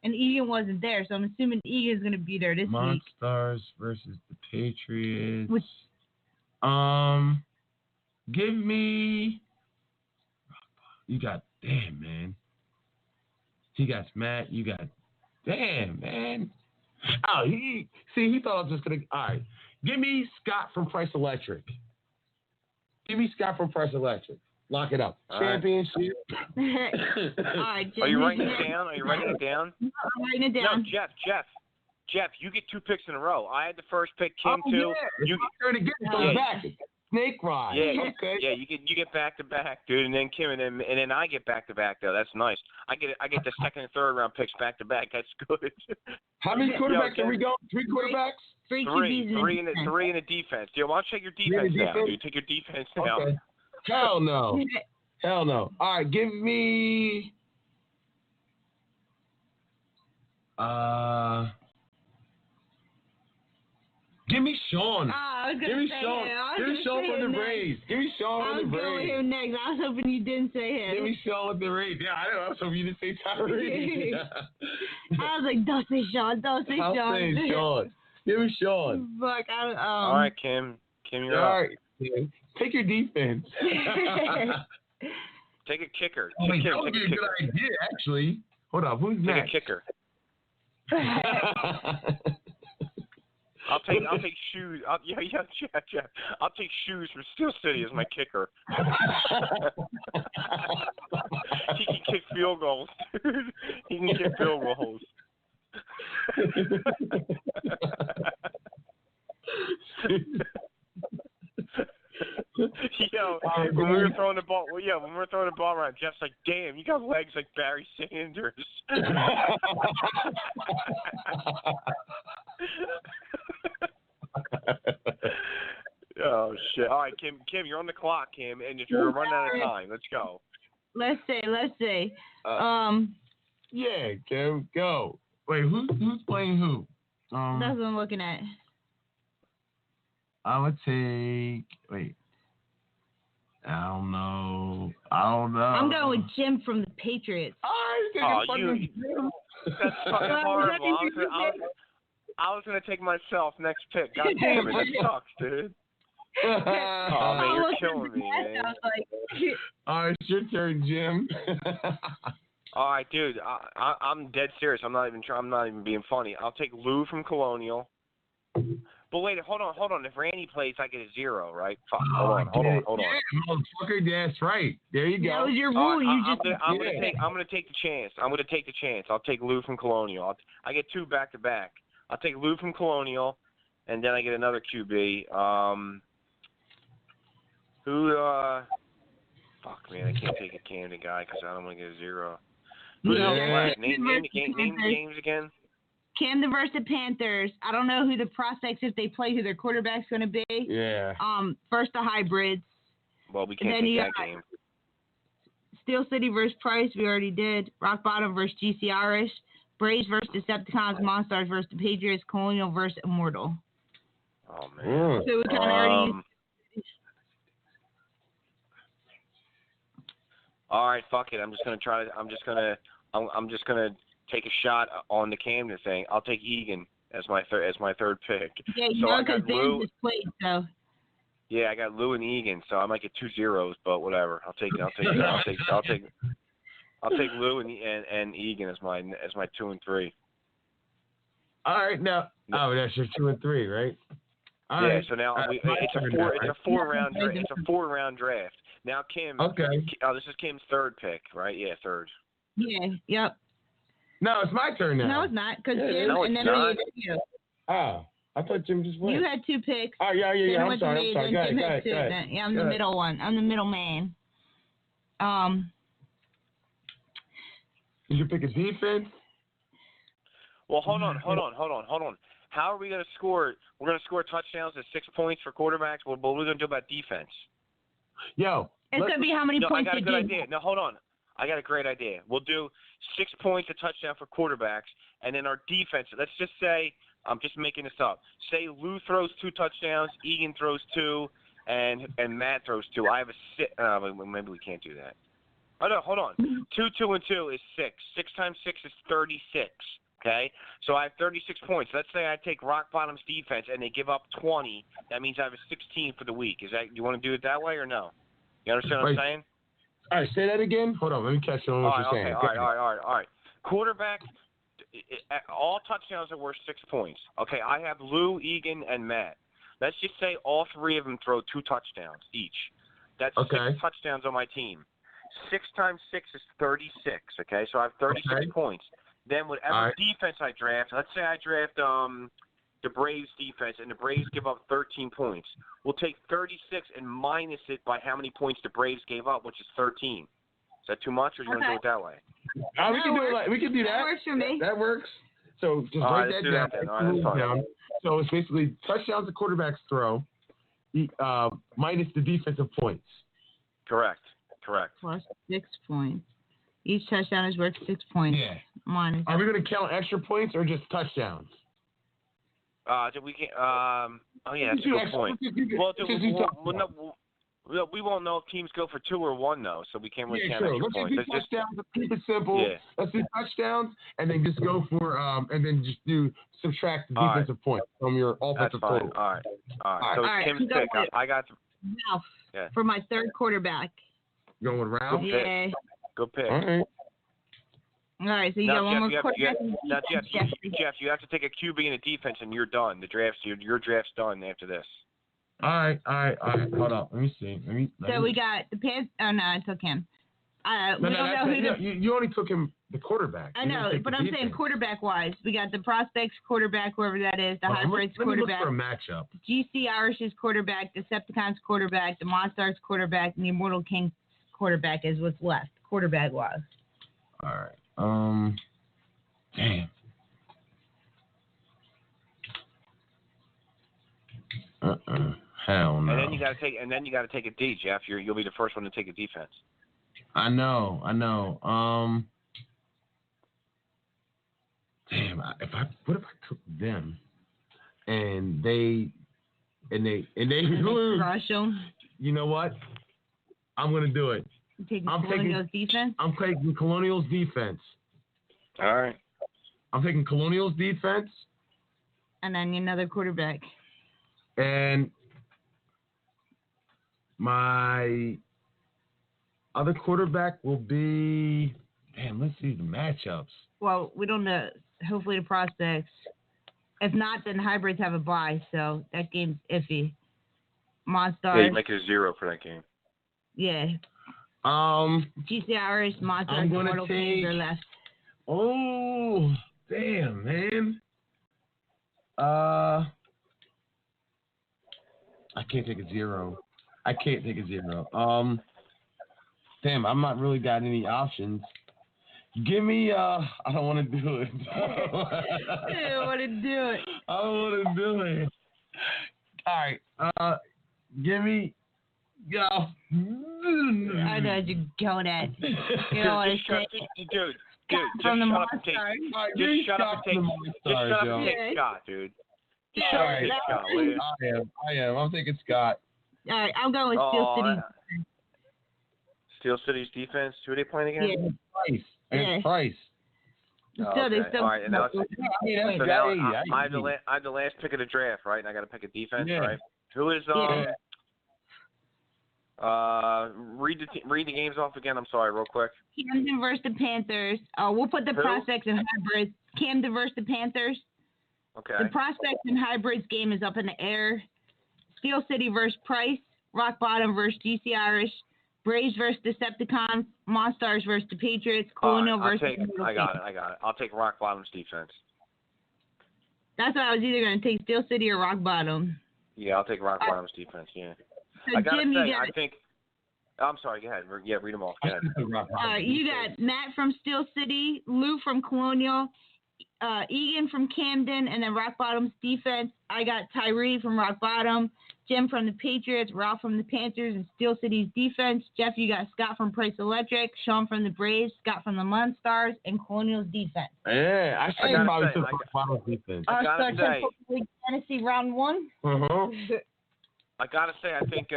S3: and Egan wasn't there, so I'm assuming Egan's going to be there this week.
S2: Monstars versus the Patriots. Give me. You got man. He got Matt. You got man. Oh, he thought I was just gonna. All right, give me Scott from Price Electric. Lock it up.
S4: All
S2: Championship.
S3: All right,
S4: Are you writing it down?
S3: I'm writing it down.
S4: No, Jeff, you get 2 picks in a row. I had the first pick, Kim too.
S2: Yeah. You get it back. Snake ride.
S4: Yeah,
S2: okay.
S4: Yeah, you get back to back, dude, and then Kim, and then I get back to back though. That's nice. I get the second and third round picks back to back. That's good.
S2: How many quarterbacks are we going? 3 quarterbacks?
S3: 3 QBs.
S4: 3 in the defense. Yeah, why don't you take your defense down, dude? Take your defense down.
S2: Okay. Hell no. All right, give me. Give me Sean. Give me Sean. Give me Sean from the Braves. Give me Sean from the Braves.
S3: I was going with him next. I was hoping you didn't say him.
S2: Give me Sean with the Braves. Yeah, I know. I was hoping you didn't say Tyree.
S3: I was like, don't say Sean. I'll say
S2: Sean. Give me Sean.
S3: Fuck.
S4: All right, Kim. You're up.
S2: All right. Take your defense.
S4: Take a kicker.
S2: That would be a good idea, actually. Hold up. Who's next?
S4: Take a kicker. I'll take shoes. Jeff. I'll take shoes from Steel City as my kicker. He can kick field goals, dude. He can kick field goals. Yo, when we were throwing the ball around, Jeff's like, "Damn, you got legs like Barry Sanders." Oh shit! All right, Kim, you're on the clock, Kim, and if you're running out of time, let's go.
S3: Let's see.
S2: Yeah, Kim, go. Wait, who's playing who?
S3: That's what I'm looking at.
S2: I would take. Wait. I don't know.
S3: I'm going with Jim from the Patriots.
S4: That's fucking horrible. I was gonna take myself next pick. God damn it, that sucks, dude. Oh man, you're killing me, man.
S2: All right, it's your turn, Jim.
S4: All right, dude. I'm dead serious. I'm not even being funny. I'll take Lou from Colonial. But wait, hold on. If Randy plays, I get a 0, right? Fuck. Hold on.
S2: Yeah, motherfucker, that's right. There you go.
S3: That was your rule.
S4: I'm gonna take the chance. I'll take Lou from Colonial. I get 2 back-to-back. I'll take Lou from Colonial, and then I get another QB. Fuck, man, I can't take a Camden guy because I don't want to get a 0. Who's name the games again?
S3: Camden versus the Panthers. I don't know who the prospects, if they play, who their quarterback's going to be.
S2: Yeah.
S3: First the hybrids.
S4: Well, we can't take that game.
S3: Steel City versus Price, we already did. Rock Bottom versus GC Irish. Braves versus Decepticons. Monstars versus the Patriots. Colonial versus Immortal.
S4: Oh, man.
S3: So we kind of already...
S4: All right, fuck it. I'm just gonna take a shot on the Camden thing. I'll take Egan as my third pick.
S3: Yeah, you know, because Ben just played, so.
S4: Yeah, I got Lou and Egan, so I might get 2 zeros, but whatever. I'll take Lou and Egan as my 2 and 3.
S2: All right, now. Oh, that's your 2 and 3, right? All right.
S4: So now it's a 4-round draft. Now, Kim.
S2: Okay.
S4: This is Kim's third pick, right? Yeah, third.
S3: Yeah. Yep.
S2: No, it's my turn now.
S3: No, it's not, because Jim
S4: no,
S3: and then you.
S2: Oh, I thought Jim just went.
S3: You had 2 picks.
S2: Oh, yeah. I'm sorry. Go ahead.
S3: Yeah, I'm the middle one. I'm the middle man.
S2: Did you pick a defense?
S4: Well, hold on. How are we going to score? We're going to score touchdowns at 6 points for quarterbacks. What are we going to do about defense?
S2: Yo.
S3: It's going to be how many points
S4: I got a good idea. No, hold on. I got a great idea. We'll do 6 points a touchdown for quarterbacks, and then our defense, let's just say, I'm just making this up. Say Lou throws 2 touchdowns, Egan throws 2, and Matt throws 2. I have maybe we can't do that. Oh, no, hold on. 2, 2, and 2 is 6. 6 times 6 is 36. Okay, so I have 36 points. Let's say I take Rock Bottom's defense and they give up 20. That means I have a 16 for the week. Is that, you want to do it that way or no? You understand what I'm saying?
S2: All right, say that again. Hold on, let me catch on what you're saying.
S4: All right. Quarterback, all touchdowns are worth 6 points. Okay, I have Lou, Egan, and Matt. Let's just say all 3 of them throw 2 touchdowns each. That's 6 touchdowns on my team. 6 times 6 is 36. Okay, so I have 36 points. Then whatever defense I draft, let's say I draft the Braves defense, and the Braves give up 13 points. We'll take 36 and minus it by how many points the Braves gave up, which is 13. Is that too much, or do you want to do it that way?
S2: We can do it. We can do that.
S3: That works for me.
S2: That works. So just write that down.
S4: That's fine.
S2: So it's basically touchdowns the quarterbacks throw, minus the defensive points.
S4: Correct.
S3: Plus 6 points. Each touchdown is worth 6 points.
S2: Yeah.
S3: Minus.
S2: Are we going to count extra points or just touchdowns?
S4: We can. That's a good point. We won't know if teams go for 2 or 1 though, so we can't really count extra points.
S2: Let's do touchdowns. Let's keep it simple. Yeah. Let's do touchdowns and then just go for and then just subtract the defensive points from your offensive total.
S4: All right. So it's Kim's pick. I got
S3: Ralph for my third quarterback.
S2: Going with Ralph?
S3: Yeah.
S4: Good pick.
S3: All right, so you got one more quarterback.
S4: Now, Jeff, you have to take a QB and a defense, and you're done. Your draft's done after this.
S2: All right. Hold on. Let me see.
S3: So we got the Panthers. Oh, no, I took him. We don't know who
S2: you only took him the quarterback.
S3: I know, but I'm saying quarterback-wise. We got the Prospects quarterback, whoever that is, the Hybrids quarterback.
S2: Let me look for a matchup.
S3: GC Irish's quarterback, Decepticons quarterback, the Monstars quarterback, and the Immortal King quarterback is what's left, quarterback-wise.
S2: All right. Damn. Hell no.
S4: And then you got to take a D, Jeff. You'll be the first one to take a defense.
S2: I know. Damn. What if I took them and they
S3: rush them?
S2: You know what? I'm gonna do it.
S3: I'm taking defense.
S2: I'm taking Colonial's defense.
S4: All right.
S2: I'm taking Colonial's defense.
S3: And then another quarterback.
S2: And my other quarterback will be. Damn, let's see the matchups.
S3: Well, we don't know. Hopefully, the prospects. If not, then hybrids have a bye, so that game's iffy. Monstars.
S4: Yeah, you make it a 0 for that game.
S3: Yeah. GCRs, Monstars,
S2: I'm gonna
S3: Mortal Kings are
S2: take-
S3: left.
S2: Oh, damn, man. I can't take a 0. Damn, I'm not really got any options. Give me, I don't want to do it.
S3: I don't want to do it.
S2: I don't want to do it. All right, give me, yo.
S3: I know what you're going at. You know what I say?
S4: Dude,
S3: From the
S4: just shut up and take.
S3: Monstars.
S4: Just shut up and take. Just shut up and take Scott, dude. Just shut up and take Scott, will you?
S2: I am. I'm taking Scott.
S3: All right, I'm going with Steel City.
S4: Steel City's defense. Who are they playing again?
S3: Yeah.
S2: Price.
S3: Yeah.
S2: Price.
S3: Still,
S4: All right, and now, so now I have
S2: I
S4: the last pick of the draft, right? And I got to pick a defense,
S2: Yeah.
S4: right? Who is read the games off again. I'm sorry, real quick.
S3: Camden versus the Panthers. We'll put the
S4: Who?
S3: prospects and hybrids. Camden versus the Panthers.
S4: Okay.
S3: The prospects and hybrids game is up in the air. Steel City versus Price. Rock Bottom versus GC Irish. Braves versus Decepticons. Monstars versus the Patriots. Colonial versus.
S4: I got it. I'll take Rock Bottom's defense.
S3: That's what I was either going to take, Steel City or Rock Bottom.
S4: Yeah, I'll take Rock Bottom's defense. Yeah.
S3: So
S4: I gotta
S3: Jim,
S4: say, I think. I'm sorry. Go ahead. Yeah, read them all. Go ahead.
S3: You got Matt from Steel City, Lou from Colonial, Egan from Camden, and then Rock Bottom's defense. I got Tyree from Rock Bottom, Jim from the Patriots, Ralph from the Panthers, and Steel City's defense. Jeff, you got Scott from Price Electric, Sean from the Braves, Scott from the Monstars, and Colonial's defense.
S2: Yeah, I should have probably took Rock Bottom's defense.
S4: gotta say,
S3: League Fantasy round 1.
S4: I gotta say, I think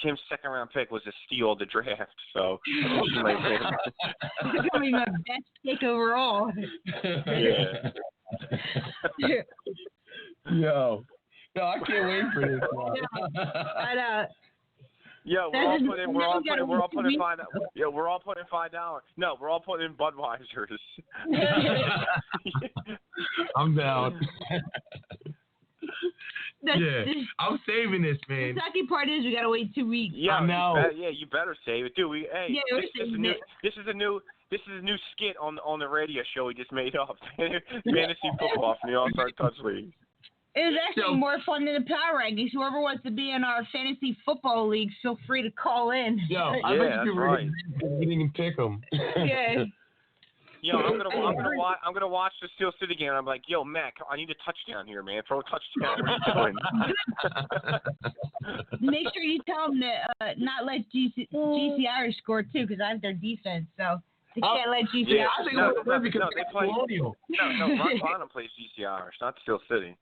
S4: Kim's second round pick was a steal of the draft. So
S3: It's going to be my best pick overall.
S4: yeah.
S2: Yo, I can't wait for this one.
S4: Yo, we're all putting $5. Yeah, we're all putting $5. No, we're all putting in Budweisers.
S2: I'm down. Yeah, I'm saving this, man.
S3: The sucky part is we gotta wait 2 weeks.
S4: Yeah,
S2: I know.
S4: You better save it, dude. This is a new skit on the radio show we just made up. Fantasy football from the All-Star Touch League.
S3: It was actually more fun than the power rankings. Whoever wants to be in our fantasy football league, feel free to call in.
S2: Yo, I bet you can pick them.
S3: Yeah.
S4: Yo, I'm gonna watch the Steel City game. And I'm like, yo, Mac, I need a touchdown here, man. Throw a touchdown. What are you doing?
S3: Make sure you tell them to not let GC Irish score too, because I have their defense. So they can't let GC Irish.
S2: I think they play Colonial.
S4: No, Rock Bottom plays GC Irish, not Steel City.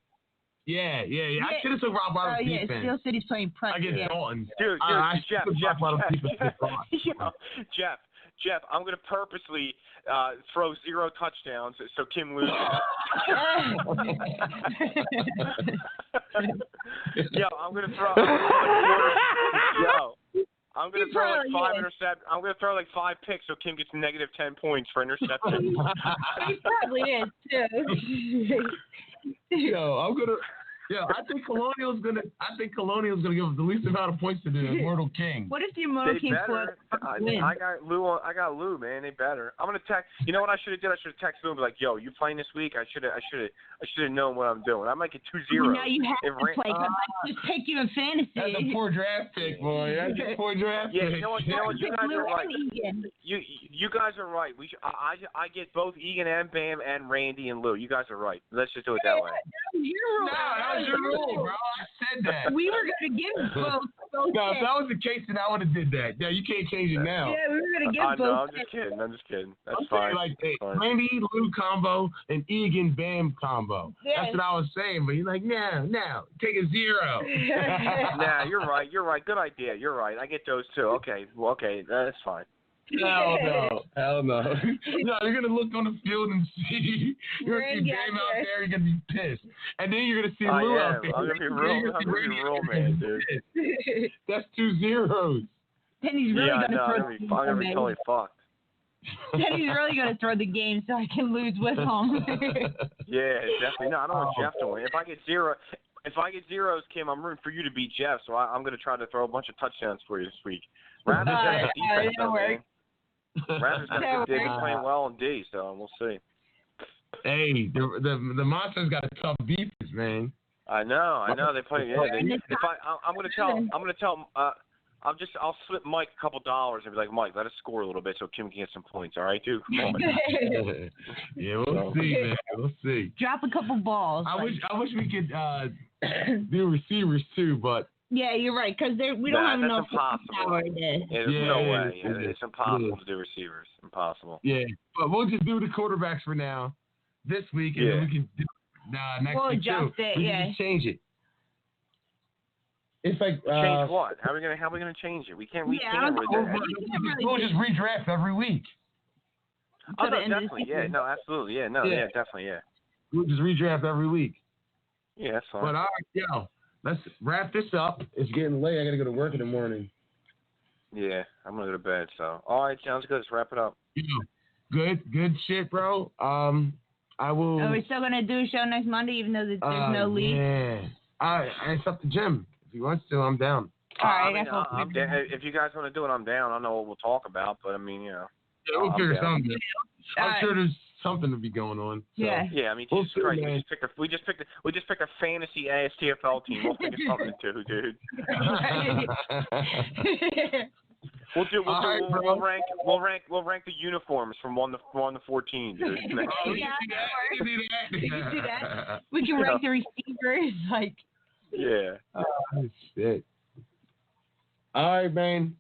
S2: Yeah. I should have took Rock Bottom's defense.
S3: Yeah, Steel City's playing Price.
S2: I get Dalton.
S4: Dude, Jeff, Jeff, I'm going to purposely throw 0 touchdowns so Kim loses. I'm going to throw like 5 interceptions. I'm going to throw like 5 picks so Kim gets negative 10 points for interception.
S3: He probably is too.
S2: I think Colonial's gonna give us the least amount of points to the Immortal King.
S3: What if the Immortal King wins?
S4: I got Lou, man. They better. I'm gonna text. You know what I should have did? I should have texted Lou and be like, "Yo, you playing this week? I should have known what I'm doing. I might get 2-0."
S3: Now you have to play. Just take you in fantasy.
S2: That's a poor draft pick, boy. That's a poor draft pick.
S4: You know what? You guys are right. You guys are right. I get both Egan and Bam and Randy and Lou. You guys are right. Let's just do it that way.
S2: That was your rule, bro. I said that.
S3: We were going to give both.
S2: No, if that was the case, then I would have did that. Yeah, you can't change it now.
S3: Yeah, we were going to give both.
S4: No, I'm just kidding. That's fine.
S2: Like Randy, Lou combo and Egan Bam combo.
S3: Yeah.
S2: That's what I was saying, but you're like, no, take a 0.
S4: Nah, you're right. Good idea. You're right. I get those too. Okay, that's fine.
S2: Hell no. No, you're going to look on the field and see. You're going to see Bam out there. You're going to be pissed. And then you're going to see Lou out there.
S4: I'm going to be real, man, dude.
S2: That's 2 zeros.
S3: Then he's really going to
S4: I'm going to be totally fucked.
S3: Then he's really going to throw the game so I can lose with him.
S4: Yeah, definitely. No, I don't want Jeff to win. If I get zeros, Kim, I'm rooting for you to beat Jeff. So I'm going to try to throw a bunch of touchdowns for you this week. Raptors got a defense, though, man. Raptors got a good defense playing well in D, so we'll see.
S2: Hey, the Monsters got a tough defense, man.
S4: I know. They play. Yeah, I'm going to tell. I'll slip Mike a couple dollars and be like, Mike, let us score a little bit so Kim can get some points. All right, dude. Come on.
S2: Yeah, we'll see, man. We'll see.
S3: Drop a couple balls.
S2: I wish we could do receivers too, but.
S3: Yeah, you're right, because we don't have enough power.
S4: There's no way. It's impossible to do receivers. Impossible.
S2: Yeah, but we'll just do the quarterbacks for now this week, and then we can do next week too. We can just change it. It's like
S4: change what? How are we gonna change it? We can't. We can't really do that.
S2: We'll just redraft every week.
S4: Oh no, definitely. Yeah, no, absolutely. Yeah, no, yeah, definitely. Yeah.
S2: We'll just redraft every week.
S4: Yeah, that's fine.
S2: But all right, yo. Let's wrap this up. It's getting late. I got to go to work in the morning.
S4: Yeah, I'm going to go to bed. So, all right, sounds good. Let's wrap it up.
S2: Yeah. Good shit, bro. I will.
S3: Are we still going to do a show next Monday, even though there's no league?
S2: Yeah. It's up to Jim. If he wants to, I'm down.
S3: All right.
S4: I'm down. If you guys want to do it, I'm down. I don't know what we'll talk about, but I mean,
S2: Yeah, we'll figure something out. I'm sure there's something to be going on. So.
S3: Yeah.
S4: Yeah, I mean, Jesus Christ, we just picked a fantasy ASTFL team. We'll figure something to, dude. We'll rank the uniforms from 1 to 14, dude.
S3: We can do that. We can rank the receivers, like.
S4: Yeah.
S2: Oh shit. All right, man.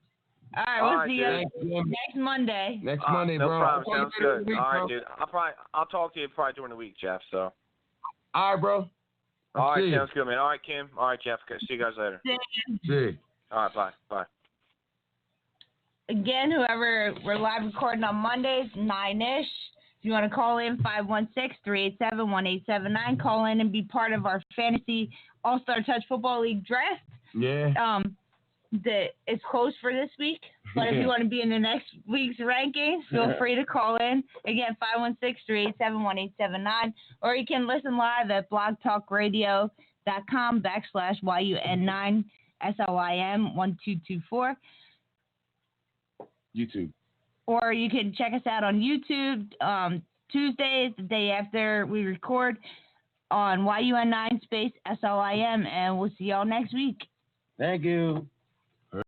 S3: All right, we'll see you next Monday.
S2: Next Monday,
S4: no
S2: bro.
S4: No problem. Sounds good. All right, dude. I'll talk to you probably during the week, Jeff. So.
S2: All right, bro.
S4: All right, sounds good, man. All right, Kim. All right, Jeff. See you guys later.
S2: See.
S4: All right, bye.
S3: Again, whoever, we're live recording on Mondays, 9-ish. If you want to call in, 516-387-1879. Call in and be part of our Fantasy All-Star Touch Football League draft.
S2: Yeah.
S3: It's closed for this week, but if you want to be in the next week's rankings, feel free to call in. Again, 516-387-1879, or you can listen live at blogtalkradio.com/YUN9 SLIM1224.
S2: YouTube.
S3: Or you can check us out on YouTube Tuesdays, the day after we record, on YUN9 SLIM, and we'll see y'all next week.
S2: Thank you.